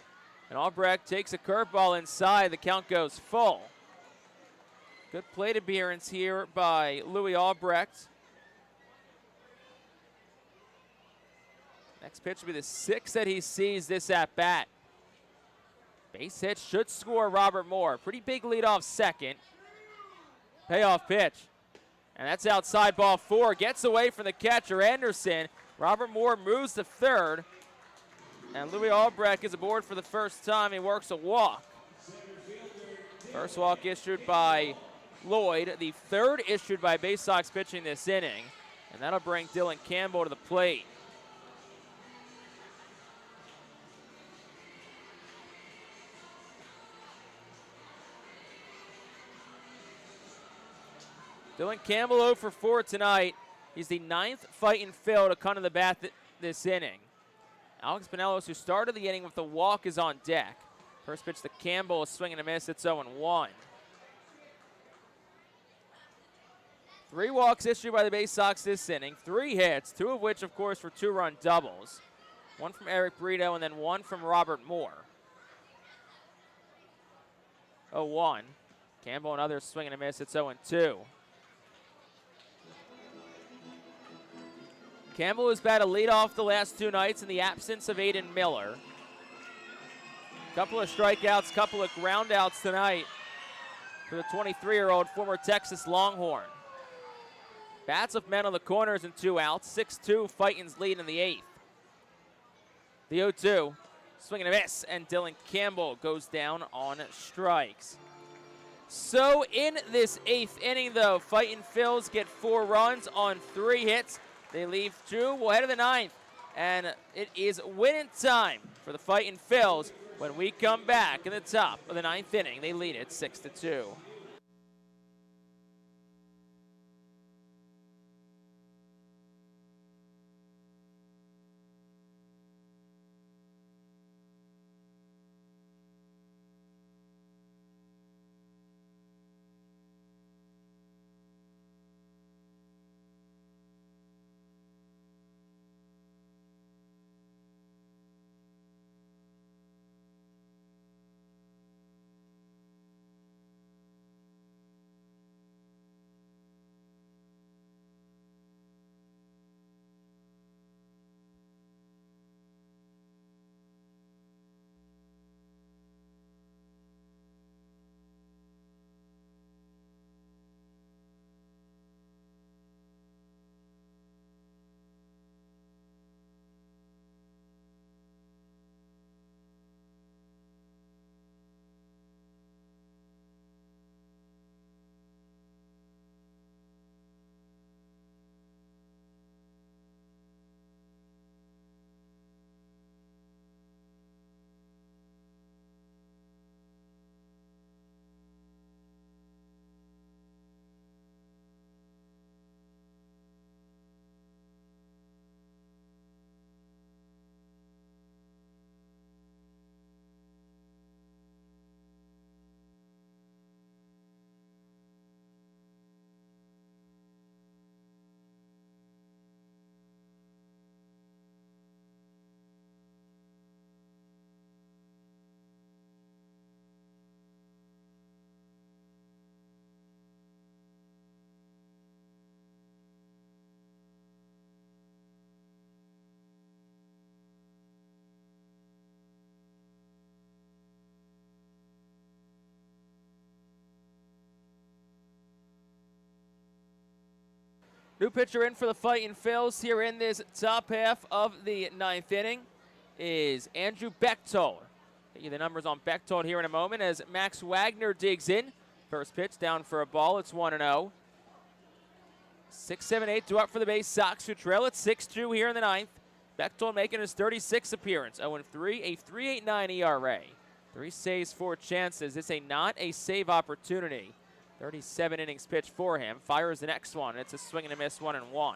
And Albrecht takes a curveball inside. The count goes full. Good plate appearance here by Louis Albrecht. Next pitch will be the 6th that he sees this at bat. Base hit should score Robert Moore. Pretty big lead off second. Payoff pitch. And that's outside, ball 4. Gets away from the catcher, Anderson. Robert Moore moves to third. And Louis Albrecht is aboard for the first time. He works a walk. First walk issued by Lloyd. The third issued by Baysox pitching this inning. And that'll bring Dylan Campbell to the plate. Dylan Campbell 0 for 4 tonight. He's the 9th Fightin Phil to come to the bat this inning. Alex Pinellos, who started the inning with the walk, is on deck. First pitch to Campbell, a swing and a miss. It's 0-1. 3 walks issued by the Baysox this inning. 3 hits, 2 of which, of course, were 2-run doubles. 1 from Eric Brito and then 1 from Robert Moore. 0-1. Campbell, another swing and a miss. It's 0-2. Campbell has batted leadoff the last 2 nights in the absence of Aiden Miller. Couple of strikeouts, couple of groundouts tonight for the 23-year-old former Texas Longhorn. Bats of men on the corners and 2 outs. 6-2, Fightin's lead in the 8th. The 0-2, swing and a miss, and Dylan Campbell goes down on strikes. So in this 8th inning, though, Fightin Phils get 4 runs on 3 hits. They leave 2. We'll head to the 9th, and it is winning time for the Fightin Phils when we come back in the top of the 9th inning. They lead it 6-2. New pitcher in for the Fightin Phils here in this top half of the 9th inning is Andrew Bechtold. Get you the numbers on Bechtold here in a moment as Max Wagner digs in. First pitch down for a ball. It's 1-0. 6-7-8 to up for the Baysox, who trail at 6-2 here in the 9th. Bechtold making his 36th appearance. 0-3, a 3.89 ERA. 3 saves, 4 chances. This is not a save opportunity. 37 innings pitched for him. Fires the next one. It's a swing and a miss, 1-1.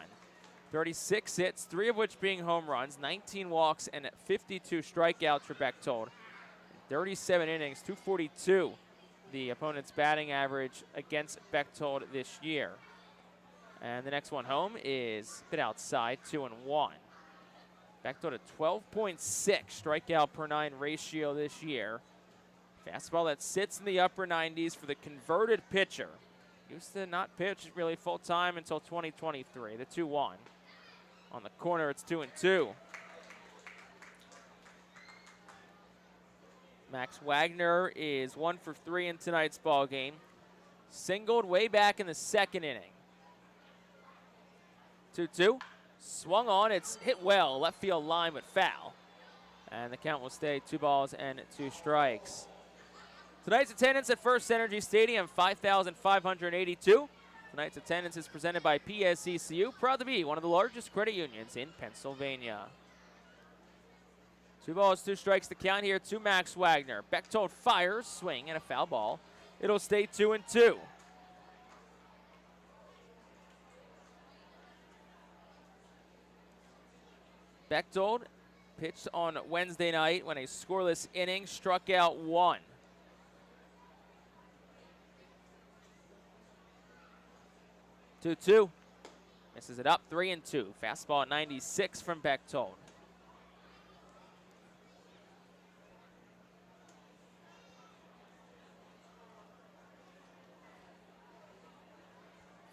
36 hits, 3 of which being home runs, 19 walks, and 52 strikeouts for Bechtold. 37 innings, 242, the opponent's batting average against Bechtold this year. And the next one home is hit outside, 2-1. Bechtold a 12.6 strikeout per 9 ratio this year. Fastball that sits in the upper 90s for the converted pitcher. used to not pitch really full-time until 2023, the 2-1. On the corner, it's 2-2. Max Wagner is 1 for 3 in tonight's ball game. Singled way back in the second inning. 2-2. Swung on. It's hit well. Left field line, but foul. And the count will stay 2 balls and 2 strikes. Tonight's attendance at FirstEnergy Stadium, 5,582. Tonight's attendance is presented by PSECU, proud to be one of the largest credit unions in Pennsylvania. 2 balls, 2 strikes to count here to Max Wagner. Bechtold fires, swing, and a foul ball. It'll stay 2-2. Bechtold pitched on Wednesday night when a scoreless inning, struck out 1. Two. Misses it up, 3-2. Fastball at 96 from Bechtold.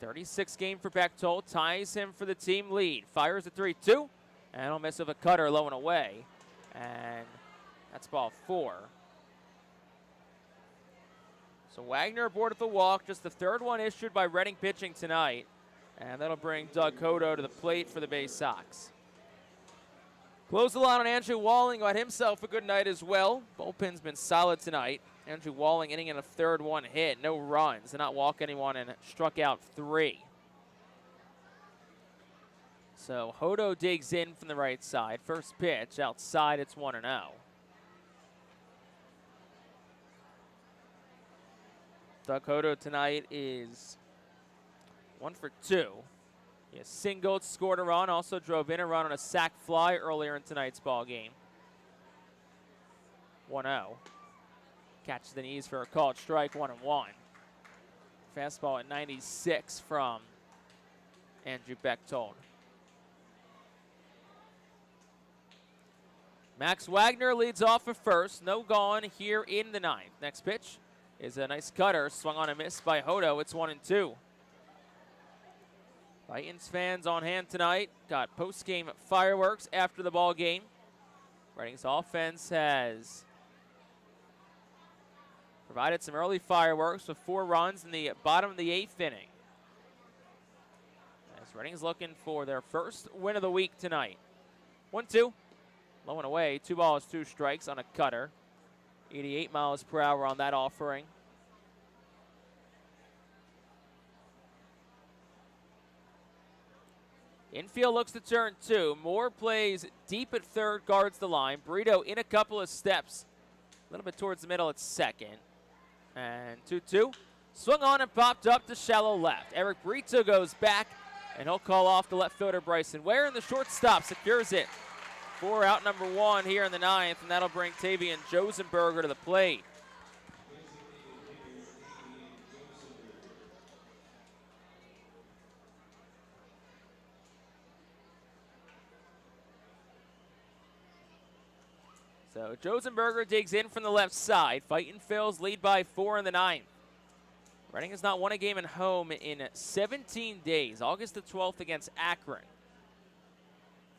.36 game for Bechtold, ties him for the team lead. Fires a 3-2, and he'll miss with a cutter low and away. And that's ball 4. So Wagner aboard at the walk, just the 3rd one issued by Reading pitching tonight. And that'll bring Doug Hodo to the plate for the Baysox. Close the line on Andrew Walling, who had himself a good night as well. Bullpen's been solid tonight. Andrew Walling inning in a 3rd one hit, no runs, did not walk anyone, and struck out 3. So Hodo digs in from the right side. First pitch outside, it's 1-0. Doug Hodo tonight is 1 for 2. He has singled, scored a run, also drove in a run on a sac fly earlier in tonight's ball game. 1-0. Catches the knees for a called strike, 1-1. Fastball at 96 from Andrew Bechtold. Max Wagner leads off at first. No gone here in the 9th. Next pitch is a nice cutter. Swung on a miss by Hodo. It's 1-2. Titans fans on hand tonight. Got post-game fireworks after the ball game. Reading's offense has provided some early fireworks with 4 runs in the bottom of the 8th inning. As Reading's looking for their first win of the week tonight. 1-2. Low and away. 2 balls, 2 strikes on a cutter. 88 miles per hour on that offering. Infield looks to turn 2. Moore plays deep at 3rd, guards the line. Brito in a couple of steps. A little bit towards the middle at 2nd. And 2-2. Swung on and popped up to shallow left. Eric Brito goes back, and he'll call off the left fielder Bryson Ware, and the shortstop secures it for out number 1 here in the 9th, and that'll bring Tavian Josenberger to the plate. So Josenberger digs in from the left side. Fightin Phillies lead by 4 in the 9th. Reading has not won a game at home in 17 days. August the 12th against Akron.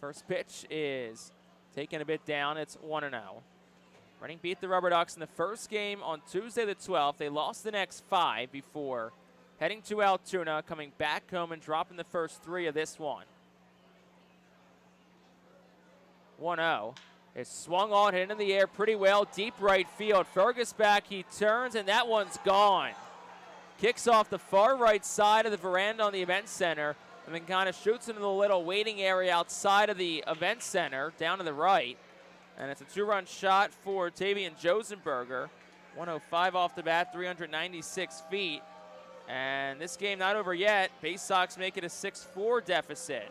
First pitch is taken a bit down. It's 1-0. Reading beat the Rubber Ducks in the first game on Tuesday the 12th. They lost the next 5 before heading to Altoona, coming back home and dropping the first 3 of this one. 1-0. It's swung on, hit in the air pretty well, deep right field. Fergus back, he turns, and that one's gone. Kicks off the far right side of the veranda on the event center, and then kind of shoots into the little waiting area outside of the event center, down to the right. And it's a 2-run shot for Tavian Josenberger. 105 off the bat, 396 feet. And this game not over yet. Baysox make it a 6-4 deficit.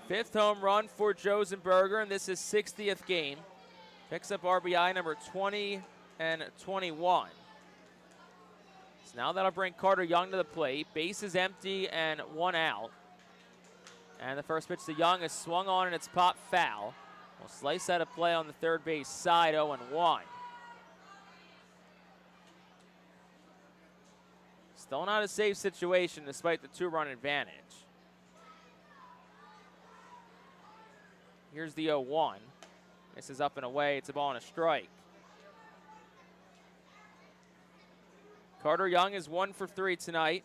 5th home run for Josenberger, and this is 60th game. Picks up RBI number 20 and 21. So now that'll bring Carter Young to the plate. Base is empty and 1 out. And the first pitch to Young is swung on and it's popped foul. We'll slice out a play on the third base side, 0-1. Still not a safe situation despite the 2-run advantage. Here's the 0-1. This is up and away. It's a ball and a strike. Carter Young is 1 for 3 tonight.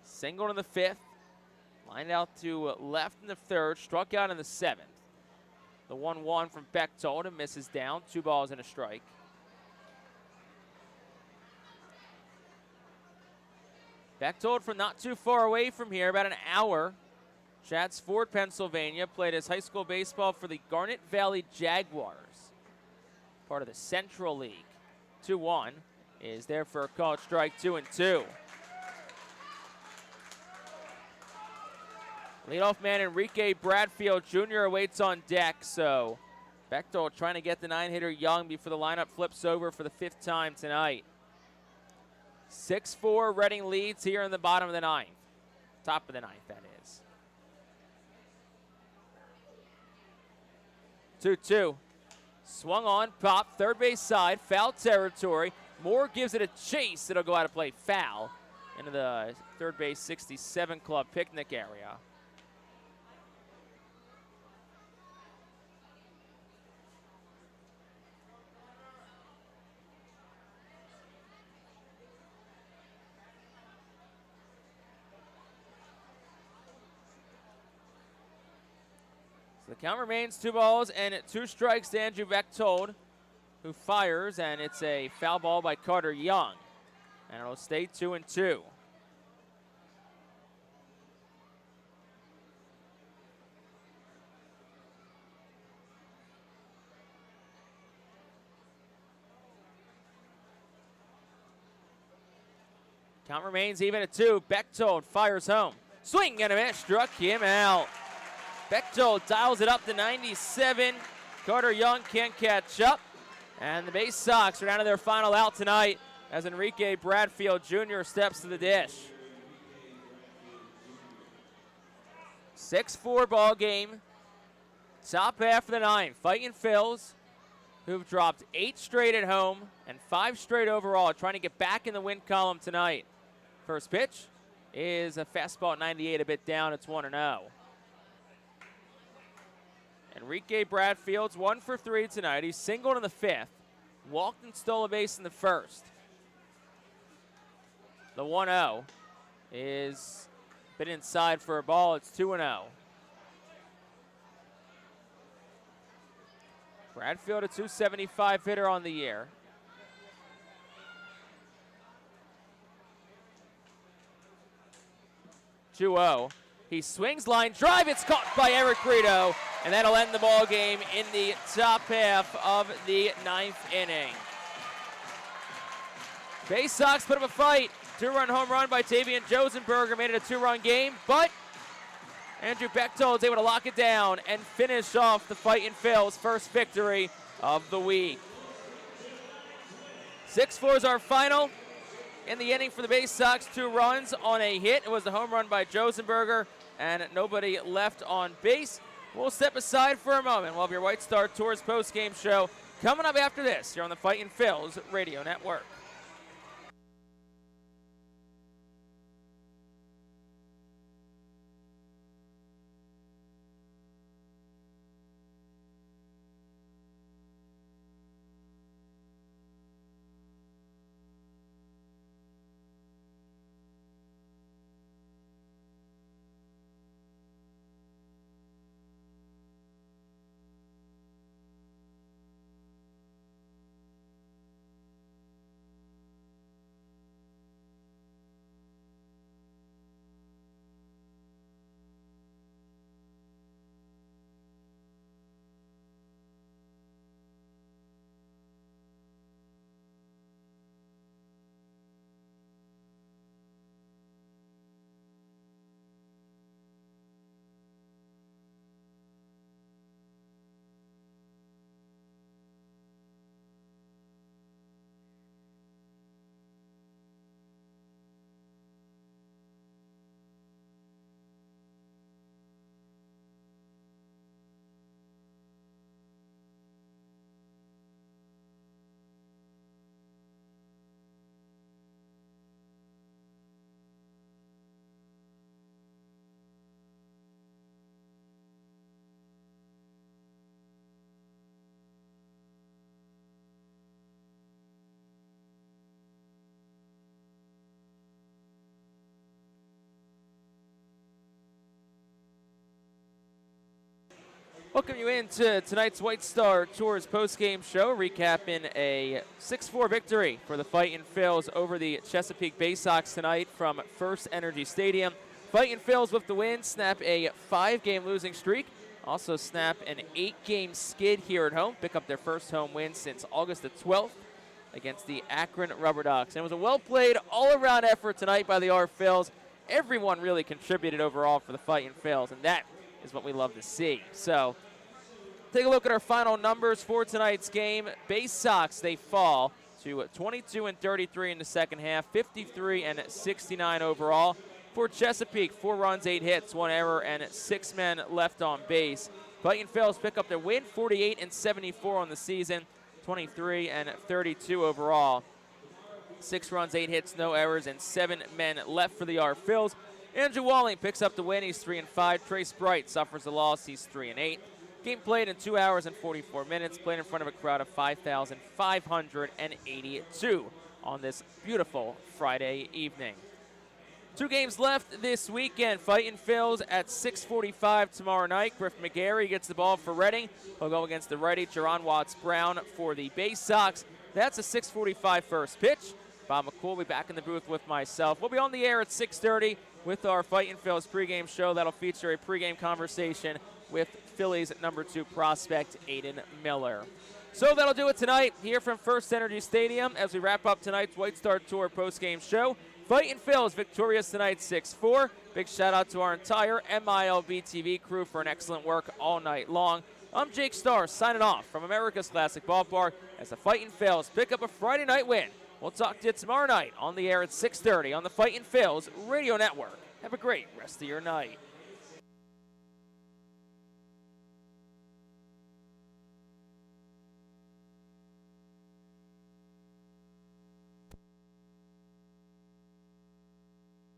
Singled in the 5th. Lined out to left in the 3rd. Struck out in the 7th. The 1-1 from Bechtold and misses down. 2 balls and a strike. Bechtold from not too far away from here, about an hour. Chadds Ford, Pennsylvania, played his high school baseball for the Garnet Valley Jaguars, part of the Central League. 2-1 is there for a called strike, 2-2. Leadoff man Enrique Bradfield Jr. awaits on deck, so Bechtold trying to get the 9-hitter Young before the lineup flips over for the 5th time tonight. 6-4 Reading leads here in the bottom of the 9th. Top of the 9th, that is. 2-2. Swung on, pop, third base side, foul territory. Moore gives it a chase. It'll go out of play, foul, into the third base 67 club picnic area. The count remains 2 balls and 2 strikes to Andrew Bechtold, who fires, and it's a foul ball by Carter Young. And it'll stay 2-2. Count remains even at 2. Bechtold fires home. Swing and a miss, struck him out. Bechtold dials it up to 97. Carter Young can't catch up. And the Baysox are down to their final out tonight as Enrique Bradfield Jr. steps to the dish. 6-4 ball game. Top half of the 9th. Fightin Phillies, who've dropped 8 straight at home and 5 straight overall, trying to get back in the win column tonight. First pitch is a fastball at 98, a bit down. It's 1-0. Enrique Bradfield's 1 for 3 tonight. He's singled in the 5th, walked and stole a base in the 1st. The 1-0 is a bit inside for a ball. It's 2-0. Bradfield, a .275 hitter on the year. He swings, line drive. It's caught by Eric Brito, and that'll end the ball game in the top half of the 9th inning. Baysox put up a fight. 2-run home run by Tavian Josenberger made it a 2-run game, but Andrew Bechtold is able to lock it down and finish off the Fightin Phil's first victory of the week. 6-4 is our final. In the inning for the Baysox, 2 runs on a hit. It was the home run by Josenberger, and nobody left on base. We'll step aside for a moment. We'll have your White Star Tours post-game show coming up after this here on the Fightin Phil's Radio Network. Welcome you into tonight's White Star Tours postgame show, recapping a 6-4 victory for the Fightin Phillies over the Chesapeake Baysox tonight from FirstEnergy Stadium. Fightin Phillies with the win, snap a 5-game losing streak, also snap an 8-game skid here at home, pick up their first home win since August the 12th against the Akron Rubber Ducks. And it was a well-played, all-around effort tonight by the Phillies. Everyone really contributed overall for the Fightin Phillies, and that is what we love to see. So, take a look at our final numbers for tonight's game. Baysox, they fall to 22-33 in the second half, 53-69 overall. For Chesapeake, 4 runs, 8 hits, 1 error, and 6 men left on base. Fightin Phillies pick up their win, 48-74 on the season, 23-32 overall. 6 runs, 8 hits, no errors, and 7 men left for the Phillies. Andrew Walling picks up the win. He's 3-5. Trace Bright suffers a loss. He's 3-8. Game played in 2 hours and 44 minutes. Played in front of a crowd of 5,582 on this beautiful Friday evening. 2 games left this weekend. Fightin Phillies at 6:45 tomorrow night. Griff McGarry gets the ball for Reading. He'll go against the righty Jerron Watts-Brown for the Baysox. That's a 6:45 first pitch. Bob McCool will be back in the booth with myself. We'll be on the air at 6:30 with our Fightin Phillies pregame show. That'll feature a pregame conversation with Phillies number 2 prospect Aiden Miller. So that'll do it tonight here from FirstEnergy Stadium as we wrap up tonight's White Star Tour postgame show. Fightin Phillies victorious tonight 6-4. Big shout out to our entire MILB TV crew for an excellent work all night long. I'm Jake Starr signing off from America's Classic Ballpark as the Fightin Phillies pick up a Friday night win. We'll talk to you tomorrow night on the air at 6:30 on the Fightin Phillies Radio Network. Have a great rest of your night.